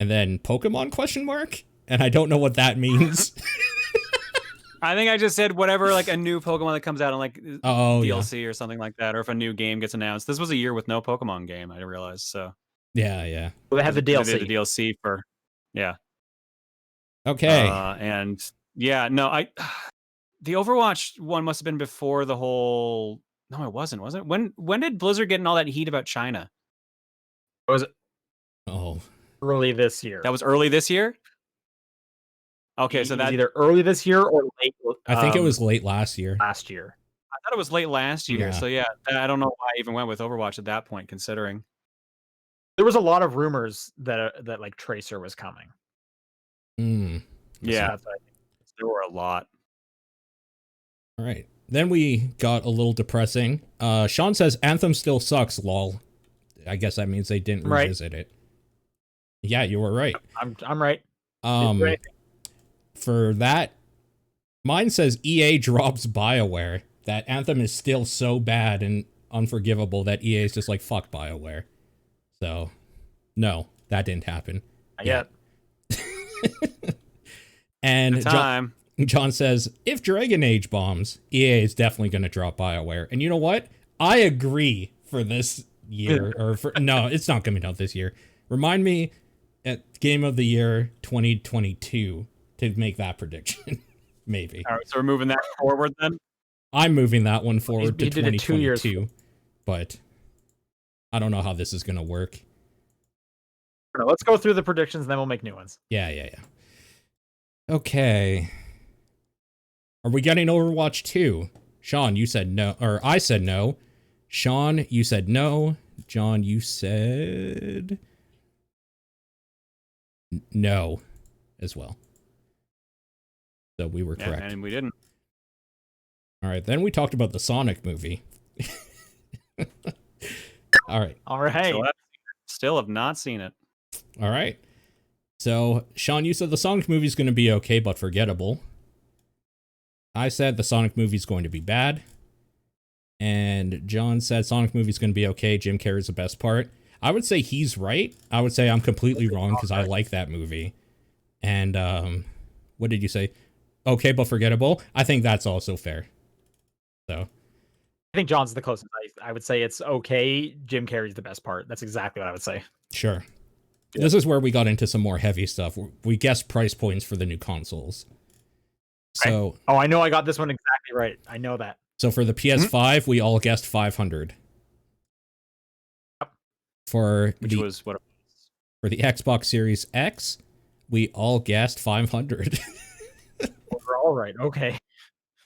And then Pokemon question mark? And I don't know what that means. I think I just said whatever, like a new Pokemon that comes out on like DLC or something like that, or if a new game gets announced. This was a year with no Pokemon game, I realized. So yeah. Well, they have the They DLC. did the DLC for, yeah. Okay. And yeah, no, the Overwatch one must have been before the whole. No, it wasn't. Was it? When did Blizzard get in all that heat about China? Was Oh, early this year. That was early this year. Okay, so It was that either early this year or late. I think it was late last year. Last year. I thought it was late last year. Yeah. So yeah, I don't know why I even went with Overwatch at that point, considering. There was a lot of rumors that like Tracer was coming. Hmm. Yeah, That's what I think. there were a lot. All right. Then we got a little depressing. Sean says Anthem still sucks, lol. I guess that means they didn't Right. revisit it. Yeah, you were right. I'm right. Um, for that, mine says EA drops BioWare. That Anthem is still so bad and unforgivable that EA is just like, fuck BioWare. So, no, that didn't happen. Not yet. And Time. John says, if Dragon Age bombs, EA is definitely going to drop BioWare. And you know what? I agree for this year. No, it's not coming out this year. Remind me at Game of the Year 2022 to make that prediction. Maybe. All right, so we're moving that forward then. I'm moving that one forward He to did it 2 years. 2022. But I don't know how this is going to work. Let's go through the predictions, and then we'll make new ones. Yeah. Okay. Are we getting Overwatch 2? Sean, you said no. Or I said no. Sean, you said no. John, you said no as well. So we were correct. And we didn't. All right. Then we talked about the Sonic movie. All right. Still have not seen it. All right. So, Sean, you said the Sonic movie is going to be okay, but forgettable. I said the Sonic movie is going to be bad. And John said Sonic movie is going to be okay. Jim Carrey's the best part. I would say he's right. I would say I'm completely wrong because I like that movie. And what did you say? Okay, but forgettable. I think that's also fair. So I think John's the closest. I would say it's okay. Jim Carrey's the best part. That's exactly what I would say. sure. Yeah. This is where we got into some more heavy stuff. We guessed price points for the new consoles. So right. Oh, I know I got this one exactly right. I know that. So for the PS5, we all guessed 500. Yep. For Which was what? For the Xbox Series X, we all guessed 500. We're all right. Okay.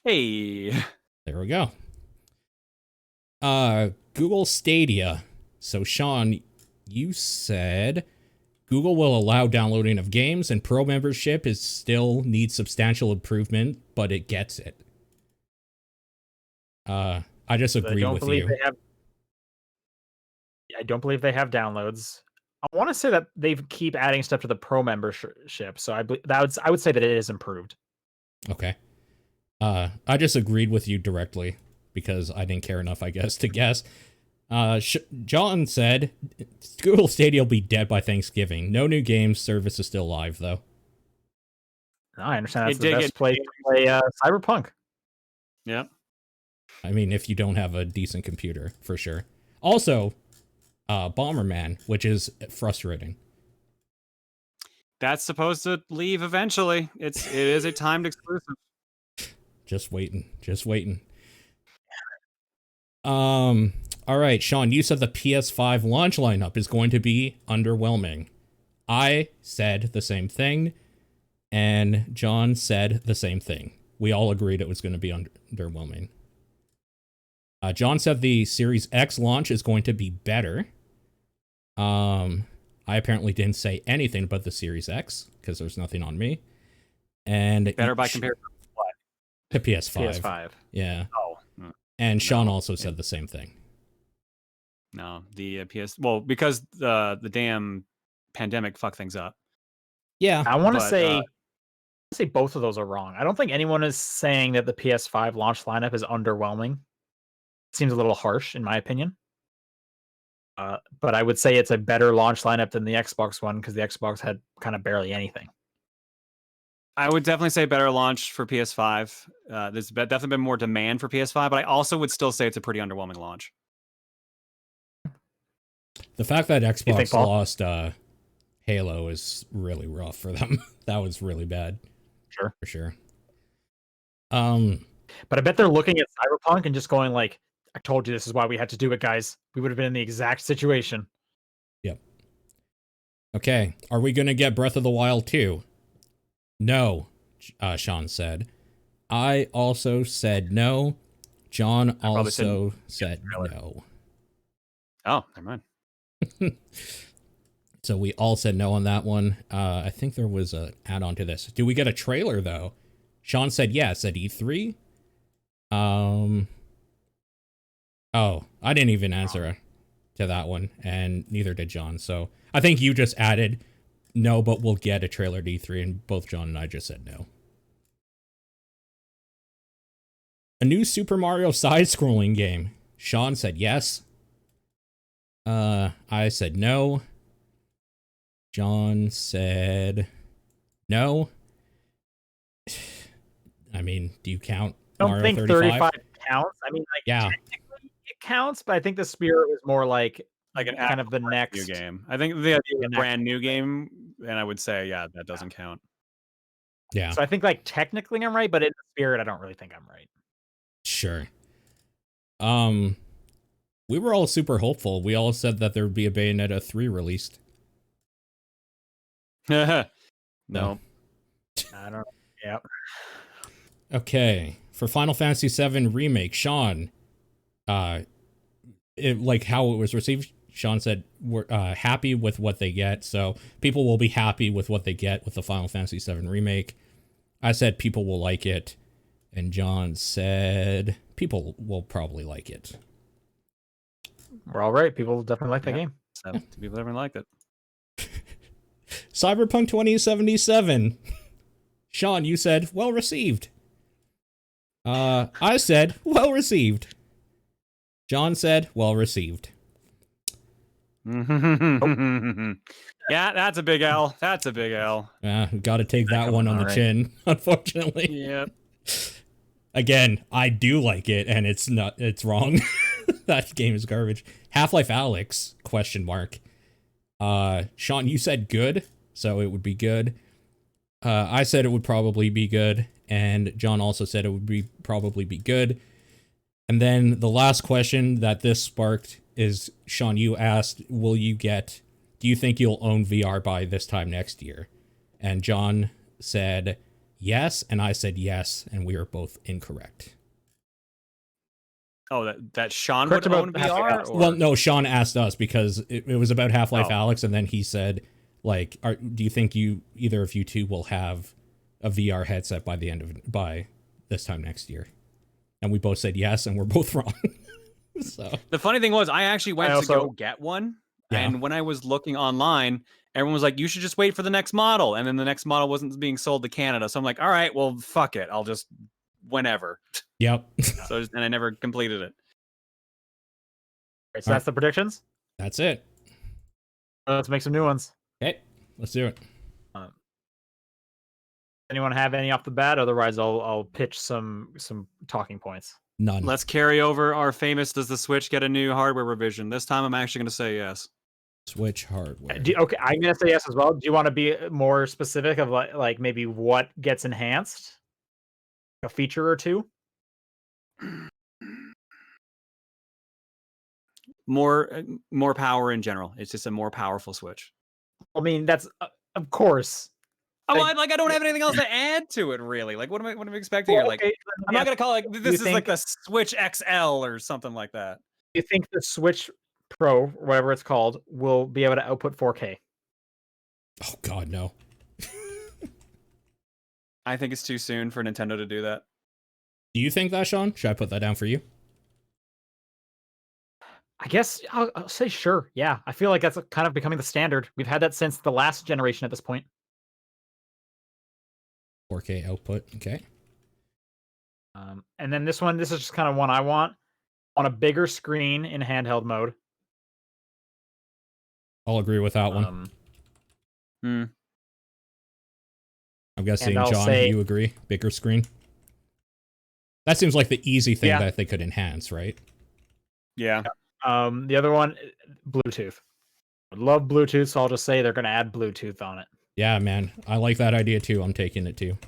Hey. There we go. Google Stadia. So Sean, you said Google will allow downloading of games and Pro membership is still needs substantial improvement, but it gets it. I just agree with you. I don't believe they have downloads. I want to say that they keep adding stuff to the Pro membership, so I would say that it is improved. Okay. I just agreed with you directly because I didn't care enough, I guess, to guess. John said Google Stadia will be dead by Thanksgiving. No new games. Service is still live, though. No, I understand that's the best place to play Cyberpunk. Yeah. I mean, if you don't have a decent computer, for sure. Also, Bomberman, which is frustrating. That's supposed to leave eventually. It is a timed exclusive. Just waiting. All right, Sean, you said the PS5 launch lineup is going to be underwhelming. I said the same thing, and John said the same thing. We all agreed it was going to be underwhelming. John said the Series X launch is going to be better. I apparently didn't say anything about the Series X because there's nothing on me. And better by comparison to what? The PS5. PS5. Yeah. Oh. And Sean also said the same thing. No, the because the damn pandemic fucked things up. Yeah. I want to say both of those are wrong. I don't think anyone is saying that the PS5 launch lineup is underwhelming. seems a little harsh in my opinion. But I would say it's a better launch lineup than the Xbox One because the Xbox had kind of barely anything. I would definitely say better launch for PS5. There's definitely been more demand for PS5, but I also would still say it's a pretty underwhelming launch. The fact that Xbox think, Paul? lost Halo is really rough for them. That was really bad. Sure. For sure. But I bet they're looking at Cyberpunk and just going like, I told you this is why we had to do it, guys. We would have been in the exact situation. Yep. Okay. Are we going to get Breath of the Wild 2? No, Sean said. I also said no. John also said no. Oh, never mind. So we all said no on that one. I think there was an add-on to this. Do we get a trailer, though? Sean said yes at E3. Oh, I didn't even answer to that one, and neither did John. So I think you just added no, but we'll get a trailer at E3, and both John and I just said no. A new Super Mario side-scrolling game. Sean said yes. I said no. John said no. I mean, do you count I don't Mario think 35 counts. I mean, like, Yeah. technically it counts, but I think the spirit was more like Like an kind of the new next game. I think the The brand new game, and I would say, yeah, that doesn't count. Yeah, So I think like technically I'm right, but in the spirit, I don't really think I'm right. sure. We were all super hopeful. We all said that there would be a Bayonetta 3 released. No. I don't. Yeah. Okay, for Final Fantasy VII Remake, Sean, like how it was received, Sean said we're happy with what they get, so people will be happy with what they get with the Final Fantasy VII Remake. I said people will like it, and John said people will probably like it. We're all right. People definitely like that game. So people haven't liked it. Cyberpunk 2077. Sean, you said well received. I said well received. John said well received. Yeah, that's a big L. That's a big L. Got to take that one on the chin, unfortunately. Yep. Again, I do like it, and it's wrong. That game is garbage. Half-Life Alyx, question mark. Sean, you said good, so it would be good. I said it would probably be good, and John also said it would probably be good. And then the last question that this sparked is, Sean, you asked, do you think you'll own VR by this time next year? And John said yes, and I said yes, and we are both incorrect. Oh, that Sean Correct would about own Half-Life VR? Alyx. Or? Well, no, Sean asked us because it was about Half-Life Alyx, and then he said, like, do you think either of you two will have a VR headset by this time next year? And we both said yes, and we're both wrong. So The funny thing was, I actually went to go get one, and when I was looking online, everyone was like, "You should just wait for the next model," and then the next model wasn't being sold to Canada, so I'm like, "All right, well, fuck it, I'll just whenever." Yep. And I never completed it. Right, so that's the predictions. That's it. Let's make some new ones. Okay, let's do it. Anyone have any off the bat? Otherwise, I'll pitch some talking points. None. Let's carry over our famous "Does the Switch get a new hardware revision?" This time, I'm actually going to say yes. Switch hardware. Okay, I'm gonna say yes as well. Do you want to be more specific of like maybe what gets enhanced? A feature or two? More power in general. It's just a more powerful Switch. I mean, that's of course. I don't have anything else to add to it, really. Like, what am I expecting here? Like, okay, I'm not gonna call it. This is think- like the Switch XL or something like that. Do you think the Switch Pro, whatever it's called, will be able to output 4K? Oh God, no. I think it's too soon for Nintendo to do that. Do you think that, Sean? Should I put that down for you? I guess I'll say sure. Yeah, I feel like that's kind of becoming the standard. We've had that since the last generation at this point. 4K output. Okay. And then this is just kind of one I want. on a bigger screen in handheld mode. I'll agree with that one. Hmm. I'm guessing, I'll John, say- you agree? Bigger screen? That seems like the easy thing Yeah. that they could enhance, right? Yeah. The other one, Bluetooth. I love Bluetooth, so I'll just say they're going to add Bluetooth on it. Yeah, man. I like that idea too. I'm taking it too.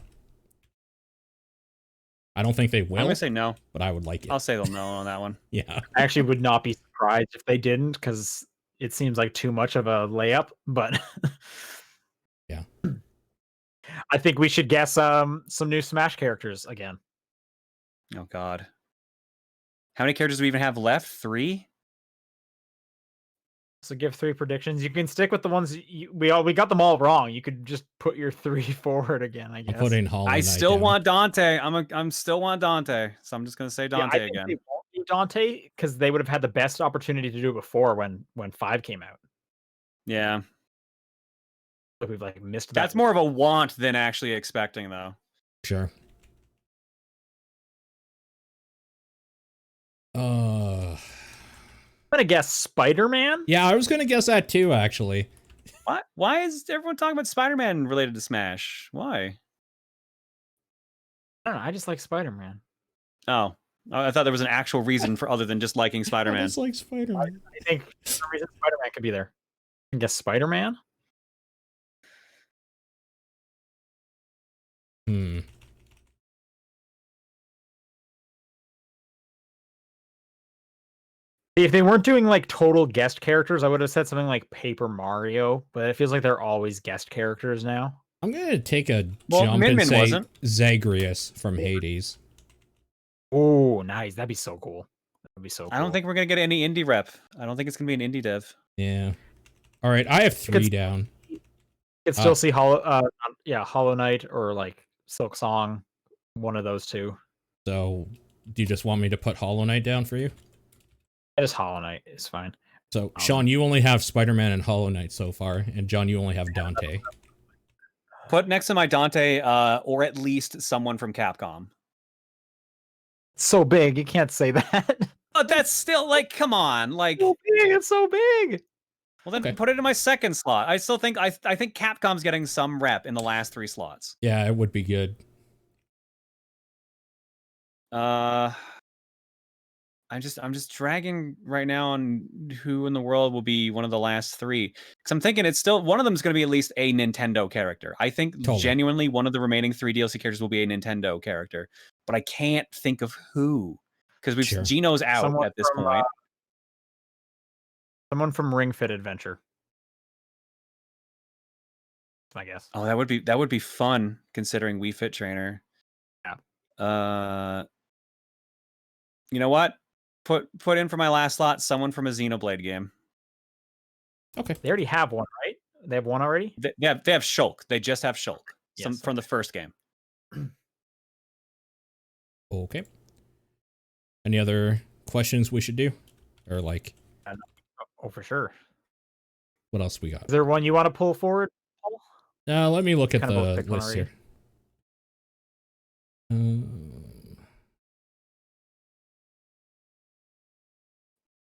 I don't think they I'm will, gonna say no. but I would like it. I'll say they'll no on that one. Yeah. I actually would not be surprised if they didn't, because it seems like too much of a layup. But Yeah. I think we should guess some new Smash characters again. Oh God. How many characters do we even have left? 3? So give 3 predictions. You can stick with the ones we got them all wrong. You could just put your 3 forward again. I guess. I'm putting Hollow Knight I still down. want Dante. I'm still want Dante. So I'm just gonna say Yeah, Dante I think again. they won't be Dante because they would have had the best opportunity to do it before when 5 came out. Yeah. But we've like missed. That's that. more of a want than actually expecting, though. Sure. I'm gonna guess Spider-Man. Yeah, I was gonna guess that too, actually. What? Why is everyone talking about Spider-Man related to Smash? Why? I don't know. I just like Spider-Man. Oh, I thought there was an actual reason for other than just liking I Spider-Man. just like Spider-Man. I think for some reason Spider-Man could be there. I guess Spider-Man. Hmm. If they weren't doing like total guest characters, I would have said something like Paper Mario, but it feels like they're always guest characters now. I'm gonna take a Well, jump Min and Min say wasn't. Zagreus from Hades. Oh, nice. That'd be so cool. That'd be so cool. I don't think we're gonna get any indie rep. I don't think it's gonna be an indie dev. Yeah. All right, I have 3 down. you could still see Hollow Knight or like Silk Song, one of those two. So, do you just want me to put Hollow Knight down for you? Just Hollow Knight is fine. So, Sean, you only have Spider-Man and Hollow Knight so far, and John, you only have Dante. Put next to my Dante, or at least someone from Capcom. It's so big, you can't say that. But that's still like, come on, like. So big, it's so big. Well, then Okay. put it in my second slot. I still think I think Capcom's getting some rep in the last 3 slots. Yeah, it would be good. I'm just dragging right now on who in the world will be one of the last 3. Because I'm thinking it's still one of them is going to be at least a Nintendo character. I think Totally. genuinely one of the remaining 3 DLC characters will be a Nintendo character, but I can't think of who because we've Sure. Gino's out Someone at this from, point. Someone from Ring Fit Adventure. I guess. Oh, that would be fun considering Wii Fit Trainer. Yeah. You know what? Put in for my last slot someone from a Xenoblade game. Okay. They already have one, right? They have one already? They have Shulk. They just have Shulk. Yes, From the first game. Okay. Any other questions we should do? Or like, Oh, for sure. what else we got? Is there one you want to pull forward? Paul? Let me look at Kind of both the picked one list already. here.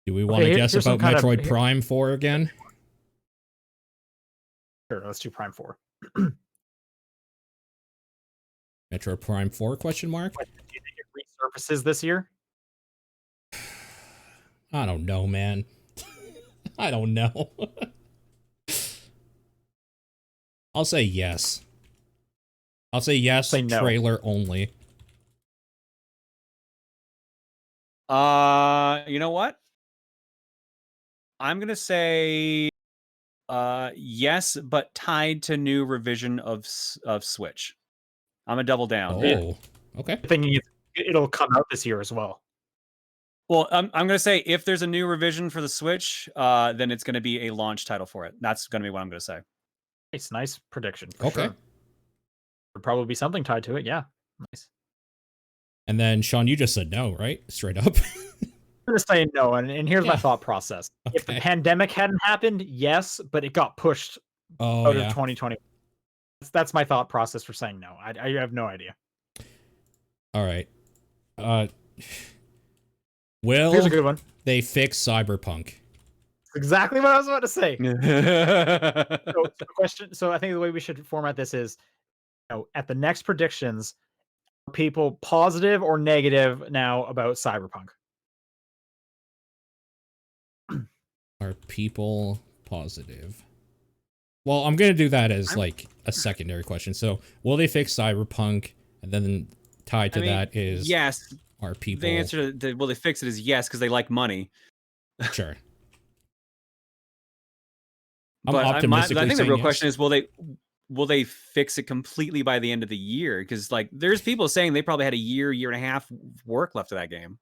Do we want to guess here's some about kind of- Metroid Prime 4 again? Sure, let's do Prime 4. Metroid Prime 4 question mark? Do you think it resurfaces this year? I don't know, man. I don't know. I'll say yes. I'll say yes, Say no. trailer only. You know what? I'm gonna say yes, but tied to new revision of Switch. I'm a double down. Oh, okay. I'm thinking it'll come out this year as well. Well, I'm gonna say if there's a new revision for the Switch, then it's gonna be a launch title for it. That's gonna be what I'm gonna say. Nice prediction. For Okay. Sure. There'll probably be something tied to it. Yeah. Nice. And then, Sean, you just said no, right? Straight up. I'm gonna say no, and here's my Yeah. thought process. If the Okay. pandemic hadn't happened, yes, but it got pushed Oh, out yeah. of 2020. That's my thought process for saying no. I have no idea. All right. Will Here's a good one. they fix Cyberpunk? Exactly what I was about to say. So question. So I think the way we should format this is, at the next predictions, are people positive or negative now about Cyberpunk? Are people positive? Well, I'm gonna do that as like a secondary question. So, will they fix Cyberpunk? And then tied to that is yes. Are people? The answer to will they fix it is yes, because they like money. Sure. But optimistically I think the saying real yes. question is, will they fix it completely by the end of the year? Because like there's people saying they probably had a year and a half work left of that game.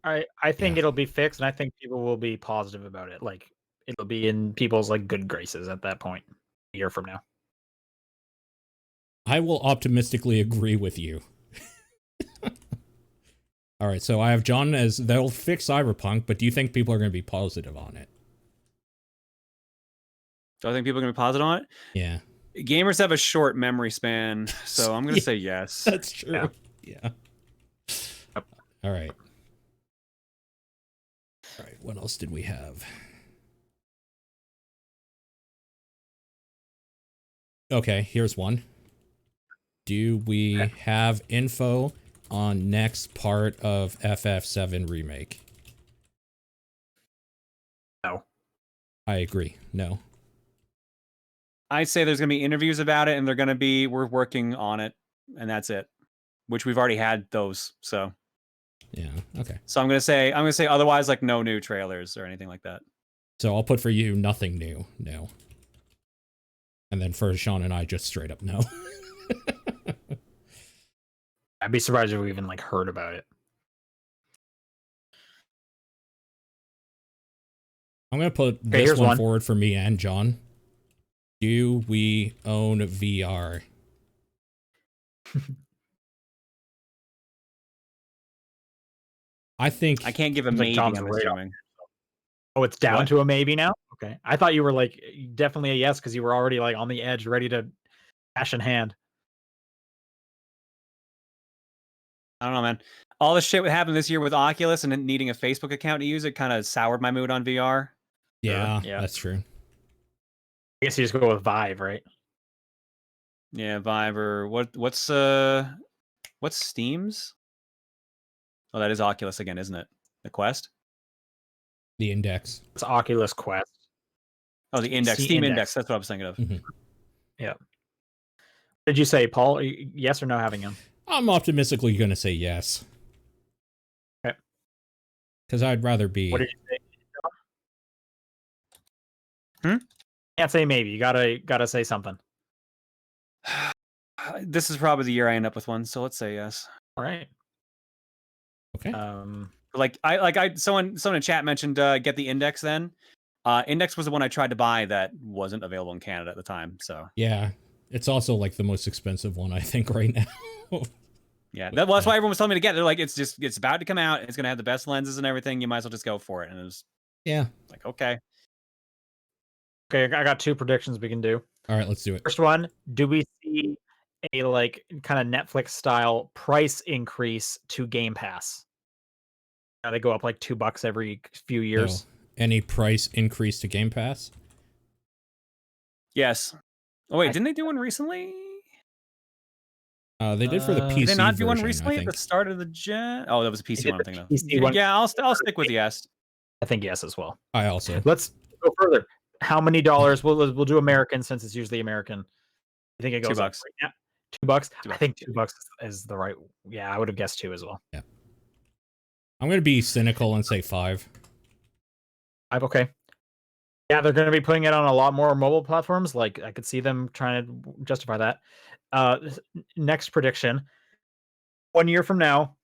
I think it'll be fixed, and I think people will be positive about it. Like it'll be in people's like good graces at that point, a year from now. I will optimistically agree with you. All right, so I have John as they'll fix Cyberpunk, but do you think people are going to be positive on it? Do I think people are going to be positive on it? Yeah. Gamers have a short memory span, so I'm going to say yes. That's true. Yeah. All right. All right, what else did we have? Okay, here's one. Do we have info on next part of FF7 Remake? No. I agree. No. I'd say there's going to be interviews about it, and we're working on it, and that's it. Which we've already had those, so. Yeah, okay. So I'm gonna say otherwise, like no new trailers or anything like that. So I'll put for you nothing new, no. And then for Sean and I, just straight up no. I'd be surprised if we even like heard about it. I'm gonna put this one forward for me and John. Do we own VR? I think I can't give a maybe. Like I'm assuming. Oh, it's down to a maybe now? Okay. I thought you were like definitely a yes because you were already like on the edge, ready to cash in hand. I don't know, man. All the shit that happened this year with Oculus and then needing a Facebook account to use it kind of soured my mood on VR. Yeah, that's true. I guess you just go with Vive, right? Yeah, Vive or what's Steam's? Oh, that is Oculus again, isn't it? The Quest? The Index. It's Oculus Quest. Oh, the Index. Steam Index. That's what I was thinking of. Mm-hmm. Yeah. What did you say, Paul? Yes or no having him? I'm optimistically going to say yes. Okay. Because I'd rather be... What did you say? Can't say maybe. You gotta say something. This is probably the year I end up with one, so let's say yes. All right. Okay. Someone in chat mentioned get the Index then. Index was the one I tried to buy that wasn't available in Canada at the time. So yeah, it's also like the most expensive one I think right now. Yeah, that's why everyone was telling me to get it. They're like, it's about to come out. It's gonna have the best lenses and everything. You might as well just go for it. And it was like, okay. Okay, I got two predictions we can do. All right, let's do it. First one, do we see a like kind of Netflix style price increase to Game Pass? Now they go up like $2 every few years. No. Any price increase to Game Pass? Yes. Oh wait, didn't they do one recently? They did for the PC. Did they not do one version, recently at the start of the gen? Oh, that was a PC one I'm thinking of. PC one. Yeah, I'll stick with yes. I think yes as well. I also. Let's go further. How many dollars? We'll do American since it's usually American. I think it goes $2. up right now. $2. I think $2 is the right. Yeah, I would have guessed 2 as well. Yeah. I'm gonna be cynical and say 5. 5, okay. Yeah, they're going to be putting it on a lot more mobile platforms. Like I could see them trying to justify that. Next prediction: 1 year from now,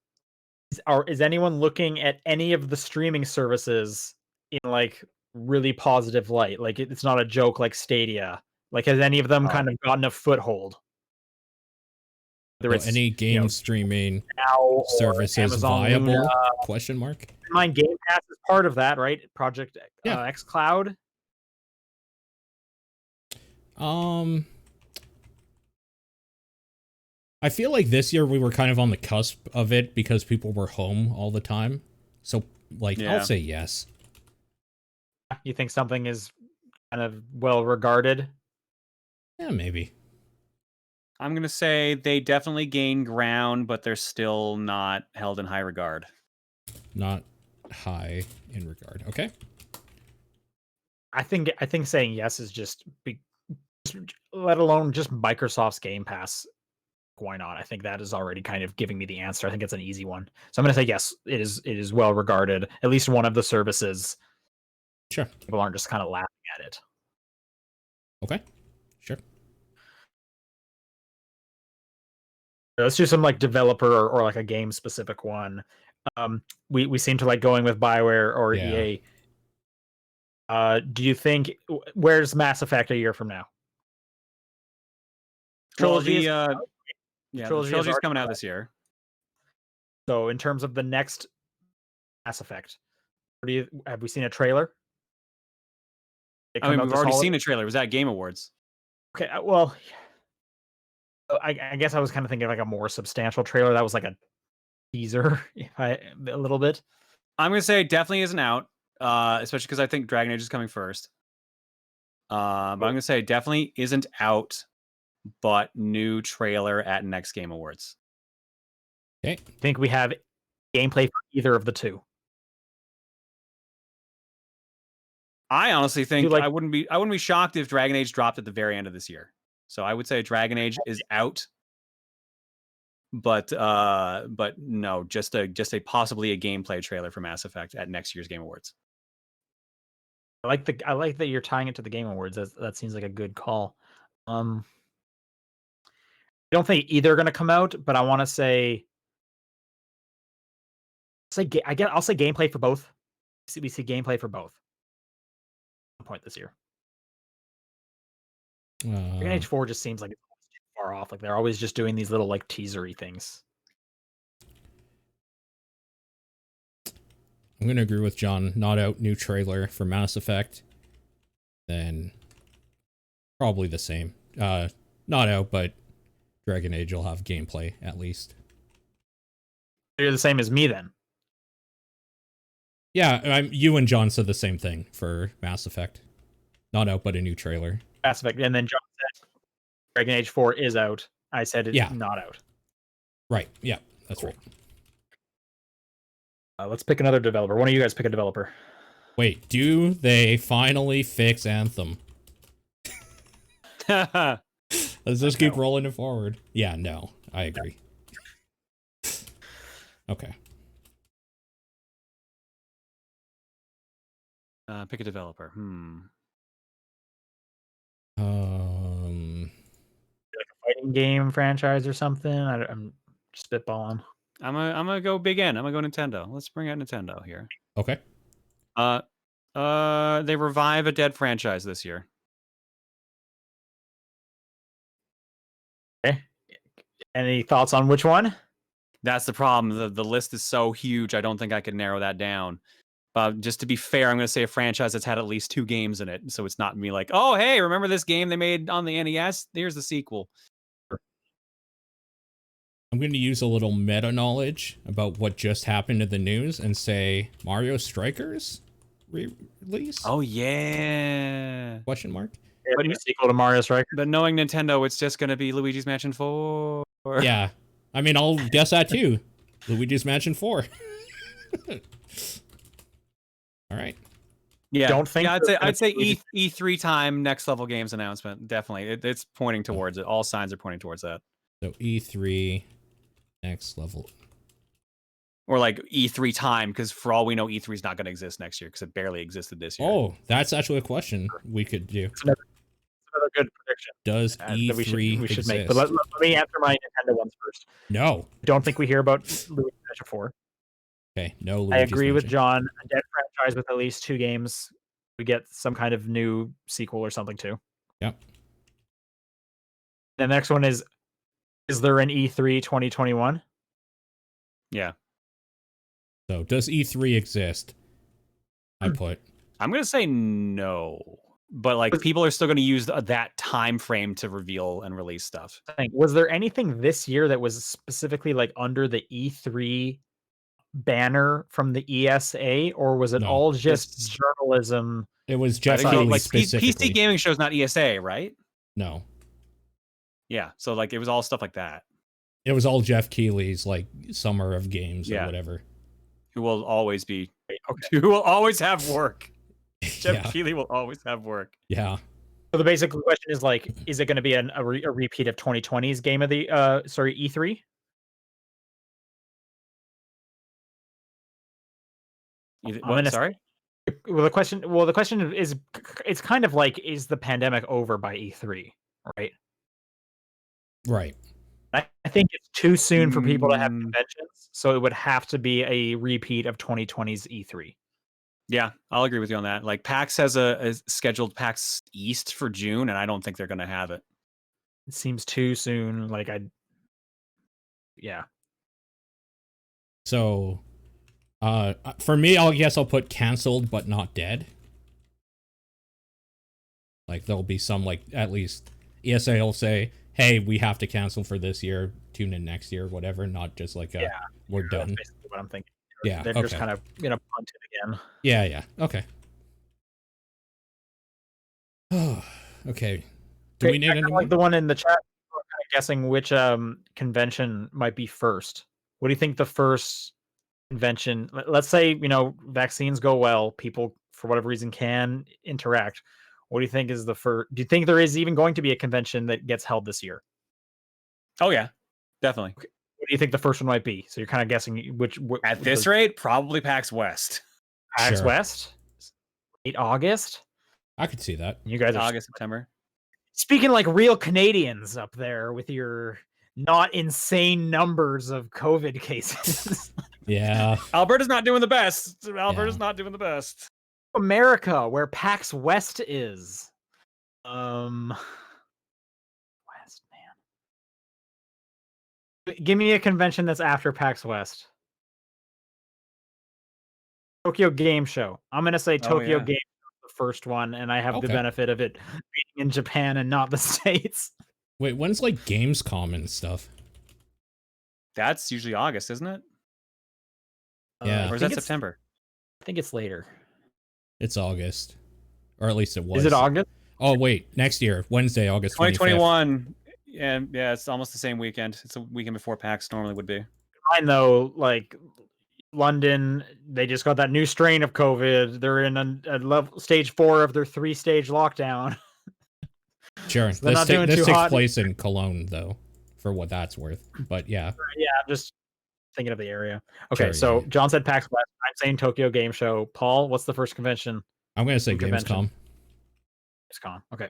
is anyone looking at any of the streaming services in like really positive light? Like it's not a joke like Stadia. Like has any of them kind of gotten a foothold? So any game streaming now service is viable? Luna. Question mark. Mine Game Pass is part of that, right? Project X Cloud. I feel like this year we were kind of on the cusp of it because people were home all the time. So, like, Yeah. I'll say yes. You think something is kind of well regarded? Yeah, maybe. I'm going to say they definitely gain ground, but they're still not held in high regard. Not high in regard. Okay. I think saying yes is let alone just Microsoft's Game Pass. Why not? I think that is already kind of giving me the answer. I think it's an easy one. So I'm going to say yes. It is well regarded. At least one of the services. Sure. People aren't just kind of laughing at it. Okay. Sure. Let's do some like developer or like a game specific one. We seem to like going with BioWare or Yeah. EA. Do you think where's Mass Effect a year from now? Trilogy Well, is the Trilogy is trilogy's already coming out out. this year. So in terms of the next Mass Effect, have we seen a trailer? I mean, we've already seen a trailer. It was at Game Awards. Okay, well, I guess I was kind of thinking like a more substantial trailer. That was like a teaser, a little bit. I'm going to say it definitely isn't out, especially because I think Dragon Age is coming first. But I'm going to say it definitely isn't out, but new trailer at next Game Awards. Okay. Think we have gameplay for either of the two? I honestly think like- I wouldn't be shocked if Dragon Age dropped at the very end of this year. So I would say Dragon Age is out, but no, just a possibly a gameplay trailer for Mass Effect at next year's Game Awards. I like that you're tying it to the Game Awards. That seems like a good call. I don't think either are going to come out, but I want to say I'll say gameplay for both. We see gameplay for both. Point this year. Dragon Age 4 just seems like it's too far off. Like they're always just doing these little like teasery things. I'm going to agree with John. Not out, new trailer for Mass Effect. Then probably the same. Not out, but Dragon Age will have gameplay at least. You're the same as me then. Yeah, you and John said the same thing for Mass Effect. Not out, but a new trailer. Mass Effect, and then John said Dragon Age 4 is out. I said it's not out. Right. Yeah, that's right. Let's pick another developer. One of you guys pick a developer. Wait, do they finally fix Anthem? Let's just keep rolling it forward. Yeah, no, I agree. Okay. Pick a developer. Like a fighting game franchise or something. I'm spitballing. I'm gonna go big N. I'm gonna go Nintendo. Let's bring out Nintendo here. Okay. They revive a dead franchise this year. Okay. Any thoughts on which one? That's the problem. The list is so huge. I don't think I could narrow that down. Just to be fair, I'm going to say a franchise that's had at least 2 games in it. So it's not me like, oh, hey, remember this game they made on the NES? Here's the sequel. I'm going to use a little meta knowledge about what just happened in the news and say Mario Strikers release? Oh, yeah. Question mark? But a sequel to Mario Strikers. But knowing Nintendo, it's just going to be Luigi's Mansion 4. Yeah. I mean, I'll guess that too. Luigi's Mansion 4. All right. Yeah. Don't think. Yeah, I'd say E3 time, next level games announcement. Definitely. It's pointing towards it. All signs are pointing towards that. So E3 next level. Or like E3 time, because for all we know, E3 is not going to exist next year because it barely existed this year. Oh, that's actually a question we could do. It's another good prediction. Does E3 that we should exist? make. But let me answer my Nintendo ones first. No. Don't think we hear about Luigi's Mansion 4. Okay, no I Luigi's agree with Mansion. John. A dead franchise with at least 2 games. We get some kind of new sequel or something too. Yep. The next one is there an E3 2021? Yeah. So does E3 exist? I put. I'm going to say no. but like people are still going to use that time frame to reveal and release stuff. Was there anything this year that was specifically like under the E3 banner from the ESA, or was it No, all just journalism? It was I Jeff think Keighley like specifically. PC gaming show's not ESA, right? No, Yeah, so like it was all stuff like that. it was all Jeff Keighley's like summer of games or whatever. Who will always be okay. Who will always have work. Jeff Yeah. Keighley will always have work. Yeah. So the basic question is like, is it going to be a repeat of 2020's game of the E3? Sorry. Well, the question is, it's kind of like, is the pandemic over by E3, right? Right. I think it's too soon for people to have conventions, so it would have to be a repeat of 2020's E3. Yeah, I'll agree with you on that. Like PAX has a scheduled PAX East for June, and I don't think they're going to have it. It seems too soon. Like yeah. So, for me, I guess I'll put canceled but not dead. Like there'll be some like at least ESA will say, "Hey, we have to cancel for this year. Tune in next year, whatever." Not just like we're done. That's basically what I'm thinking. Yeah, they're just kind of gonna punt it again. Yeah. Okay. Okay. Do we need any like the one in the chat? Kind of guessing which convention might be first. What do you think the first convention? Let's say vaccines go well, people for whatever reason can interact. What do you think is the first? Do you think there is even going to be a convention that gets held this year? Oh yeah, definitely. Okay. What do you think the first one might be? So you're kind of guessing which at this rate, probably PAX West. PAX West, late August. I could see that. You guys are August, September. Speaking like real Canadians up there with your not insane numbers of COVID cases. Yeah. Alberta's not doing the best. Alberta's not doing the best. America, where PAX West is. West, man. Give me a convention that's after PAX West. Tokyo Game Show. I'm gonna say Tokyo Game Show, the first one, and I have the benefit of it being in Japan and not the States. Wait, when's like Gamescom and stuff? That's usually August, isn't it? Yeah. Or is that September? I think it's later. It's August. Or at least it was. Is it August? Oh, wait. Next year. Wednesday, August 25th. 2021. Yeah, it's almost the same weekend. It's a weekend before PAX normally would be. I know, like, London, they just got that new strain of COVID. They're in a level stage 4 of their 3-stage lockdown. Sure. So this takes place in Cologne, though, for what that's worth. But yeah. Yeah, I'm just thinking of the area. Okay, sure, so John said PAX West. I'm saying Tokyo Game Show. Paul, what's the first convention? I'm going to say Gamescom. Gamescom. Okay.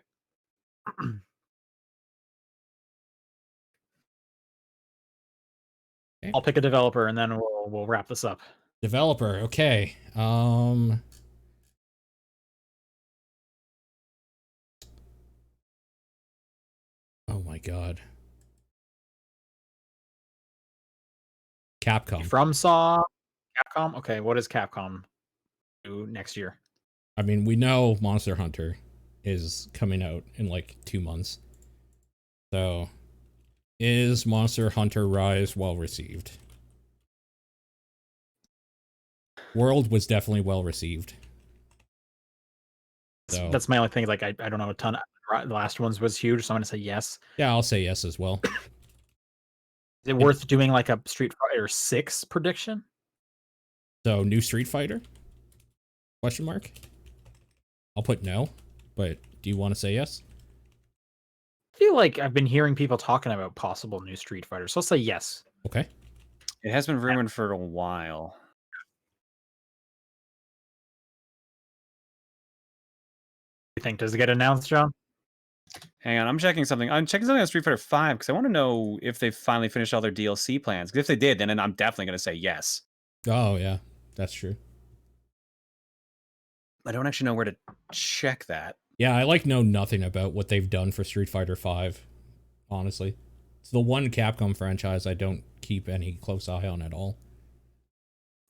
I'll pick a developer and then we'll wrap this up. Developer, okay. Oh my god. Capcom. Capcom? Okay, what does Capcom do next year? I mean, we know Monster Hunter is coming out in like 2 months. So, is Monster Hunter Rise well received? World was definitely well received. So, that's my only thing. Like, I don't know a ton. The last ones was huge, so I'm gonna say yes. Yeah, I'll say yes as well. Is it worth doing like a Street Fighter 6 prediction? So, new Street Fighter? Question mark? I'll put no, but do you want to say yes? I feel like I've been hearing people talking about possible new Street Fighter, so I'll say yes. Okay. It has been rumored for a while. You think, does it get announced, John? Hang on, I'm checking something. I'm checking something on Street Fighter 5 because I want to know if they finally finished all their DLC plans. Because if they did, then I'm definitely going to say yes. Oh, yeah. That's true. I don't actually know where to check that. Yeah, I know nothing about what they've done for Street Fighter 5, honestly. It's the one Capcom franchise I don't keep any close eye on at all.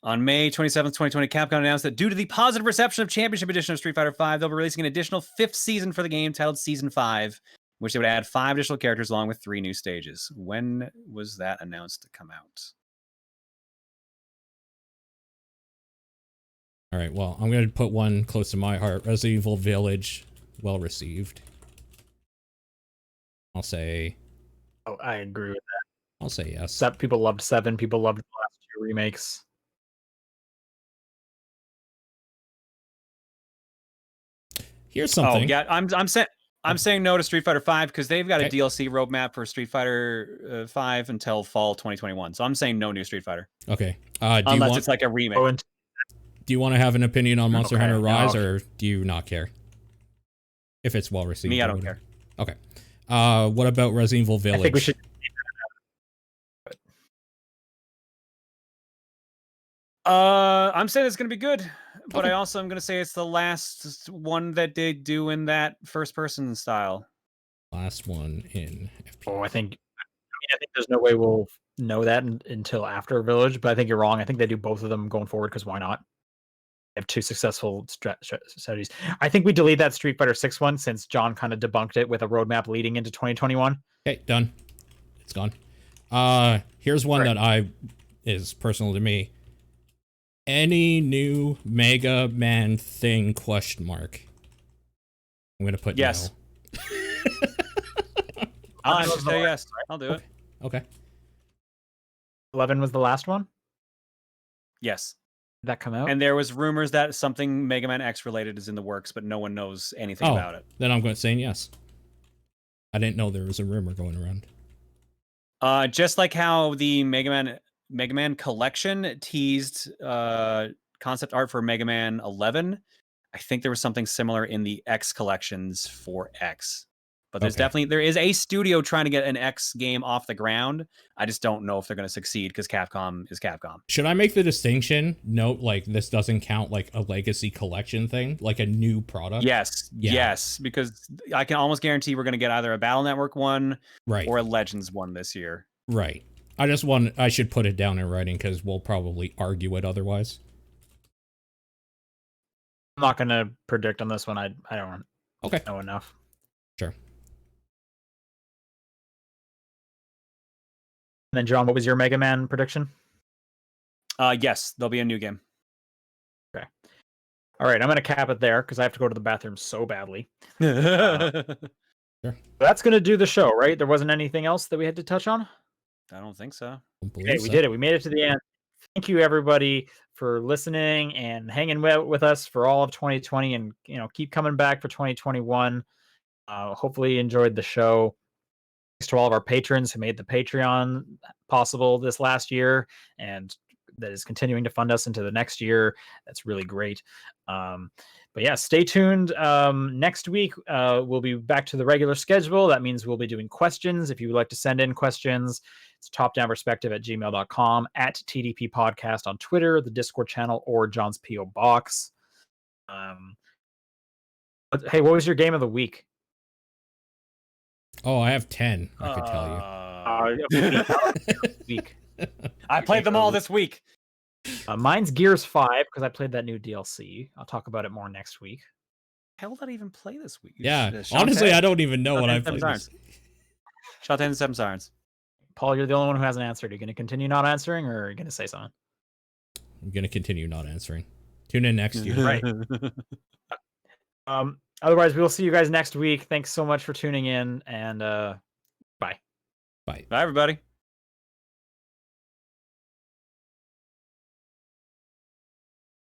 On May 27th, 2020, Capcom announced that due to the positive reception of Championship Edition of Street Fighter V, they'll be releasing an additional 5th season for the game titled Season 5, which they would add 5 additional characters along with 3 new stages. When was that announced to come out? All right, well, I'm going to put one close to my heart. Resident Evil Village, well received. I'll say... Oh, I agree with that. I'll say yes. People loved 7. People loved the last 2 remakes. Here's something. Oh, yeah, I'm saying no to Street Fighter V because they've got a DLC roadmap for Street Fighter 5 until fall 2021. So I'm saying no new Street Fighter. Okay. Unless it's like a remake. Do you want to have an opinion on Monster Hunter Rise, no. or do you not care? If it's well received. Me, I don't care. Okay. What about Resident Evil Village? I think we should. I'm saying it's going to be good, but I also am going to say it's the last one that they do in that first-person style. Last one in FPS. Oh, I think there's no way we'll know that until after Village, but I think you're wrong. I think they do both of them going forward because why not? They have 2 successful strategies. I think we delete that Street Fighter 6 one since John kind of debunked it with a roadmap leading into 2021. Okay, done. It's gone. Here's one that is personal to me. Any new Mega Man thing? I'm gonna put yes. No. I'll actually say yes. I'll do it. Okay. 11 was the last one. Yes. Did that come out? And there was rumors that something Mega Man X related is in the works, but no one knows anything about it. Then I'm going to say yes. I didn't know there was a rumor going around. Just like how the Mega Man collection teased concept art for Mega Man 11, I think there was something similar in the X collections for X. But there's there is a studio trying to get an X game off the ground. I just don't know if they're going to succeed because Capcom is Capcom. Should I make the distinction? Note, like, this doesn't count like a legacy collection thing, like a new product? Yes, yes, because I can almost guarantee we're going to get either a Battle Network one or a Legends one this year. Right. I should put it down in writing because we'll probably argue it otherwise. I'm not going to predict on this one. I don't know enough. Sure. And then, John, what was your Mega Man prediction? Yes, there'll be a new game. Okay. All right, I'm going to cap it there because I have to go to the bathroom so badly. Sure. That's going to do the show, right? There wasn't anything else that we had to touch on? I don't think so. Okay, we did it. We made it to the end. Thank you, everybody, for listening and hanging with us for all of 2020, and keep coming back for 2021. Hopefully, you enjoyed the show. Thanks to all of our patrons who made the Patreon possible this last year, and that is continuing to fund us into the next year. That's really great. But yeah, stay tuned. Next week, we'll be back to the regular schedule. That means we'll be doing questions. If you would like to send in questions, it's topdownperspective@gmail.com, at TDP Podcast on Twitter, the Discord channel, or John's P.O. Box. Hey, what was your game of the week? Oh, I have 10. I could tell you. Week. I played them all this week. Mine's Gears 5 because I played that new DLC. I'll talk about it more next week. How will that even play this week? Yeah, honestly, I don't even know what I played. Shantae and the 7 Sirens. Paul, you're the only one who hasn't answered. Are you going to continue not answering, or are you going to say something? I'm going to continue not answering. Tune in next year. Right. Otherwise, we'll see you guys next week. Thanks so much for tuning in, and bye. Bye. Bye, everybody.